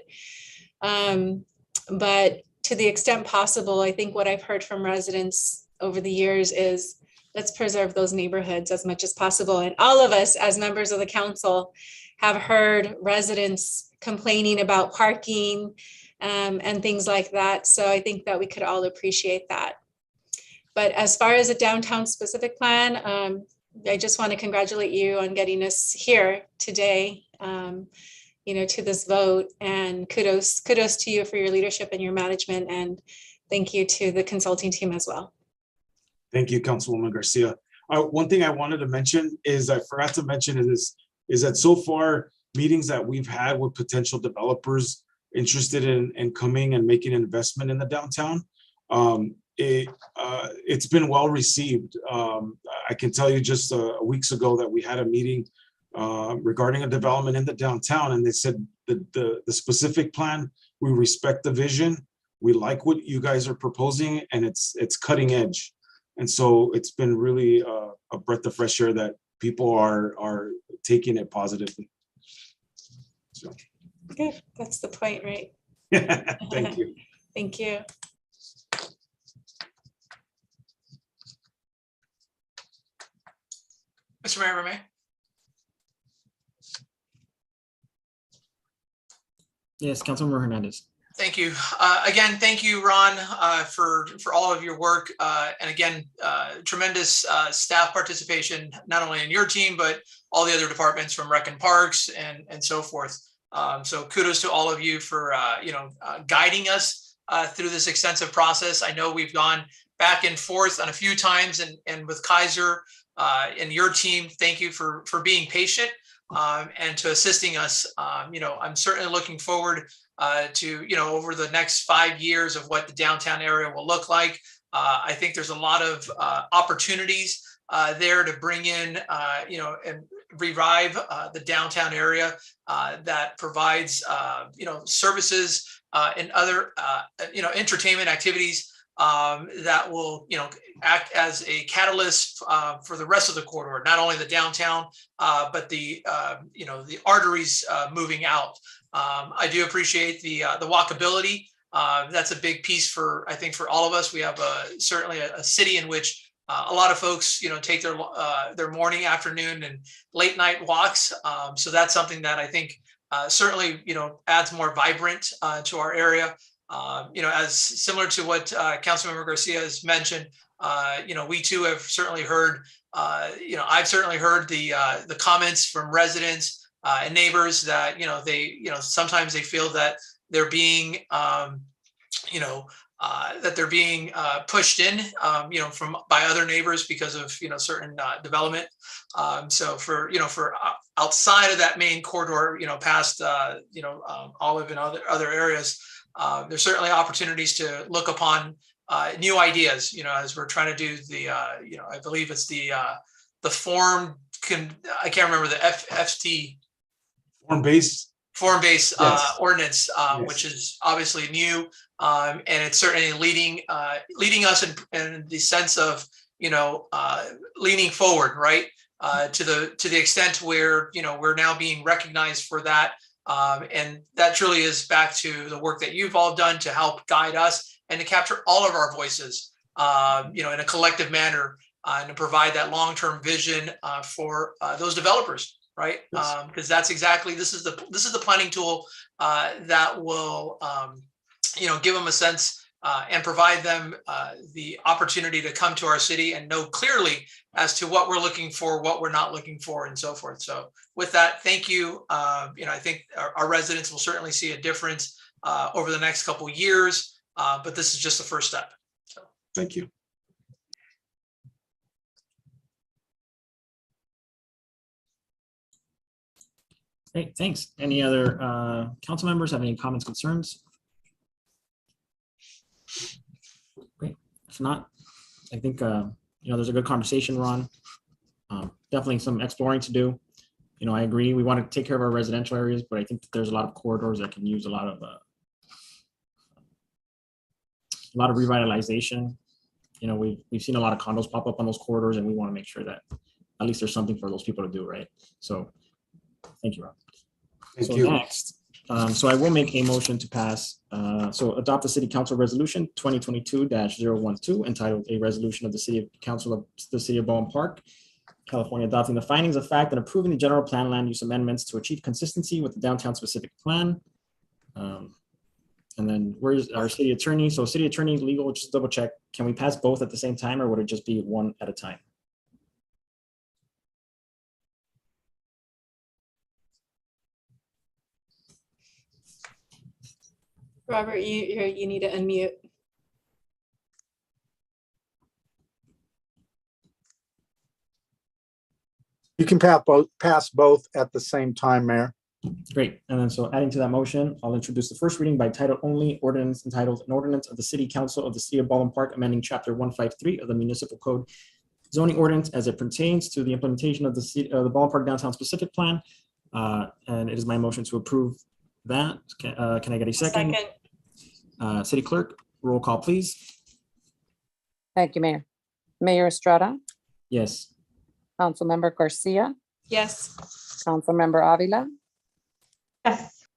But to the extent possible, I think what I've heard from residents over the years is let's preserve those neighborhoods as much as possible. And all of us as members of the council have heard residents complaining about parking and things like that. So I think that we could all appreciate that. But as far as a downtown specific plan, I just want to congratulate you on getting us here today. to this vote, and kudos to you for your leadership and your management, and thank you to the consulting team as well. Thank you, Councilwoman Garcia. One thing I wanted to mention is, I forgot to mention, is that so far meetings that we've had with potential developers interested in coming and making an investment in the downtown, it's been well received. I can tell you just weeks ago that we had a meeting regarding a development in the downtown, and they said the specific plan, we respect the vision, we like what you guys are proposing, and it's cutting edge. And so it's been really a breath of fresh air that people are taking it positively. So. Good, that's the point, right? Thank you. Thank you. Mr. Mayor Romay. Yes, Councilmember Hernandez. Thank you. Again, thank you, Ron, for all of your work. And again, tremendous staff participation, not only in your team, but all the other departments from Rec and Parks and so forth. So kudos to all of you for, guiding us through this extensive process. I know we've gone back and forth on a few times, and with Kaiser and your team, thank you for being patient and to assisting us. I'm certainly looking forward to, over the next 5 years of what the downtown area will look like. I think there's a lot of opportunities there to bring in, and revive the downtown area that provides, services and other, entertainment activities that will, act as a catalyst for the rest of the corridor, not only the downtown, but the arteries moving out. I do appreciate the walkability. That's a big piece I think for all of us. We have certainly a city in which a lot of folks, take their morning, afternoon, and late night walks. So that's something that I think certainly, adds more vibrant to our area. As similar to what Councilmember Garcia has mentioned, we too have certainly heard, I've certainly heard the comments from residents and neighbors that, sometimes they feel that they're being, that they're being pushed in, by other neighbors because of, certain development. So for outside of that main corridor, past, Olive and other areas, there's certainly opportunities to look upon new ideas, as we're trying to do the, I believe it's the form, I can't remember the FT. Form-based Yes. ordinance, Yes. which is obviously new, and it's certainly leading us in the sense of leaning forward, right, to the extent where we're now being recognized for that, and that truly is back to the work that you've all done to help guide us and to capture all of our voices, in a collective manner, and to provide that long-term vision for those developers. Right, because that's exactly this is the planning tool that will give them a sense and provide them the opportunity to come to our city and know clearly as to what we're looking for, what we're not looking for, and so forth. So with that, thank you. I think our residents will certainly see a difference over the next couple of years, but this is just the first step. So thank you. Great, thanks. Any other council members have any comments, concerns? Great. If not, I think there's a good conversation, Ron. Definitely some exploring to do. I agree. We want to take care of our residential areas, but I think that there's a lot of corridors that can use a lot of revitalization. We've seen a lot of condos pop up on those corridors, and we want to make sure that at least there's something for those people to do, right? So thank you, Rob. Thank you. Next, so I will make a motion to pass. So adopt the City Council Resolution 2022-012 entitled "A Resolution of the City Council of the City of Baldwin Park, California, adopting the findings of fact and approving the general plan land use amendments to achieve consistency with the downtown specific plan." And then where's our city attorney? So city attorney, legal, just double check. Can we pass both at the same time, or would it just be one at a time? Robert, you need to unmute. You can pass both at the same time, Mayor. Great. And then so adding to that motion, I'll introduce the first reading by title only, ordinance entitled an ordinance of the City Council of the City of Baldwin Park amending Chapter 153 of the Municipal Code zoning ordinance as it pertains to the implementation of the Baldwin Park Downtown Specific Plan. And it is my motion to approve that. Can I get a second? City Clerk, roll call, please. Thank you, Mayor. Mayor Estrada, Yes. Councilmember Garcia, Yes. Councilmember Avila, Yes.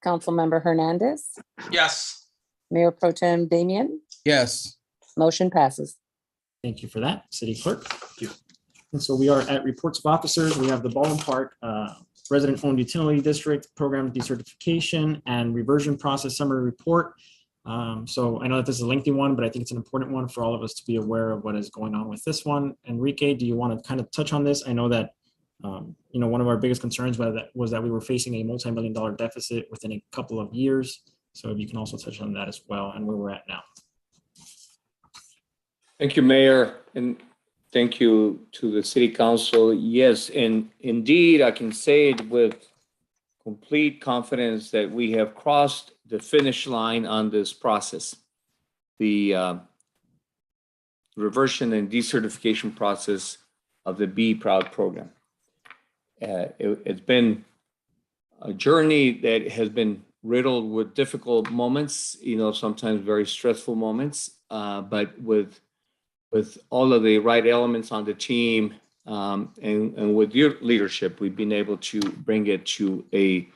Councilmember Hernandez, Yes. Mayor Pro Tem Damian, Yes. motion passes. Thank you for that, City Clerk. And so we are at reports of officers. We have the Baldwin Park Resident-Owned Utility District Program Decertification and Reversion Process Summary Report. So I know that this is a lengthy one, but I think it's an important one for all of us to be aware of what is going on with this one. Enrique, do you want to kind of touch on this? I know that one of our biggest concerns was that we were facing a multi-million-dollar deficit within a couple of years. So if you can also touch on that as well and where we're at now. Thank you, Mayor, and thank you to the City Council. Yes, and indeed, I can say it with complete confidence that we have crossed the finish line on this process. The reversion and decertification process of the Be Proud program. It's been a journey that has been riddled with difficult moments, sometimes very stressful moments, but with all of the right elements on the team and with your leadership, we've been able to bring it to a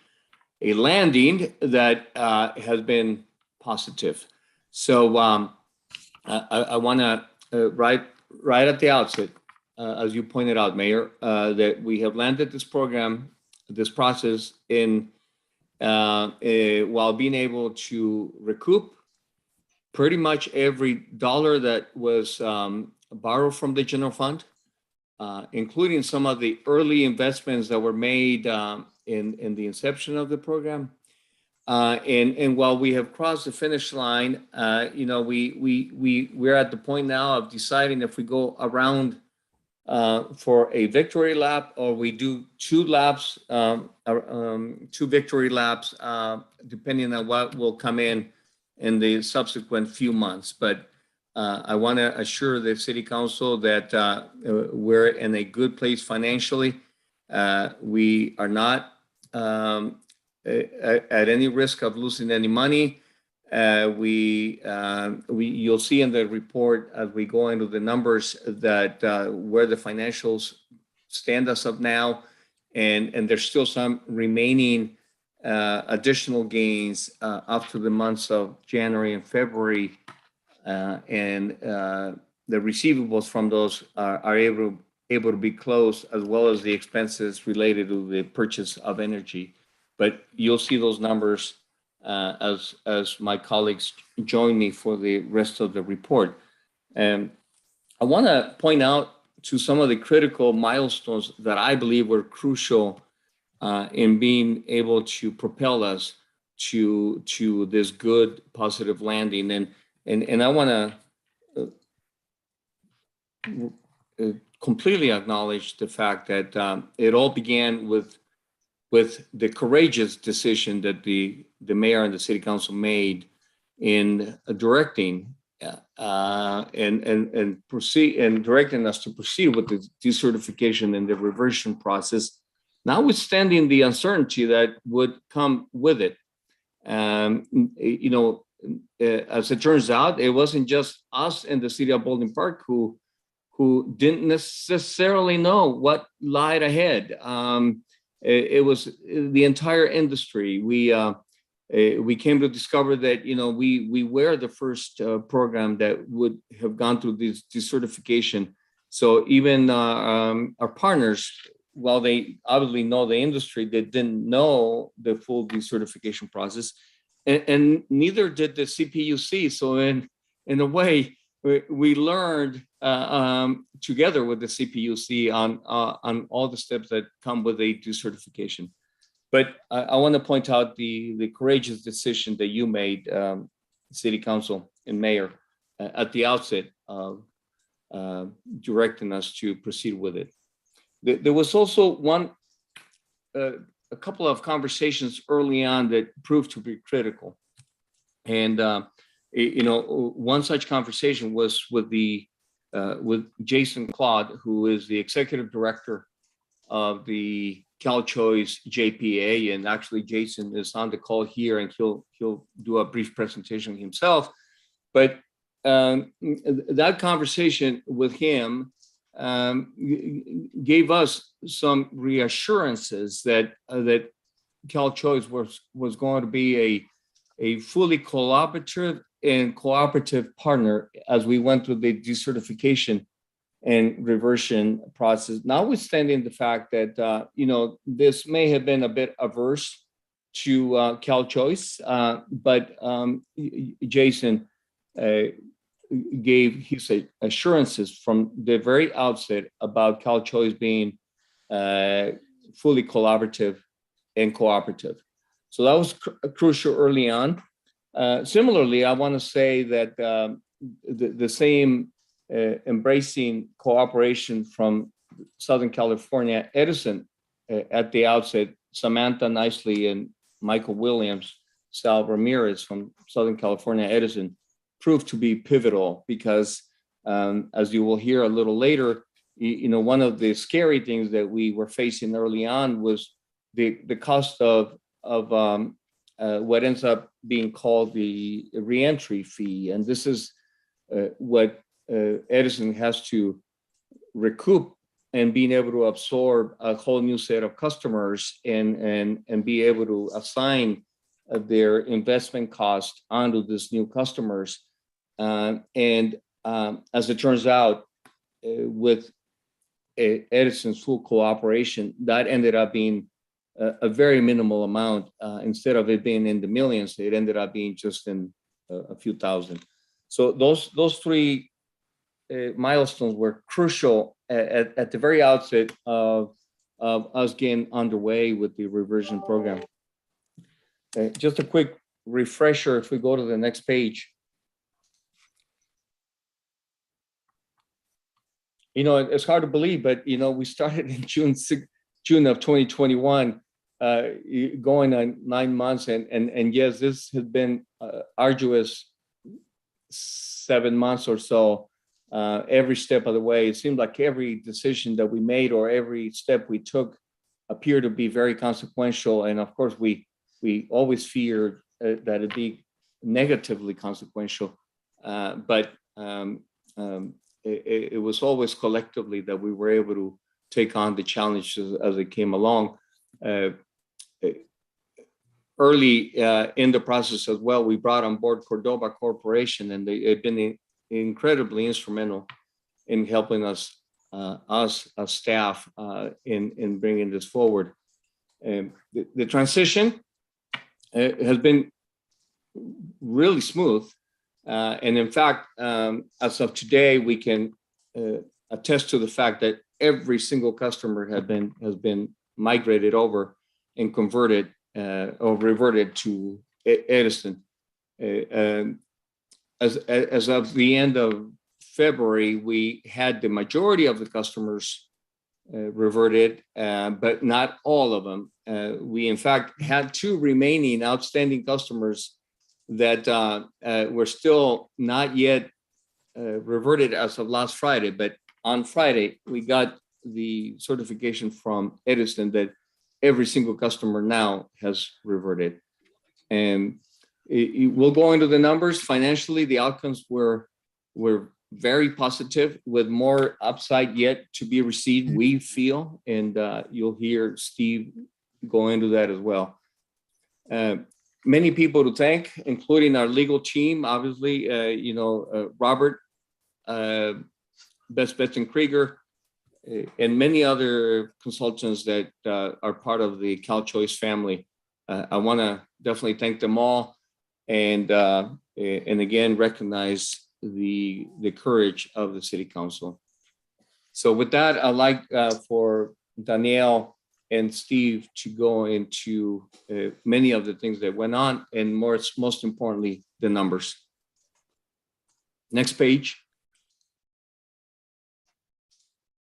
landing that has been positive. So I want to, right at the outset, as you pointed out, Mayor, that we have landed this program, this process in while being able to recoup pretty much every dollar that was borrowed from the general fund, including some of the early investments that were made in the inception of the program. And while we have crossed the finish line, we're at the point now of deciding if we go around for a victory lap or we do two laps, two victory laps, depending on what will come in the subsequent few months. But I want to assure the City Council that we're in a good place financially. We are not at any risk of losing any money. You'll see in the report as we go into the numbers that where the financials stand as of now, and there's still some remaining additional gains up to the months of January and February, and the receivables from those are able to be closed, as well as the expenses related to the purchase of energy. But you'll see those numbers as my colleagues join me for the rest of the report. And I want to point out to some of the critical milestones that I believe were crucial in being able to propel us to this good, positive landing. And I want to completely acknowledge the fact that it all began with the courageous decision that the mayor and the City Council made in directing and directing us to proceed with the decertification and the reversion process, notwithstanding the uncertainty that would come with it. As it turns out, it wasn't just us in the City of Baldwin Park who didn't necessarily know what lied ahead. It was the entire industry. We came to discover that we were the first program that would have gone through this decertification. So even our partners, while they obviously know the industry, they didn't know the full decertification process, and neither did the CPUC. So in a way, we learned together with the CPUC on all the steps that come with a decertification. But I want to point out the courageous decision that you made, City Council and Mayor, at the outset of directing us to proceed with it. There was also a couple of conversations early on that proved to be critical. And, one such conversation was with Jason Claude, who is the executive director of the CalChoice JPA. And actually Jason is on the call here and he'll do a brief presentation himself. But that conversation with him gave us some reassurances that CalChoice was going to be a fully collaborative and cooperative partner as we went through the decertification and reversion process, notwithstanding the fact that this may have been a bit averse to CalChoice, but Jason gave his assurances from the very outset about CalChoice being fully collaborative and cooperative. So that was crucial early on. Similarly, I want to say that the same embracing cooperation from Southern California Edison at the outset, Samantha Nicely and Michael Williams, Sal Ramirez from Southern California Edison, proved to be pivotal because, as you will hear a little later, one of the scary things that we were facing early on was the cost of what ends up being called the reentry fee. And this is what Edison has to recoup and being able to absorb a whole new set of customers and be able to assign their investment cost onto this new customers. As it turns out, with Edison's full cooperation, that ended up being a very minimal amount. Instead of it being in the millions, it ended up being just in a few thousand. So those three milestones were crucial at the very outset of us getting underway with the reversion program. Just a quick refresher, if we go to the next page. It's hard to believe, but we started in June of 2021, going on 9 months, and yes, this has been arduous 7 months or so. Every step of the way, it seemed like every decision that we made or every step we took appeared to be very consequential, and of course we always feared that it'd be negatively consequential, but it was always collectively that we were able to take on the challenges as it came along. Early in the process as well, we brought on board Cordoba Corporation, and they've been incredibly instrumental in helping us as staff in bringing this forward. The transition has been really smooth. And in fact, as of today, we can attest to the fact that every single customer has been migrated over and converted or reverted to Edison. As of the end of February, we had the majority of the customers reverted, but not all of them. We in fact had 2 remaining outstanding customers that were still not yet reverted as of last Friday, but on Friday, we got the certification from Edison that every single customer now has reverted. And we'll go into the numbers. Financially, the outcomes were very positive, with more upside yet to be received, we feel, and you'll hear Steve go into that as well. Many people to thank, including our legal team, obviously, Robert, Best Bets and Krieger, and many other consultants that are part of the CalChoice family. I want to definitely thank them all, and again recognize the courage of the City Council. So with that, I'd like for Danielle and Steve to go into many of the things that went on, and most importantly, the numbers. Next page.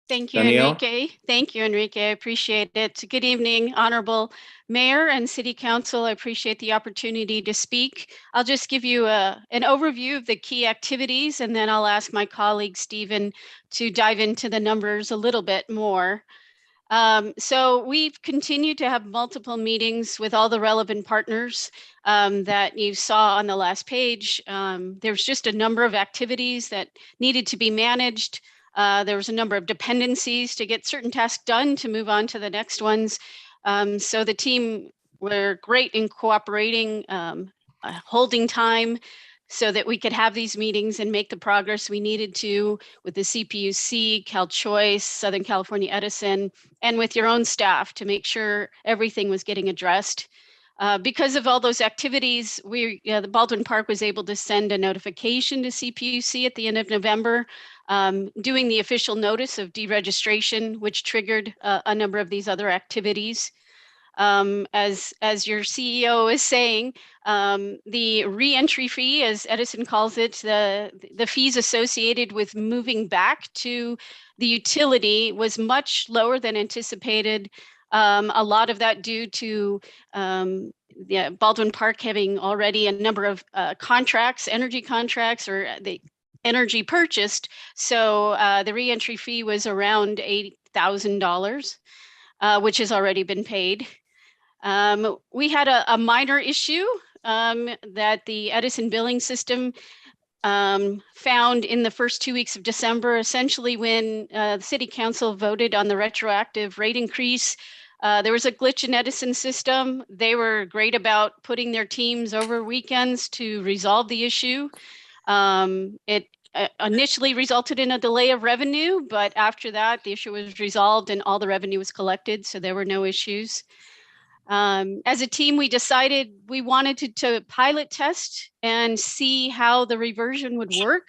Thank you, Danielle? Enrique. Thank you, Enrique. I appreciate it. Good evening, Honorable Mayor and City Council. I appreciate the opportunity to speak. I'll just give you an overview of the key activities, and then I'll ask my colleague Stephen to dive into the numbers a little bit more. So we've continued to have multiple meetings with all the relevant partners that you saw on the last page. There's just a number of activities that needed to be managed. There was a number of dependencies to get certain tasks done to move on to the next ones. So the team were great in cooperating, holding time so that we could have these meetings and make the progress we needed to with the CPUC, CalChoice, Southern California Edison, and with your own staff to make sure everything was getting addressed. Because of all those activities, the Baldwin Park was able to send a notification to CPUC at the end of November, doing the official notice of deregistration, which triggered a number of these other activities. As your CEO is saying, the reentry fee, as Edison calls it, the fees associated with moving back to the utility was much lower than anticipated. A lot of that due to Baldwin Park having already a number of contracts, energy contracts, or the energy purchased. So the reentry fee was around $8,000, which has already been paid. We had a minor issue that the Edison billing system found in the first 2 weeks of December, essentially when the City Council voted on the retroactive rate increase. There was a glitch in Edison system. They were great about putting their teams over weekends to resolve the issue. It initially resulted in a delay of revenue, but after that, the issue was resolved and all the revenue was collected, so there were no issues. As a team, we decided we wanted to pilot test and see how the reversion would work.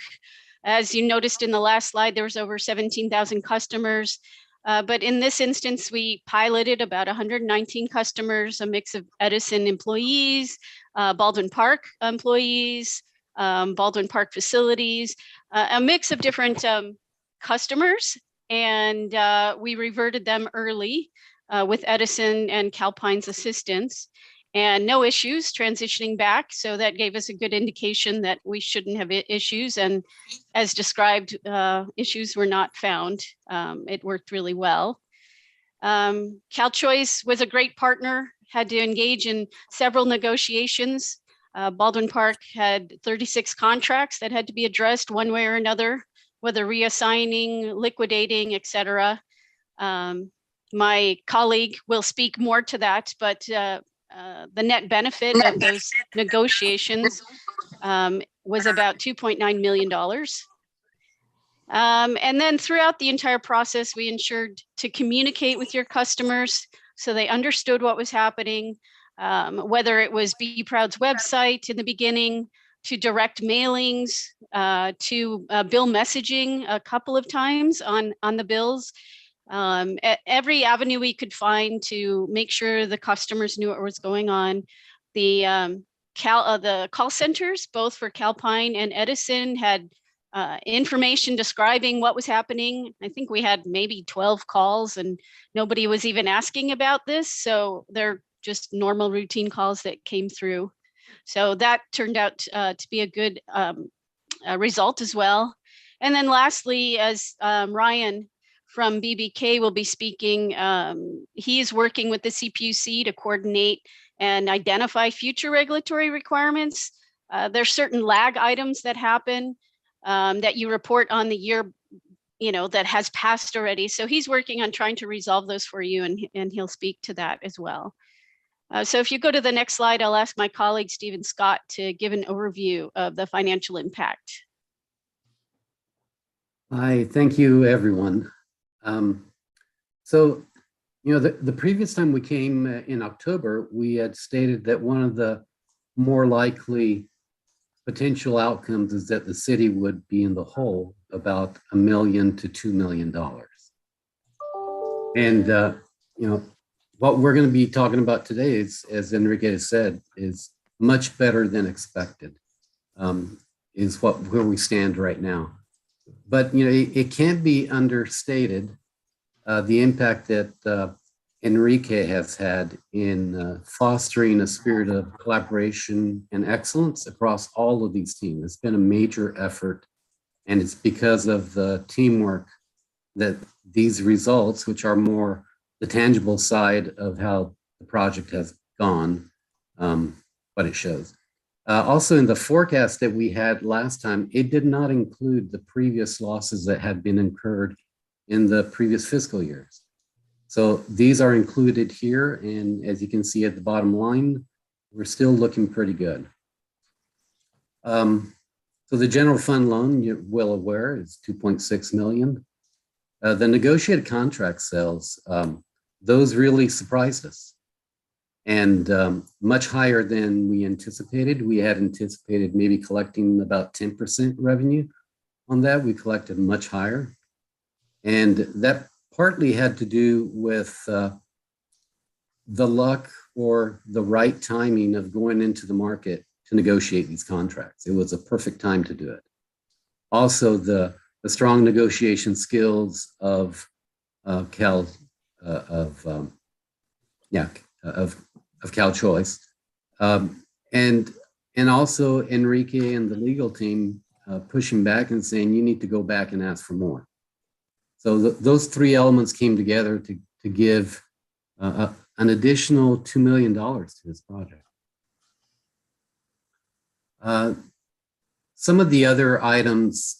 As you noticed in the last slide, there was over 17,000 customers. But in this instance, we piloted about 119 customers, a mix of Edison employees, Baldwin Park employees, Baldwin Park facilities, a mix of different customers. And we reverted them early with Edison and Calpine's assistance, and no issues transitioning back. So that gave us a good indication that we shouldn't have issues. And as described, issues were not found. It worked really well. CalChoice was a great partner, had to engage in several negotiations. Baldwin Park had 36 contracts that had to be addressed one way or another, whether reassigning, liquidating, et cetera. My colleague will speak more to that, but the net benefit of those negotiations was about $2.9 million. And then throughout the entire process, we ensured to communicate with your customers so they understood what was happening, whether it was Be Proud's website in the beginning, to direct mailings, to bill messaging a couple of times on the bills. Every avenue we could find to make sure the customers knew what was going on. The call centers, both for Calpine and Edison, had information describing what was happening. I think we had maybe 12 calls and nobody was even asking about this. So they're just normal routine calls that came through. So that turned out to be a good result as well. And then lastly, as Ryan from BBK will be speaking, he is working with the CPUC to coordinate and identify future regulatory requirements. There's certain lag items that happen that you report on the year, that has passed already. So he's working on trying to resolve those for you, and he'll speak to that as well. So if you go to the next slide, I'll ask my colleague, Stephen Scott, to give an overview of the financial impact. Hi, thank you, everyone. So, the previous time we came in October, we had stated that one of the more likely potential outcomes is that the city would be in the hole about $1 million to $2 million. And, what we're going to be talking about today is, as Enrique has said, is much better than expected, is where we stand right now. But, you know, it can't be understated the impact that Enrique has had in fostering a spirit of collaboration and excellence across all of these teams. It's been a major effort, and it's because of the teamwork that these results, which are more the tangible side of how the project has gone, what it shows. Also, in the forecast that we had last time, it did not include the previous losses that had been incurred in the previous fiscal years. So these are included here, and as you can see at the bottom line, we're still looking pretty good. So the general fund loan, you're well aware, is 2.6 million. The negotiated contract sales, those really surprised us, and much higher than we anticipated. We had anticipated maybe collecting about 10% revenue on that. We collected much higher, and that partly had to do with the luck or the right timing of going into the market to negotiate these contracts. It was a perfect time to do it. Also, the strong negotiation skills of Cal Choice, and also Enrique and the legal team pushing back and saying you need to go back and ask for more. So those three elements came together to give an additional $2 million to this project. Some of the other items,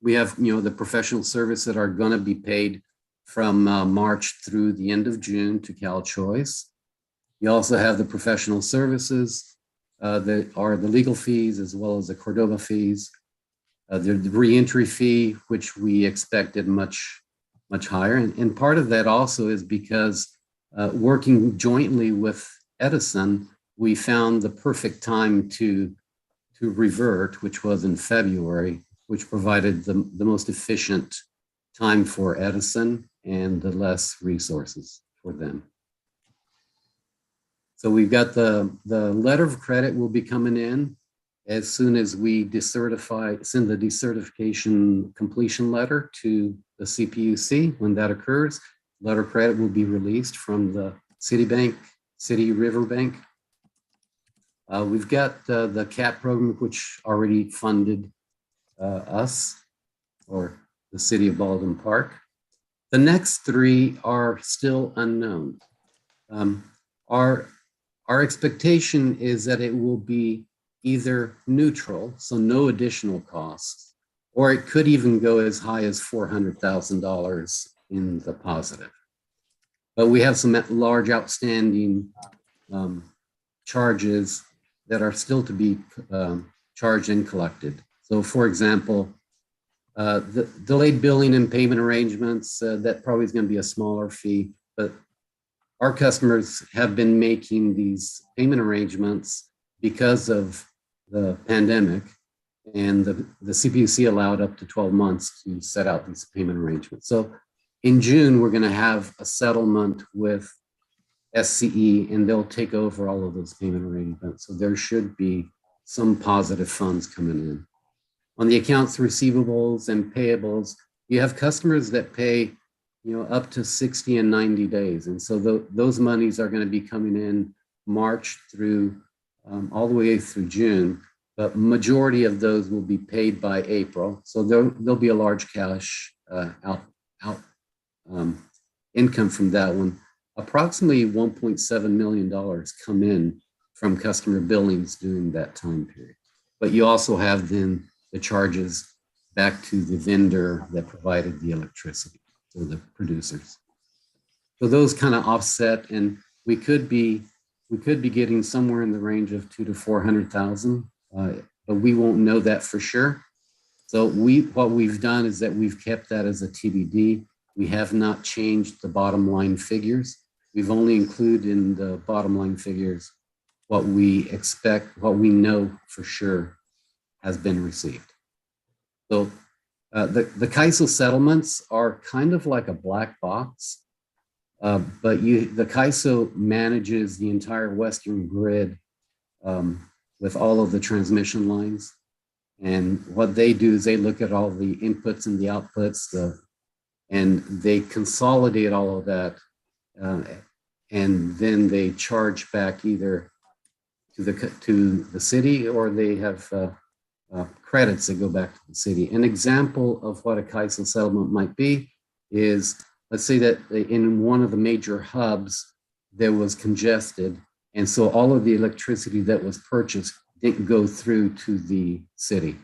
we have, you know, the professional service that are going to be paid from March through the end of June to Cal Choice. You also have the professional services that are the legal fees as well as the Cordova fees. The reentry fee, which we expected much higher. And part of that also is because working jointly with Edison, we found the perfect time to revert, which was in February, which provided the most efficient time for Edison and the less resources for them. So we've got the letter of credit will be coming in as soon as we send the decertification completion letter to the CPUC. When that occurs, letter of credit will be released from the City River Bank. We've got the CAP program, which already funded us, or the City of Baldwin Park. The next three are still unknown. Our expectation is that it will be either neutral, so no additional costs, or it could even go as high as $400,000 in the positive. But we have some large outstanding charges that are still to be charged and collected. So for example, the delayed billing and payment arrangements, that probably is going to be a smaller fee, but our customers have been making these payment arrangements because of the pandemic, and the CPUC allowed up to 12 months to set out these payment arrangements. So in June, we're going to have a settlement with SCE, and they'll take over all of those payment arrangements. So there should be some positive funds coming in. On the accounts receivables and payables, you have customers that pay, you know, up to 60 and 90 days. And so those monies are going to be coming in March through all the way through June, but majority of those will be paid by April. So there'll be a large cash income from that one. Approximately $1.7 million come in from customer billings during that time period. But you also have then the charges back to the vendor that provided the electricity, or the producers. So those kind of offset, and we could be getting somewhere in the range of 200,000 to 400,000, but we won't know that for sure. So what we've done is that we've kept that as a TBD. We have not changed the bottom line figures. We've only included in the bottom line figures what we expect, what we know for sure has been received. So the CAISO settlements are kind of like a black box. But the CAISO manages the entire Western grid with all of the transmission lines. And what they do is they look at all the inputs and the outputs, and they consolidate all of that. And then they charge back either to the city, or they have credits that go back to the city. An example of what a CAISO settlement might be is, let's say that in one of the major hubs there was congested, and so all of the electricity that was purchased didn't go through to the city.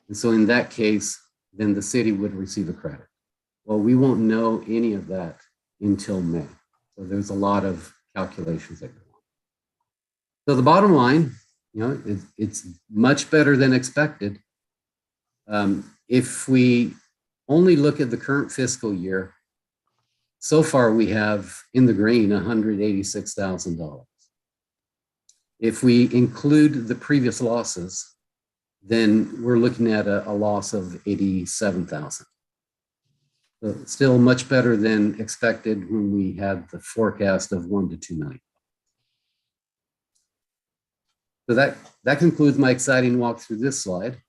And so in that case, then the city would receive a credit. Well, we won't know any of that until May. So there's a lot of calculations that go on. So the bottom line, it's much better than expected. If we only look at the current fiscal year, so far we have in the green $186,000. If we include the previous losses, then we're looking at a loss of $87,000. So still much better than expected when we had the forecast of $1 to $2 million. So that concludes my exciting walk through this slide.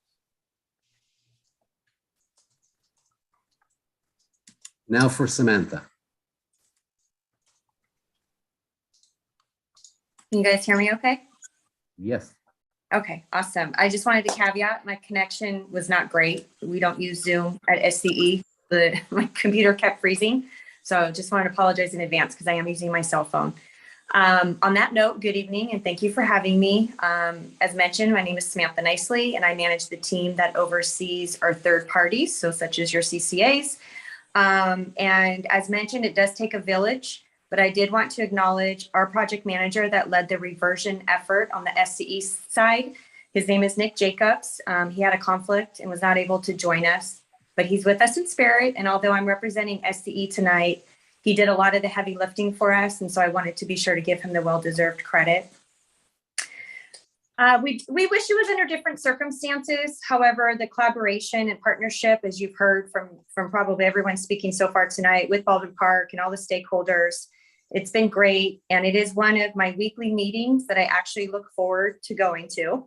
Now for Samantha. Can you guys hear me okay? Yes. Okay, awesome. I just wanted to caveat, my connection was not great. We don't use Zoom at SCE, but my computer kept freezing. So just wanted to apologize in advance because I am using my cell phone. On that note, good evening and thank you for having me. As mentioned, my name is Samantha Nicely and I manage the team that oversees our third parties, so such as your CCAs. And as mentioned, it does take a village, but I did want to acknowledge our project manager that led the reversion effort on the SCE side. His name is Nick Jacobs. He had a conflict and was not able to join us, but he's with us in spirit. And although I'm representing SCE tonight, he did a lot of the heavy lifting for us. And so I wanted to be sure to give him the well-deserved credit. We wish it was under different circumstances. However, the collaboration and partnership, as you've heard from probably everyone speaking so far tonight with Baldwin Park and all the stakeholders, it's been great. And it is one of my weekly meetings that I actually look forward to going to.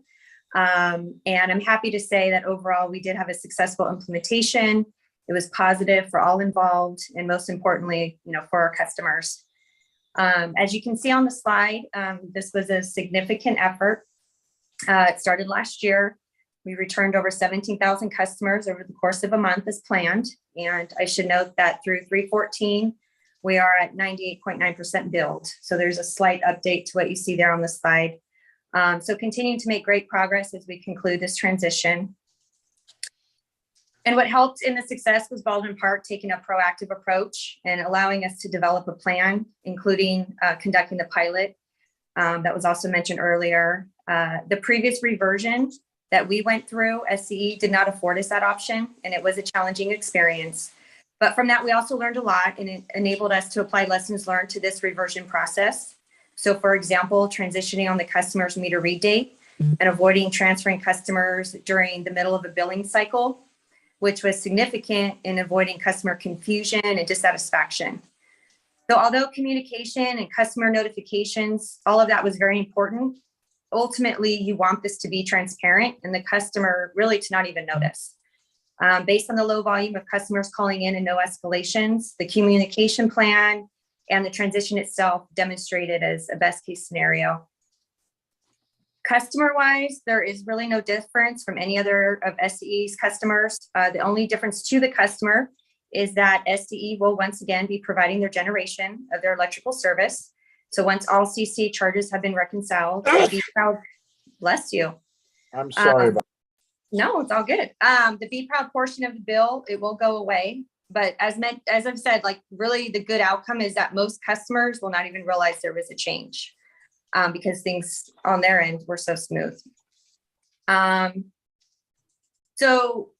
And I'm happy to say that overall, we did have a successful implementation. It was positive for all involved, and most importantly, for our customers. As you can see on the slide, this was a significant effort. It started last year. We returned over 17,000 customers over the course of a month as planned. And I should note that through 3/14, we are at 98.9% billed. So there's a slight update to what you see there on the slide. So continuing to make great progress as we conclude this transition. And what helped in the success was Baldwin Park taking a proactive approach and allowing us to develop a plan, including conducting the pilot that was also mentioned earlier. The previous reversion that we went through, SCE did not afford us that option, and it was a challenging experience. But from that, we also learned a lot, and it enabled us to apply lessons learned to this reversion process. So for example, transitioning on the customer's meter read date and avoiding transferring customers during the middle of a billing cycle, which was significant in avoiding customer confusion and dissatisfaction. So although communication and customer notifications, all of that was very important, ultimately you want this to be transparent and the customer really to not even notice. Based on the low volume of customers calling in and no escalations, the communication plan and the transition itself demonstrated as a best case scenario. Customer-wise, there is really no difference from any other of SCE's customers. The only difference to the customer is that SCE will once again be providing their generation of their electrical service. So once all CC charges have been reconciled, be proud, bless you. I'm sorry about No, it's all good. The be proud portion of the bill, it will go away. But as I've said, like really the good outcome is that most customers will not even realize there was a change because things on their end were so smooth. So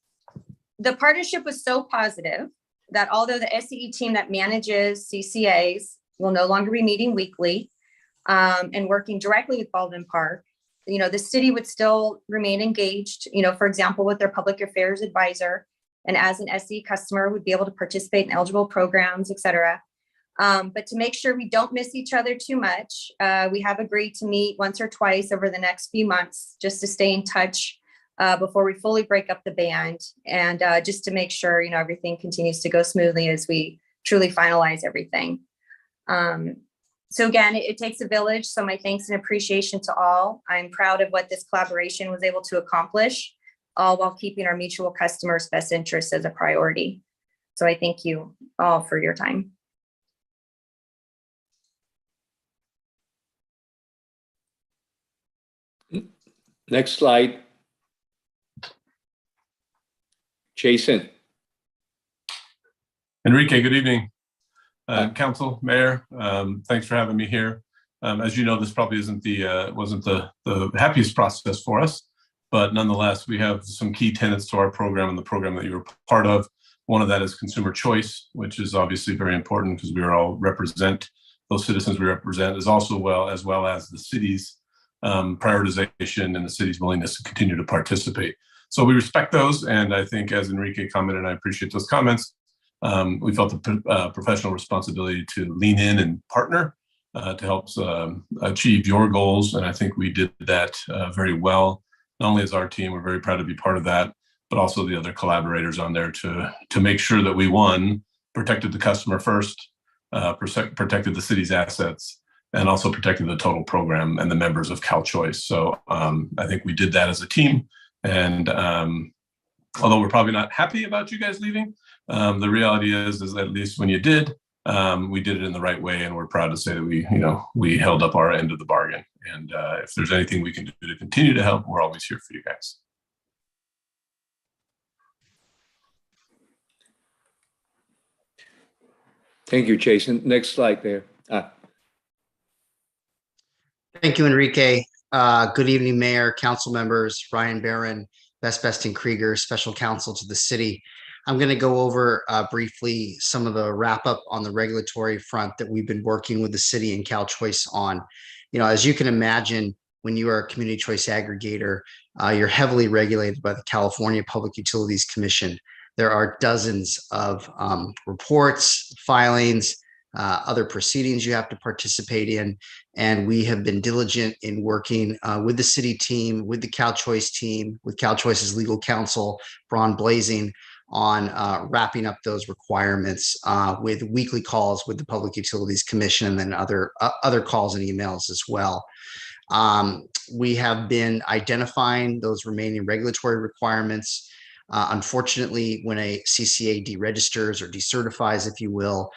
the partnership was so positive that although the SCE team that manages CCAs will no longer be meeting weekly and working directly with Baldwin Park, the city would still remain engaged, for example, with their public affairs advisor, and as an SCE customer would be able to participate in eligible programs, et cetera. But to make sure we don't miss each other too much, we have agreed to meet once or twice over the next few months just to stay in touch before we fully break up the band, and just to make sure, you know, everything continues to go smoothly as we truly finalize everything. So again, it takes a village. So my thanks and appreciation to all. I'm proud of what this collaboration was able to accomplish, all while keeping our mutual customers' best interests as a priority. So I thank you all for your time. Next slide. Jason. Enrique, good evening. Council, Mayor, thanks for having me here. As you know, this probably wasn't the happiest process for us, but nonetheless, we have some key tenets to our program and the program that you were part of. One of that is consumer choice, which is obviously very important because we all represent those citizens we represent, as well as the city's prioritization and the city's willingness to continue to participate. So we respect those, and I think, as Enrique commented, and I appreciate those comments, we felt the professional responsibility to lean in and partner to help achieve your goals, and I think we did that very well. Not only as our team, we're very proud to be part of that, but also the other collaborators on there to make sure that we, one, protected the customer first, protected the city's assets, and also protected the total program and the members of CalChoice. So I think we did that as a team. And although we're probably not happy about you guys leaving, the reality is that at least when you did, we did it in the right way, and we're proud to say that we held up our end of the bargain. And if there's anything we can do to continue to help, we're always here for you guys. Thank you, Jason. Next slide there. Thank you, Enrique. Good evening, Mayor, council members, Ryan Barron, Best and Krieger, Special Counsel to the City. I'm going to go over briefly some of the wrap up on the regulatory front that we've been working with the city and CalChoice on. You know, as you can imagine, when you are a community choice aggregator, you're heavily regulated by the California Public Utilities Commission. There are dozens of reports, filings, other proceedings you have to participate in. And we have been diligent in working with the city team, with the CalChoice team, with CalChoice's legal counsel, Braun Blazing, on wrapping up those requirements with weekly calls with the Public Utilities Commission, and then other calls and emails as well. We have been identifying those remaining regulatory requirements. Unfortunately, when a CCA deregisters or decertifies, if you will,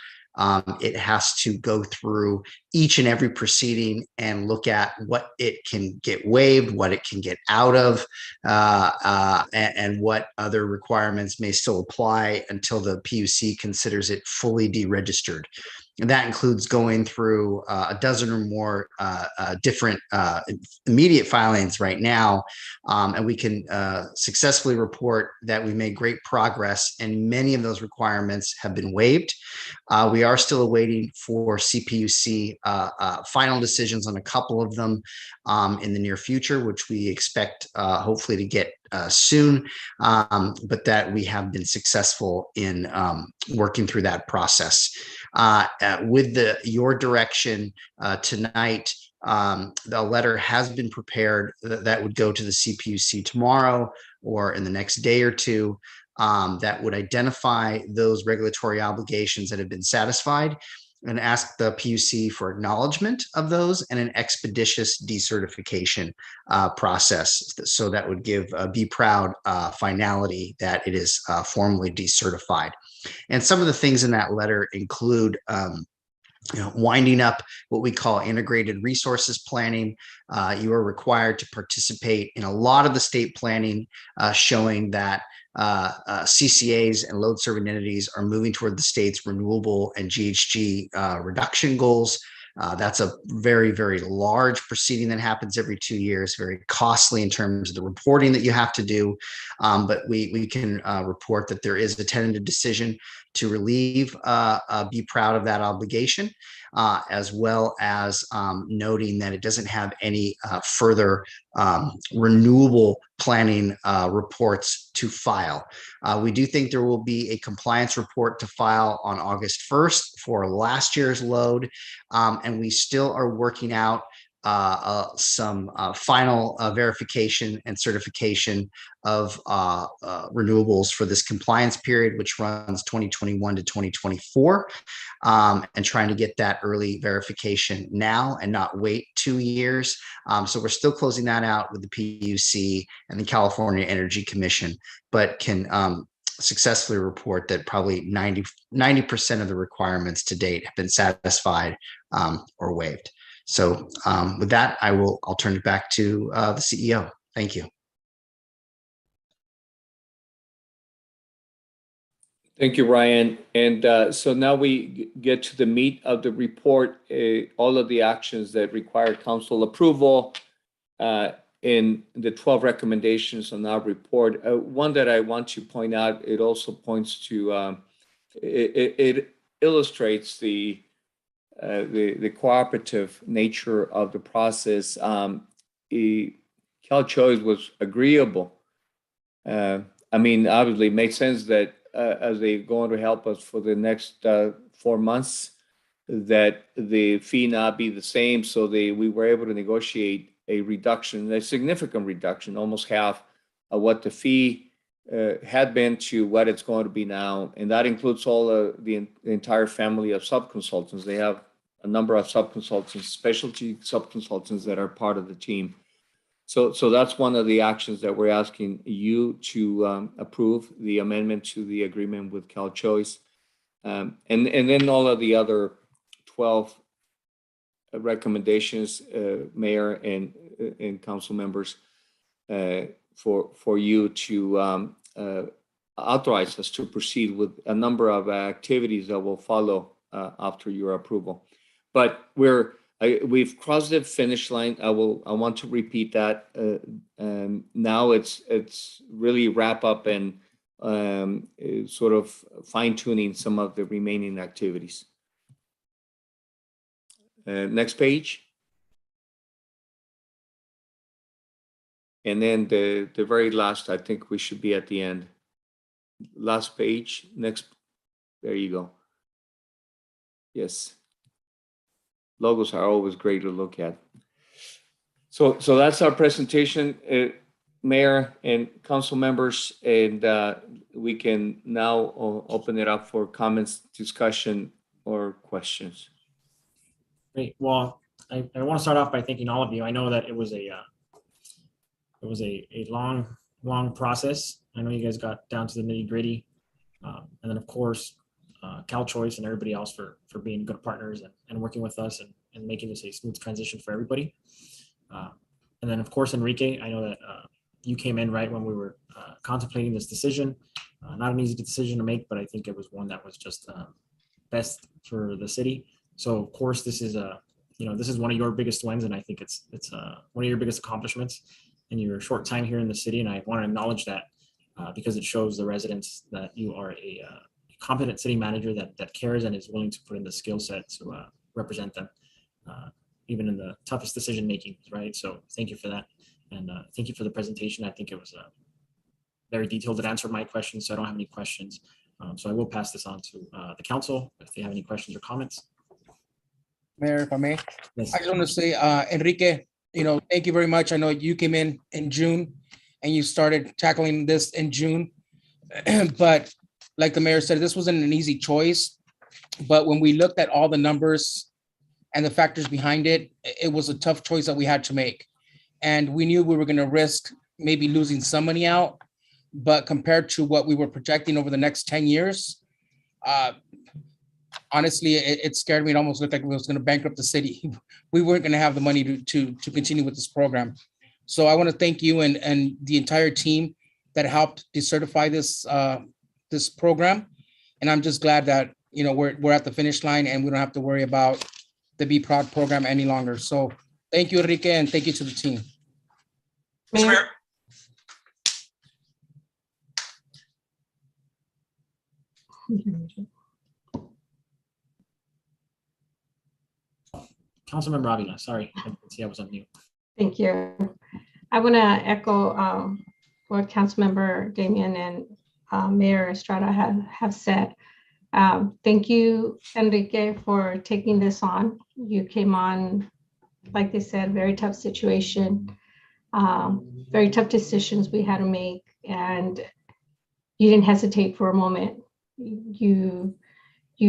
it has to go through each and every proceeding and look at what it can get waived, what it can get out of, and what other requirements may still apply until the PUC considers it fully deregistered. And that includes going through a dozen or more different immediate filings right now. And we can successfully report that we made great progress, and many of those requirements have been waived. We are still awaiting for CPUC final decisions on a couple of them in the near future, which we expect hopefully to get soon, but that we have been successful in working through that process. With your direction tonight, the letter has been prepared that would go to the CPUC tomorrow or in the next day or two, that would identify those regulatory obligations that have been satisfied and ask the PUC for acknowledgement of those and an expeditious decertification process. So that would give Be Proud finality that it is formally decertified. And some of the things in that letter include winding up what we call integrated resources planning. You are required to participate in a lot of the state planning, showing that CCAs and load serving entities are moving toward the state's renewable and GHG reduction goals. That's a very, very large proceeding that happens every 2 years, very costly in terms of the reporting that you have to do. But we can report that there is a tentative decision to relieve Be Proud of that obligation, as well as noting that it doesn't have any further renewable planning reports to file. We do think there will be a compliance report to file on August 1st for last year's load, and we still are working out some final verification and certification of renewables for this compliance period, which runs 2021 to 2024, and trying to get that early verification now and not wait 2 years. So we're still closing that out with the PUC and the California Energy Commission, but can successfully report that probably 90% of the requirements to date have been satisfied or waived. So with that, I'll turn it back to the CEO. Thank you. Thank you, Ryan. And so now we get to the meat of the report, all of the actions that require council approval in the 12 recommendations on our report. One that I want to point out, it also points to, it illustrates the cooperative nature of the process. CalChoice was agreeable. I mean, obviously it makes sense that as they're going to help us for the next 4 months, that the fee not be the same. So we were able to negotiate a reduction, a significant reduction, almost half of what the fee had been to what it's going to be now. And that includes all the entire family of sub-consultants. They have a number of sub-consultants, specialty sub-consultants that are part of the team. So that's one of the actions that we're asking you to approve, the amendment to the agreement with CalChoice. And then all of the other 12 recommendations, Mayor and council members, for you to authorize us to proceed with a number of activities that will follow after your approval. But we've crossed the finish line. I want to repeat that. Now it's really wrap up and sort of fine tuning some of the remaining activities. Next page. And then the very last, I think we should be at the end. Last page, next, there you go. Yes. Logos are always great to look at. So that's our presentation, Mayor and council members, and we can now open it up for comments, discussion, or questions. Great. Well, I want to start off by thanking all of you. I know that it was a long process. I know you guys got down to the nitty gritty, and then of course, CalChoice and everybody else for being good partners and working with us and making this a smooth transition for everybody. And then of course, Enrique, I know that you came in right when we were contemplating this decision. Not an easy decision to make, but I think it was one that was just best for the city. So of course, this is one of your biggest wins, and I think it's one of your biggest accomplishments in your short time here in the city. And I want to acknowledge that because it shows the residents that you are a competent city manager that cares and is willing to put in the skill set to represent them, even in the toughest decision making, right? So thank you for that. And thank you for the presentation. I think it was very detailed. It answered my questions, so I don't have any questions. So I will pass this on to the council if they have any questions or comments. Mayor, if I may, Yes. I just want to say, Enrique, thank you very much. I know you came in June and you started tackling this in June, but like the mayor said, this wasn't an easy choice. But when we looked at all the numbers and the factors behind it, it was a tough choice that we had to make. And we knew we were going to risk maybe losing some money out, but compared to what we were projecting over the next 10 years, honestly, it scared me. It almost looked like we was going to bankrupt the city. We weren't going to have the money to continue with this program. So I want to thank you and the entire team that helped decertify this program. And I'm just glad that, we're at the finish line and we don't have to worry about the Be Proud program any longer. So thank you, Enrique, and thank you to the team. Mayor. Councilmember Avila, sorry, I didn't see I was on mute. Thank you. I want to echo what Councilmember Damian and Mayor Estrada have said. Thank you, Enrique, for taking this on. You came on, like they said, very tough situation, very tough decisions we had to make, and you didn't hesitate for a moment. You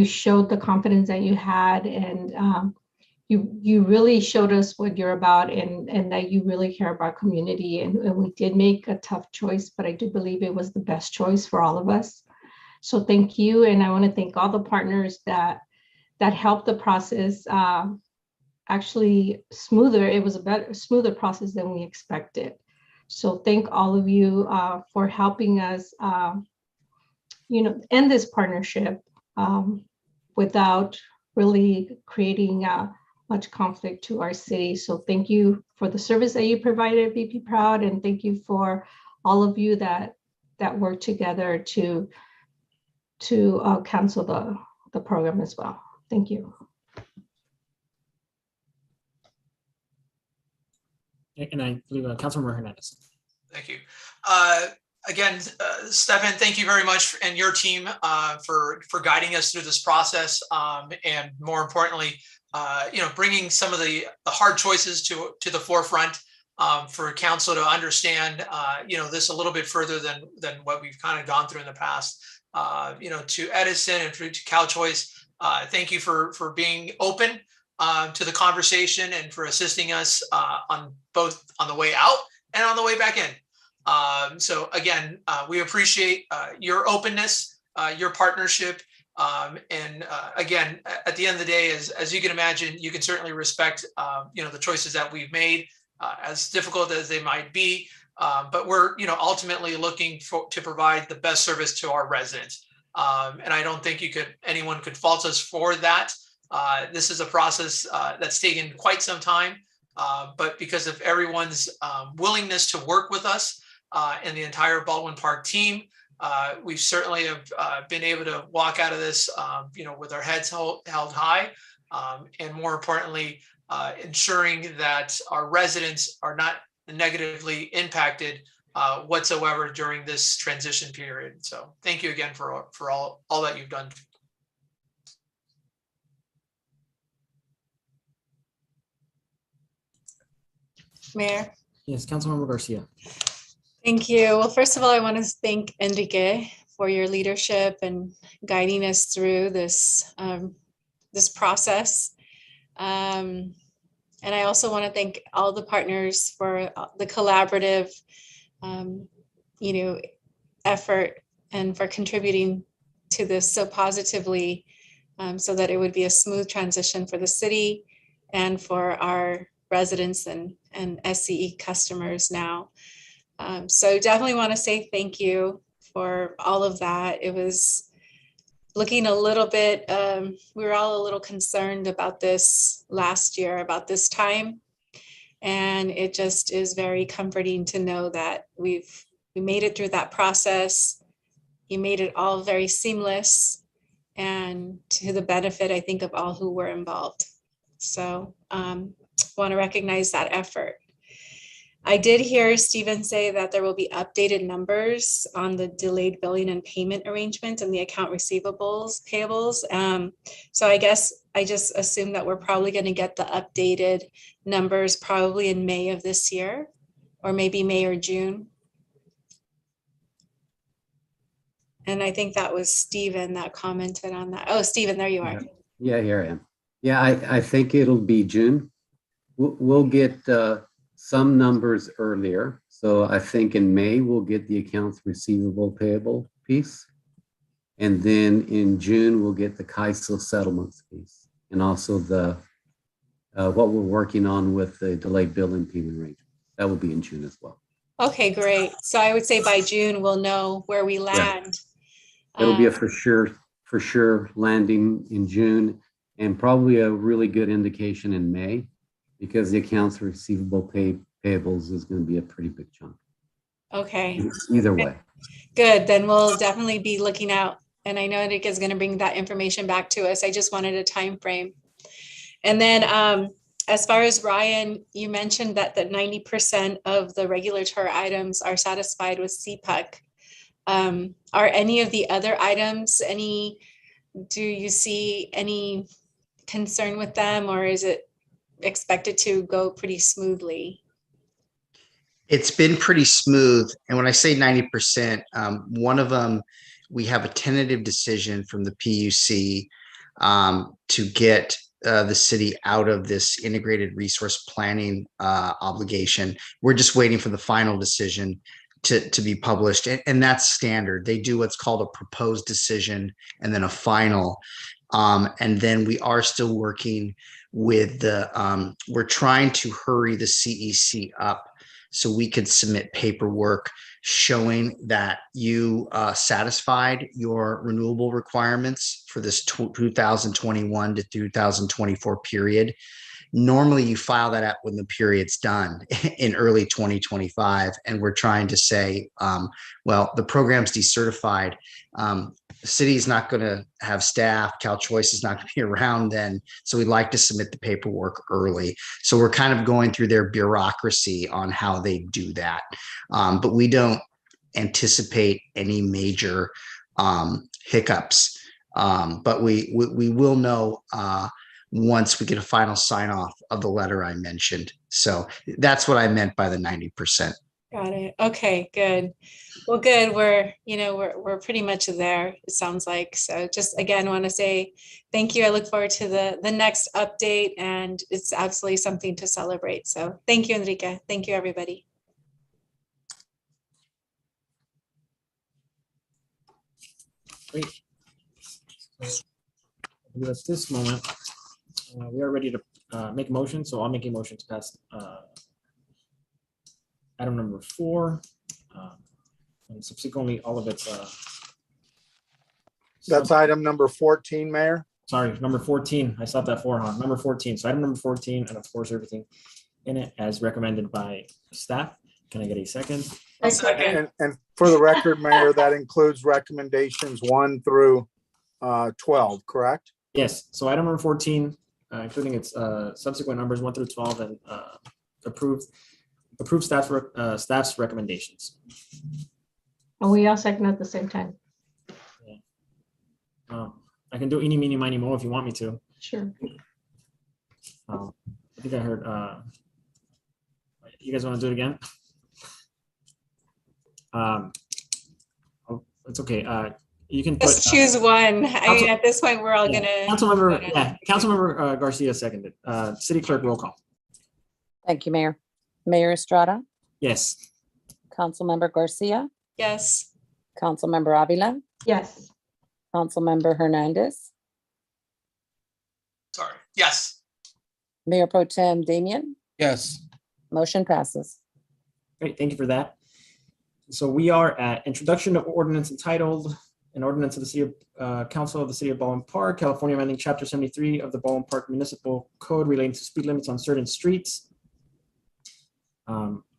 showed the confidence that you had, and you really showed us what you're about, and that you really care about community. And we did make a tough choice, but I do believe it was the best choice for all of us. So thank you. And I want to thank all the partners that helped the process actually smoother. It was a smoother process than we expected. So thank all of you for helping us, end this partnership without really creating much conflict to our city. So thank you for the service that you provided, BP Proud, and thank you for all of you that work together to cancel the program as well. Thank you. And I believe Councilmember Hernandez. Thank you. Again, Stefan, thank you very much, and your team for guiding us through this process, and more importantly, bringing some of the hard choices to the forefront for council to understand, this a little bit further than what we've kind of gone through in the past. To Edison and to CalChoice, thank you for being open to the conversation and for assisting us on both on the way out and on the way back in. So again, we appreciate your openness, your partnership, and again, at the end of the day, as you can imagine, you can certainly respect the choices that we've made, as difficult as they might be. But we're ultimately looking to provide the best service to our residents, and I don't think anyone could fault us for that. This is a process that's taken quite some time, but because of everyone's willingness to work with us and the entire Baldwin Park team, we certainly have been able to walk out of this, with our heads held high, and more importantly, ensuring that our residents are not negatively impacted whatsoever during this transition period. So thank you again for all that you've done. Mayor. Yes, Councilmember Garcia. Thank you. Well, first of all, I want to thank Enrique for your leadership and guiding us through this this process. And I also want to thank all the partners for the collaborative, effort and for contributing to this so positively, so that it would be a smooth transition for the city and for our residents and SCE customers now. So definitely want to say thank you for all of that. It was looking a little bit, we were all a little concerned about this last year, about this time. And it just is very comforting to know that we made it through that process. You made it all very seamless and to the benefit, I think, of all who were involved. So want to recognize that effort. I did hear Stephen say that there will be updated numbers on the delayed billing and payment arrangement and the account receivables, payables. So I guess I just assume that we're probably going to get the updated numbers probably in May of this year, or maybe May or June. And I think that was Stephen that commented on that. Oh, Stephen, there you are. Yeah, here I am. Yeah, I think it'll be June. We'll get some numbers earlier. So I think in May, we'll get the accounts receivable payable piece. And then in June, we'll get the KISO settlements piece. And also the what we're working on with the delayed bill and payment arrangement. That will be in June as well. Okay, great. So I would say by June, we'll know where we land. Yeah. It'll be a for sure landing in June, and probably a really good indication in May, because the accounts receivable payables is going to be a pretty big chunk. Okay. Either way. Good. Then we'll definitely be looking out. And I know Enrique is going to bring that information back to us. I just wanted a time frame. And then as far as Ryan, you mentioned that 90% of the regulatory items are satisfied with CPUC. Are any of the other items, do you see any concern with them, or is it expected to go pretty smoothly? It's been pretty smooth. And when I say 90%, one of them, we have a tentative decision from the PUC to get the city out of this integrated resource planning obligation. We're just waiting for the final decision to be published. And that's standard. They do what's called a proposed decision and then a final. And then we are still working with we're trying to hurry the CEC up so we could submit paperwork showing that you satisfied your renewable requirements for this 2021 to 2024 period. Normally you file that out when the period's done in early 2025. And we're trying to say, well, the program's decertified. The city's not going to have staff. CalChoice is not going to be around then. So we'd like to submit the paperwork early. So we're kind of going through their bureaucracy on how they do that. But we don't anticipate any major hiccups. But we will know once we get a final sign off of the letter I mentioned. So that's what I meant by the 90%. Got it. Okay, good. Well, good. We're pretty much there, it sounds like. So just again, want to say thank you. I look forward to the next update, and it's absolutely something to celebrate. So thank you, Enrique. Thank you, everybody. Great. At this moment, we are ready to make a motion. So I'll make a motion to pass item number 4, and subsequently all of its. That's item number 14, Mayor. Sorry, number 14. I stopped at 4 on number 14. So item number 14, and of course everything in it as recommended by staff. Can I get a second? A second. And for the record, Mayor, that includes recommendations 1 through 12, correct? Yes. So item number 14, including its subsequent numbers 1 through 12, and approve staff's recommendations. And we all second at the same time. I can do eeny, meeny, miny, mo if you want me to. Sure. I think I heard. You guys want to do it again? It's okay. You can Just choose one. I mean, at this point, we're all gonna. Councilmember Garcia seconded. City Clerk, roll call. Thank you, Mayor. Mayor Estrada, Yes. Councilmember Garcia, Yes. Councilmember Avila, Yes. Councilmember Hernandez, Sorry. Yes. Mayor Pro Tem Damian, Yes. motion passes. Great. Thank you for that. So we are at introduction of ordinance entitled an ordinance of the City of Council of the City of Baldwin Park, California, amending Chapter 73 of the Baldwin Park Municipal Code relating to speed limits on certain streets.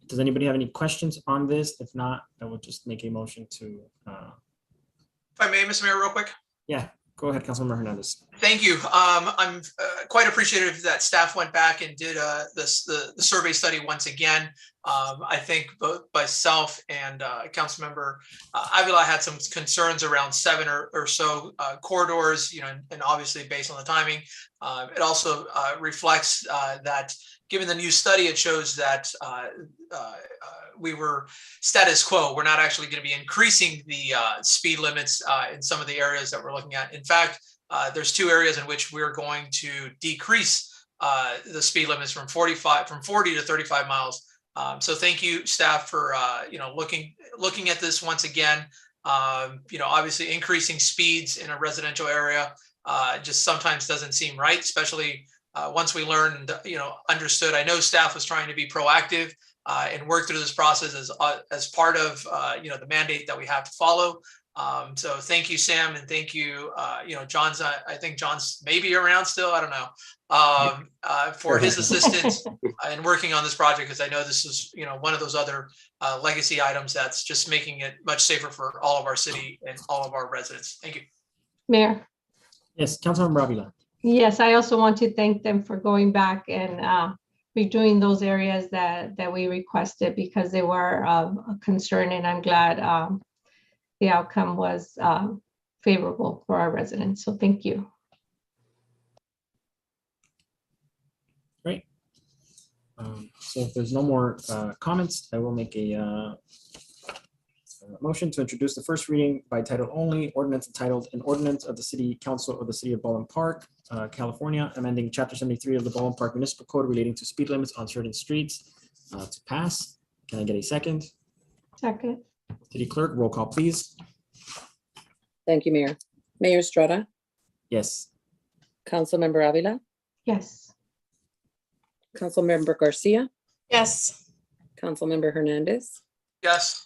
Does anybody have any questions on this? If not, I will just make a motion to. If I may, Mr. Mayor, real quick. Yeah, go ahead, Councilmember Hernandez. Thank you. I'm quite appreciative that staff went back and did the survey study once again. I think both myself and Councilmember Avila had some concerns around 7 or so corridors, and obviously based on the timing. It also reflects that given the new study, it shows that we were status quo. We're not actually going to be increasing the speed limits in some of the areas that we're looking at. In fact, there's 2 areas in which we're going to decrease the speed limits from 40 to 35 miles. So thank you, staff, for looking at this once again. Obviously increasing speeds in a residential area just sometimes doesn't seem right, especially once we learned, understood. I know staff was trying to be proactive and work through this process as part of the mandate that we have to follow. So thank you, Sam, and thank you, John's. I think John's maybe around still. I don't know, for his assistance in working on this project, because I know this is one of those other legacy items that's just making it much safer for all of our city and all of our residents. Thank you, Mayor. Yes, Councilmember Avila. Yes, I also want to thank them for going back and redoing those areas that we requested because they were of a concern, and I'm glad the outcome was favorable for our residents. So thank you. Great. So if there's no more comments, I will make a motion to introduce the first reading by title only, ordinance entitled An Ordinance of the City Council of the City of Baldwin Park, California, amending Chapter 73 of the Baldwin Park Municipal Code relating to speed limits on certain streets to pass. Can I get a second? Second. City Clerk, roll call, please. Thank you, Mayor. Mayor Estrada, Yes. Councilmember Avila, Yes. Councilmember Garcia, Yes. Councilmember Hernandez, Yes.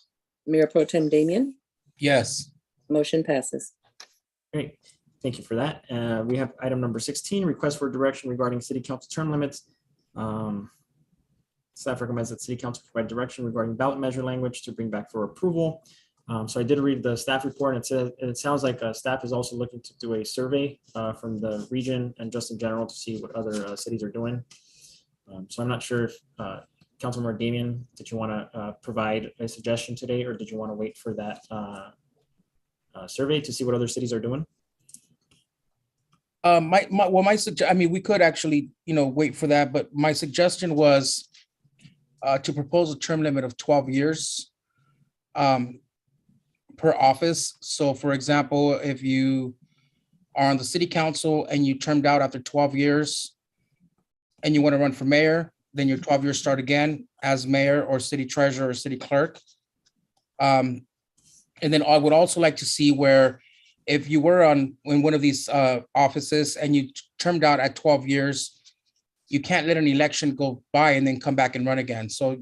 Mayor Pro Tem Damian, Yes. motion passes. Great. Thank you for that. We have item number 16, request for direction regarding city council term limits. Staff recommends that city council provide direction regarding ballot measure language to bring back for approval. So I did read the staff report, and it sounds like staff is also looking to do a survey from the region and just in general to see what other cities are doing. So I'm not sure if Councilmember Damian, did you want to provide a suggestion today, or did you want to wait for that survey to see what other cities are doing? I mean, we could actually, wait for that, but my suggestion was to propose a term limit of 12 years per office. So for example, if you are on the city council and you termed out after 12 years and you want to run for mayor, then your 12 years start again as mayor or city treasurer or city clerk. And then I would also like to see where if you were in one of these offices and you termed out at 12 years, you can't let an election go by and then come back and run again. So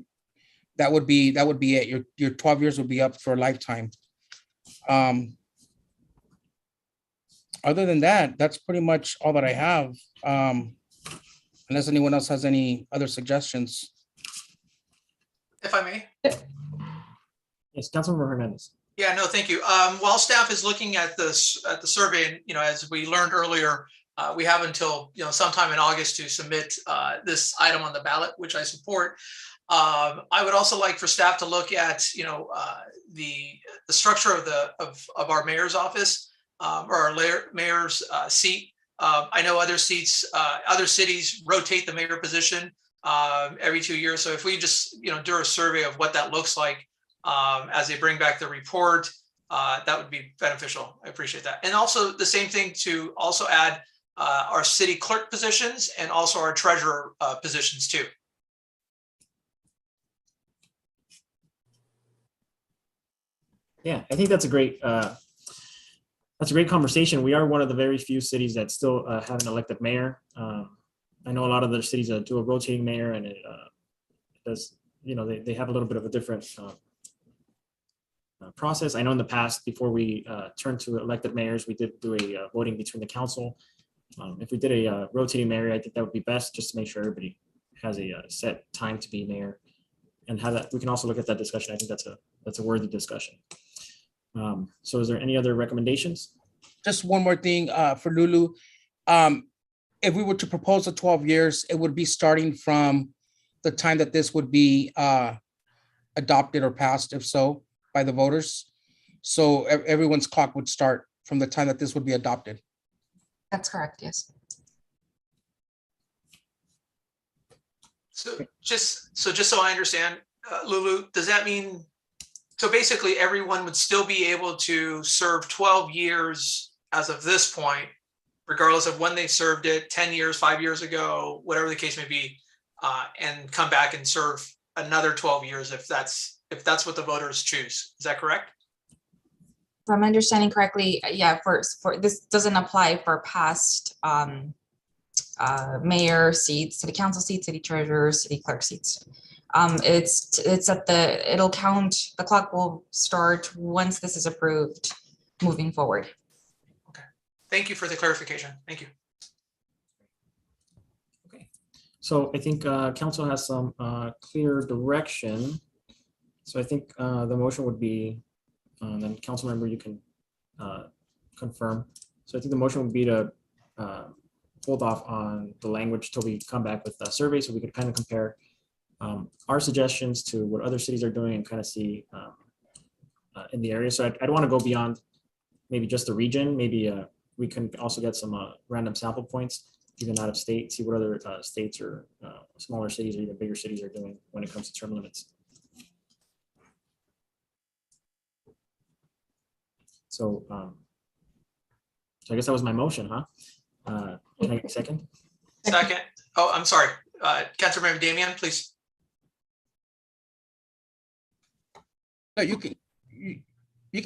that would be it. Your 12 years would be up for a lifetime. Other than that, that's pretty much all that I have. Unless anyone else has any other suggestions. If I may. Yes, Councilmember Hernandez. Yeah, no, thank you. While staff is looking at this, at the survey, as we learned earlier, we have until, sometime in August to submit this item on the ballot, which I support. I would also like for staff to look at, the structure of our mayor's office or our mayor's seat. I know other seats, other cities rotate the mayor position every 2 years. So if we just, do a survey of what that looks like as they bring back the report, that would be beneficial. I appreciate that. And also the same thing to also add our city clerk positions and also our treasurer positions too. Yeah, I think that's a great conversation. We are one of the very few cities that still have an elected mayor. I know a lot of other cities do a rotating mayor, and it does, they have a little bit of a different process. I know in the past, before we turned to elected mayors, we did do a voting between the council. If we did a rotating mayor, I think that would be best, just to make sure everybody has a set time to be mayor, and have that. We can also look at that discussion. I think that's a worthy discussion. So is there any other recommendations? Just one more thing for Lulu. If we were to propose a 12 years, it would be starting from the time that this would be adopted or passed, if so, by the voters. So everyone's clock would start from the time that this would be adopted. That's correct, yes. So just so I understand, Lulu, does that mean, so basically everyone would still be able to serve 12 years as of this point, regardless of when they served it, 10 years, 5 years ago, whatever the case may be, and come back and serve another 12 years if that's what the voters choose. Is that correct? If I'm understanding correctly, yeah, for this doesn't apply for past mayor seats, city council seats, city treasurer, city clerk seats. It's it'll count, the clock will start once this is approved moving forward. Okay, thank you for the clarification. Thank you. Okay, so I think council has some clear direction. So I think the motion would be, then council member, you can confirm. So I think the motion would be to hold off on the language till we come back with a survey, so we could kind of compare our suggestions to what other cities are doing and kind of see in the area. So I'd want to go beyond maybe just the region. Maybe we can also get some random sample points, even out of state, see what other states or smaller cities or even bigger cities are doing when it comes to term limits. So, so I guess that was my motion, huh? Can I get a second? Second. Oh, I'm sorry. Councilmember Damian, please. No, you can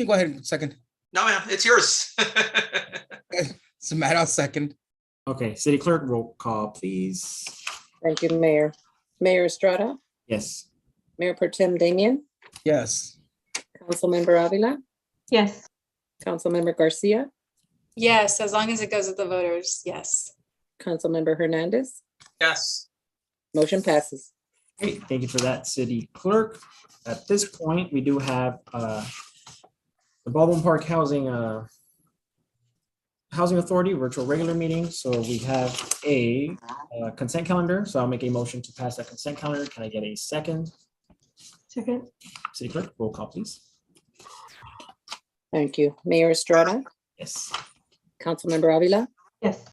go ahead and second. No, ma'am, it's yours. It's a matter of second. Okay, city clerk, roll call, please. Thank you, Mayor. Mayor Estrada, Yes. Mayor Pro Tem Damian, Yes. Councilmember Avila, Yes. Councilmember Garcia, Yes, as long as it goes with the voters, yes. Councilmember Hernandez, Yes. motion passes. Great, thank you for that, city clerk. At this point, we do have the Baldwin Park Housing Authority virtual regular meeting. So we have a consent calendar. So I'll make a motion to pass that consent calendar. Can I get a second? Second. City clerk, roll call, please. Thank you. Mayor Estrada, Yes. Councilmember Avila, Yes.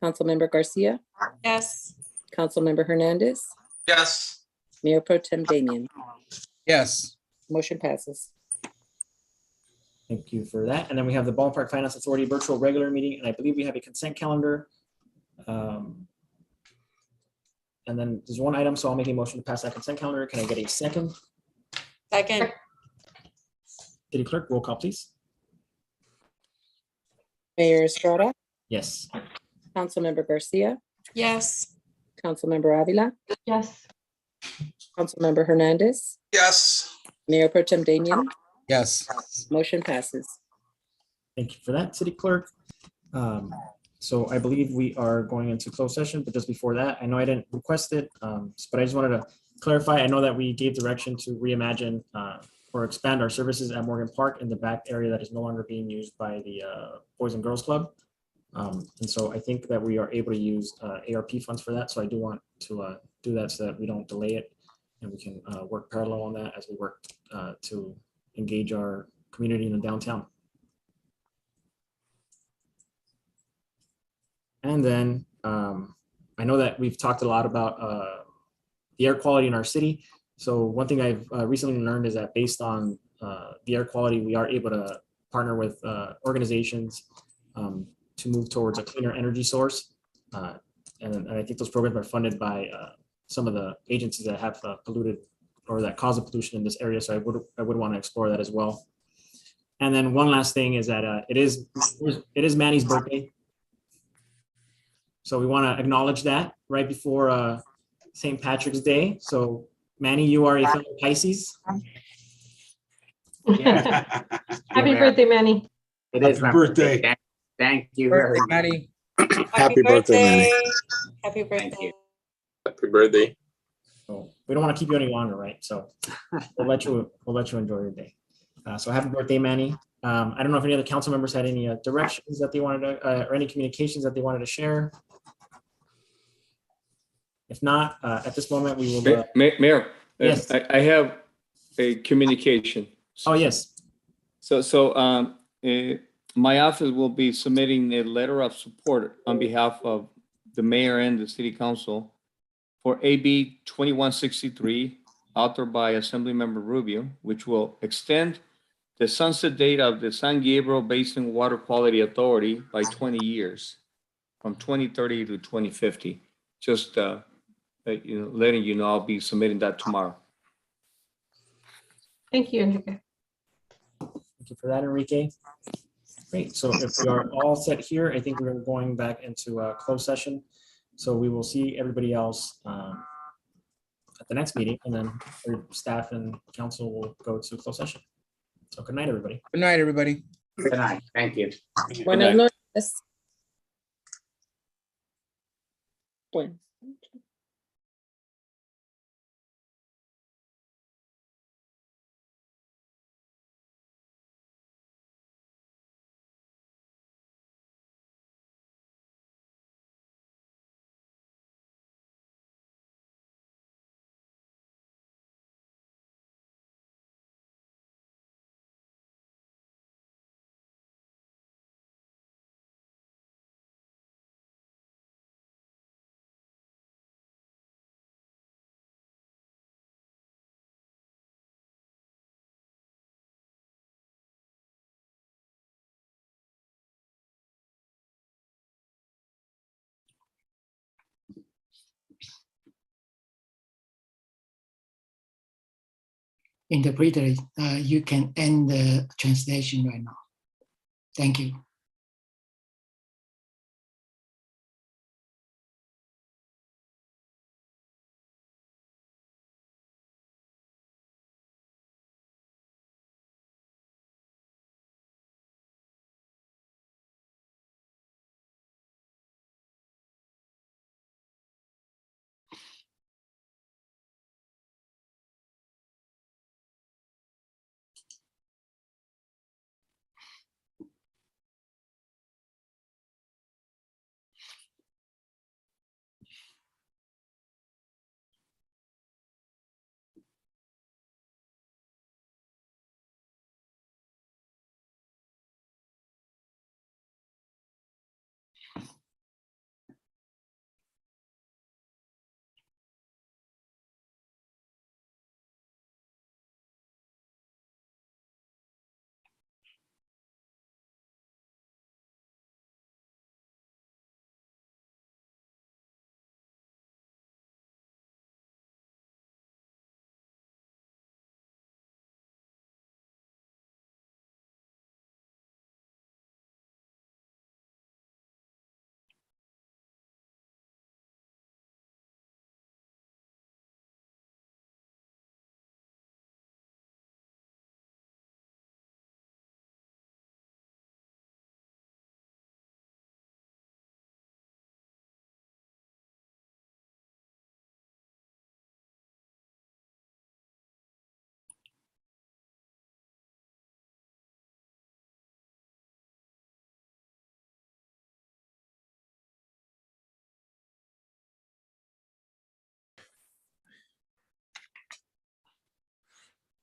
Councilmember Garcia, Yes. Councilmember Hernandez, Yes. Mayor Pro Tem Damian, Yes. motion passes. Thank you for that. And then we have the Ballpark Finance Authority virtual regular meeting, and I believe we have a consent calendar. And then there's one item, so I'll make a motion to pass that consent calendar. Can I get a second? Second. City clerk, roll call, please. Mayor Estrada, Yes. Councilmember Garcia, Yes. Councilmember Avila, Yes. Councilmember Hernandez, Yes. Mayor Pro Tem Damian, Yes. motion passes. Thank you for that, city clerk. So I believe we are going into closed session, but just before that, I know I didn't request it, but I just wanted to clarify. I know that we gave direction to reimagine or expand our services at Morgan Park in the back area that is no longer being used by the Boys and Girls Club. And so I think that we are able to use ARP funds for that. So I do want to do that so that we don't delay it and we can work parallel on that as we work to engage our community in the downtown. And then I know that we've talked a lot about the air quality in our city. So one thing I've recently learned is that based on the air quality, we are able to partner with organizations to move towards a cleaner energy source. And I think those programs are funded by some of the agencies that have polluted or that cause the pollution in this area. So I would want to explore that as well. And then one last thing is that it is Manny's birthday. So we want to acknowledge that right before St. Patrick's Day. So Manny, you are a fellow Pisces. Happy birthday, Manny. It is Happy my birthday. Thank you Birthday, very much. Maddie. Happy birthday, Manny. Happy birthday. Happy birthday. So we don't want to keep you any longer, right? So we'll let you enjoy your day. So happy birthday, Manny. I don't know if any other council members had any directions that they wanted to, or any communications that they wanted to share. If not, at this moment, we will. Mayor, Yes. I have a communication. Oh, yes. So my office will be submitting a letter of support on behalf of the mayor and the city council for AB 2163, authored by Assemblymember Rubio, which will extend the sunset date of the San Gabriel Basin Water Quality Authority by 20 years, from 2030 to 2050. Just letting you know, I'll be submitting that tomorrow. Thank you, Enrique. Thank you for that, Enrique. Great. So if we are all set here, I think we're going back into a closed session. So we will see everybody else at the next meeting, and then our staff and council will go to closed session. So good night, everybody. Good night, everybody. Good night. Thank you. Buenas noches. Bueno. interpreter, you can end the translation right now. Thank you.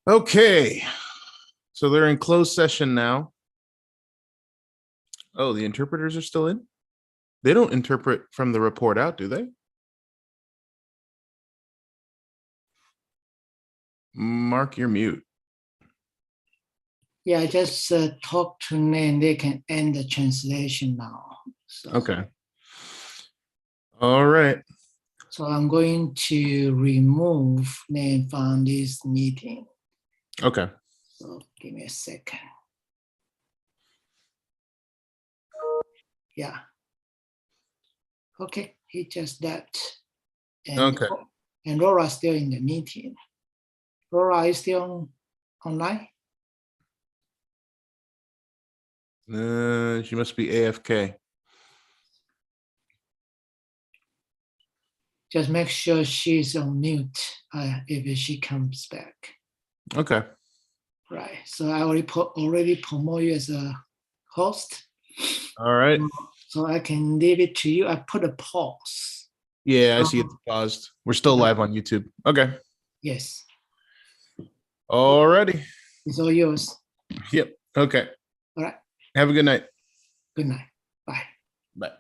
Okay, so they're in closed session now. Oh, the interpreters are still in? They don't interpret from the report out, do they? Mark, you're mute. Yeah, I just talk to them. They can end the translation now. So, Okay. All right. so I'm going to remove name from this meeting. Okay. So give me a second. Yeah. Okay, he just that. And, Okay. and Laura's still in the meeting. Laura is still online? She must be AFK. Just make sure she's on mute if she comes back. Okay. Right. So I already promote you as a host. All right. So I can leave it to you. I put a pause. Yeah, I see it's paused. We're still live on YouTube. Okay. Yes. All righty. It's all yours. Yep. Okay. All right. Have a good night. Good night. Bye. Bye.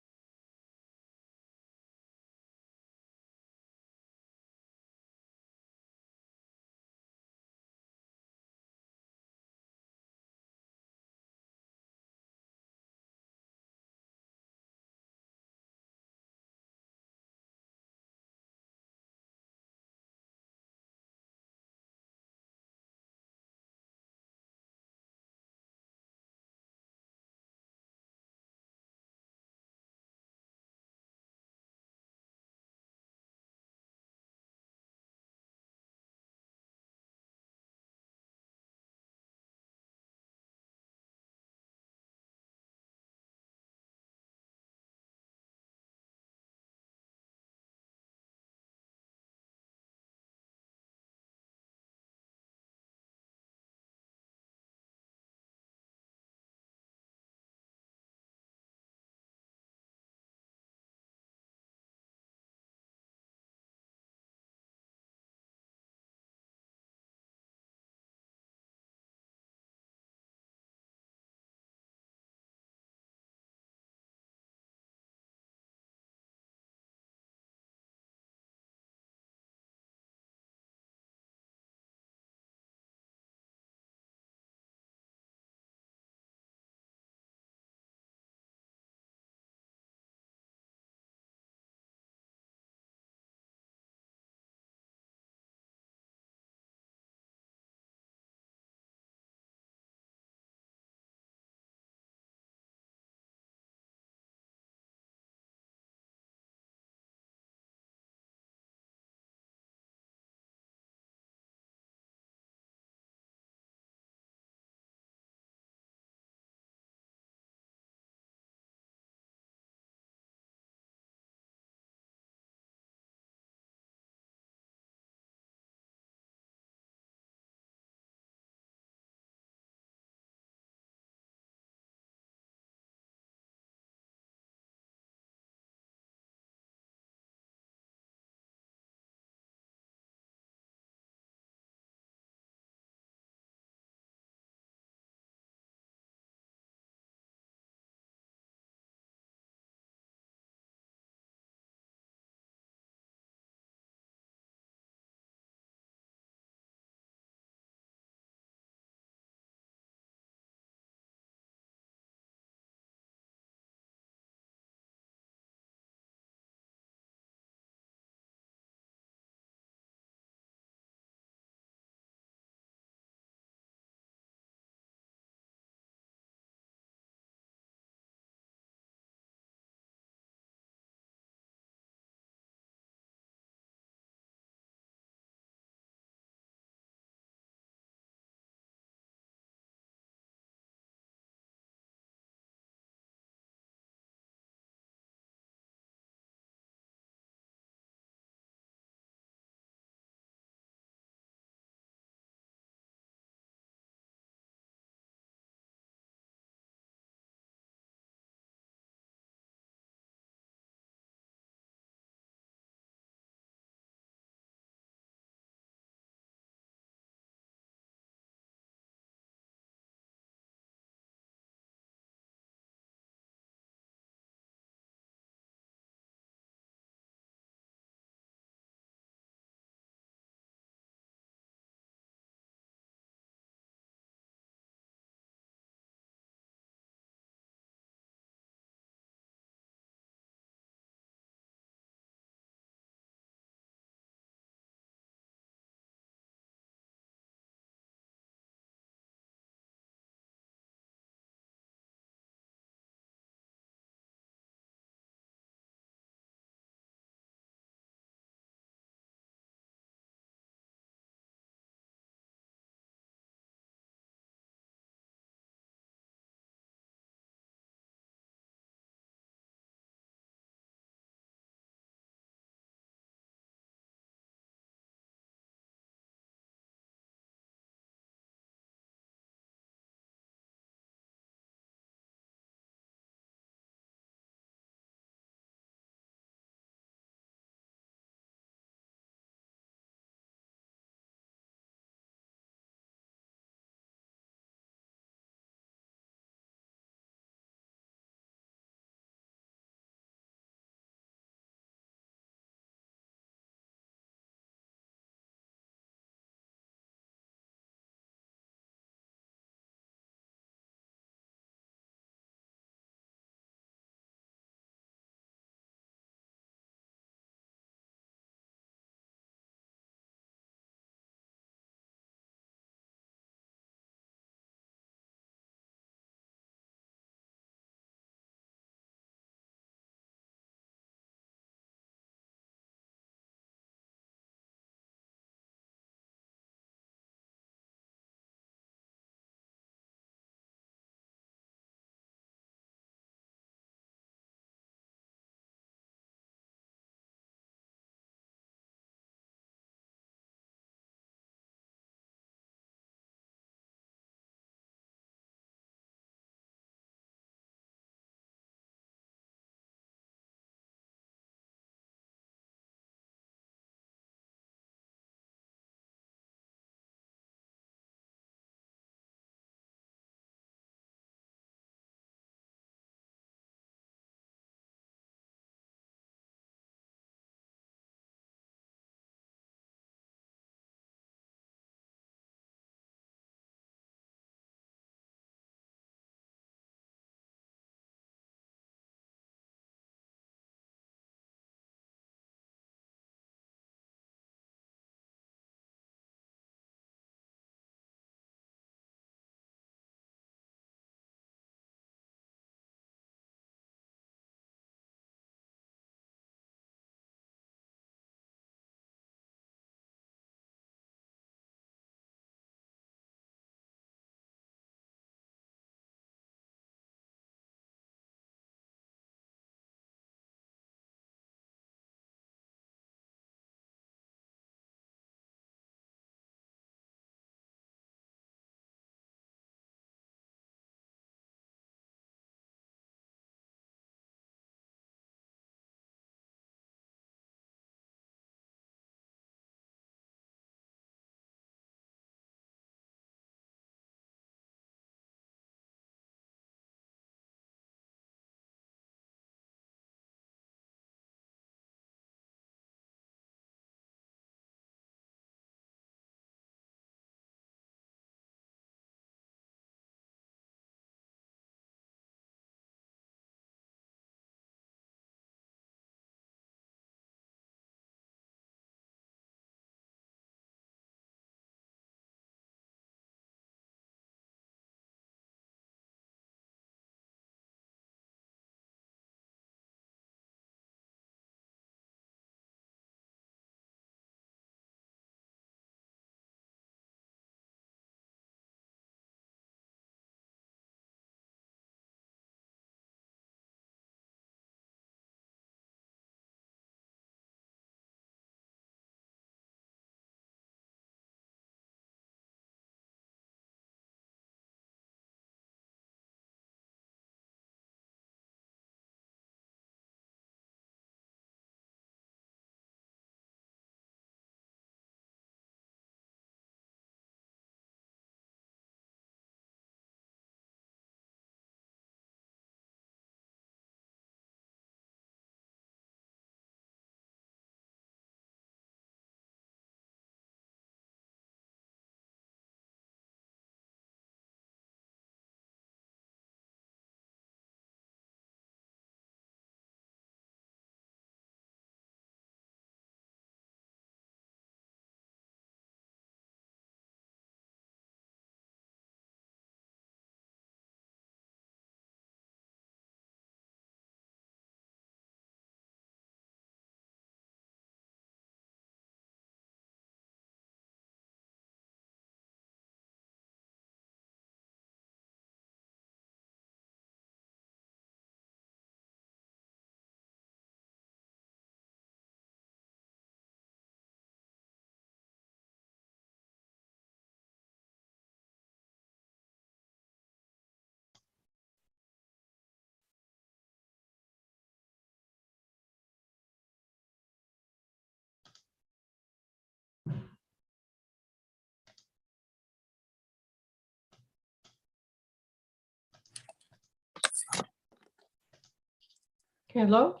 Hello,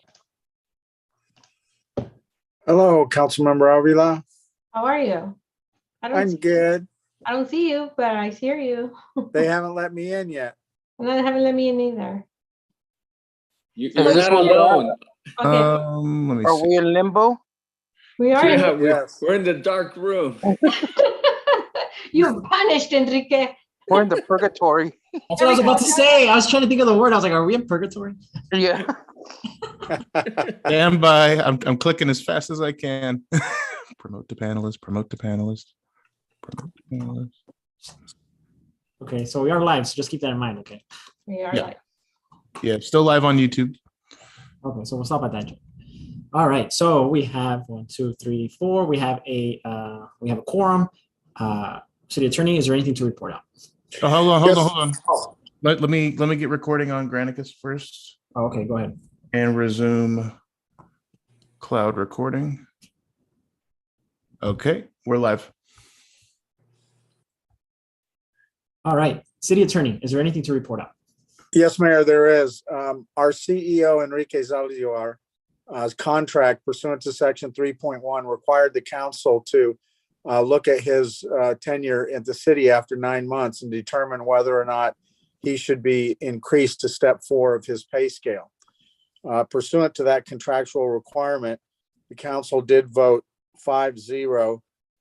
Hello, Councilmember Avila. how are you? I'm good. I don't see you, but I hear you. They haven't let me in yet. And they haven't let me in either. You're not alone. Okay, Let me Are see. we in limbo? we are. Yeah, In we're in the dark room. You punished, Enrique. We're in the purgatory. That's what I was about to say. I was trying to think of the word. I was like, are we in purgatory? Yeah. Stand by. I'm clicking as fast as I can. Promote the panelists, promote the panelists, promote the panelists. Okay, so we are live, so just keep that in mind, okay? We are Yeah. live. Yeah, still live on YouTube. Okay, so we'll stop at that. All right, so we have 1, 2, 3, 4. We have a quorum. City Attorney, is there anything to report out? Oh, hold on. Let me get recording on Granicus first. Oh, okay, go ahead. And resume cloud recording. Okay, we're live. All right, City Attorney, is there anything to report out? Yes, Mayor, there is. Our CEO, Enrique Zaldivar's contract pursuant to section 3.1 required the council to look at his tenure at the city after 9 months and determine whether or not he should be increased to step 4 of his pay scale. Pursuant to that contractual requirement, the council did vote 5-0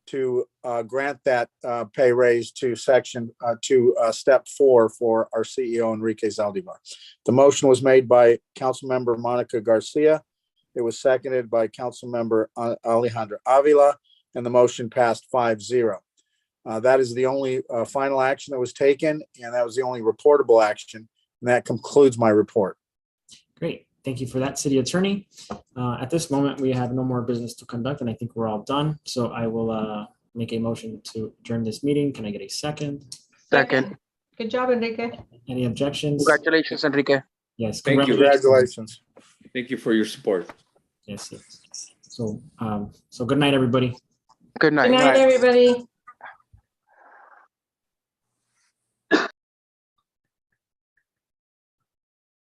to grant that pay raise to step 4 for our CEO Enrique Zaldivar. The motion was made by Councilmember Monica Garcia. It was seconded by Councilmember Alejandra Avila, and the motion passed 5-0. That is the only final action that was taken, and that was the only reportable action. And that concludes my report. Great. Thank you for that, City Attorney. At this moment, we have no more business to conduct, and I think we're all done. So I will make a motion to adjourn this meeting. Can I get a second? Second. Good job, Enrique. Any objections? Congratulations, Enrique. Yes. Thank you. Congratulations. Thank you for your support. Yes. So good night, everybody. Good night. Good night, everybody.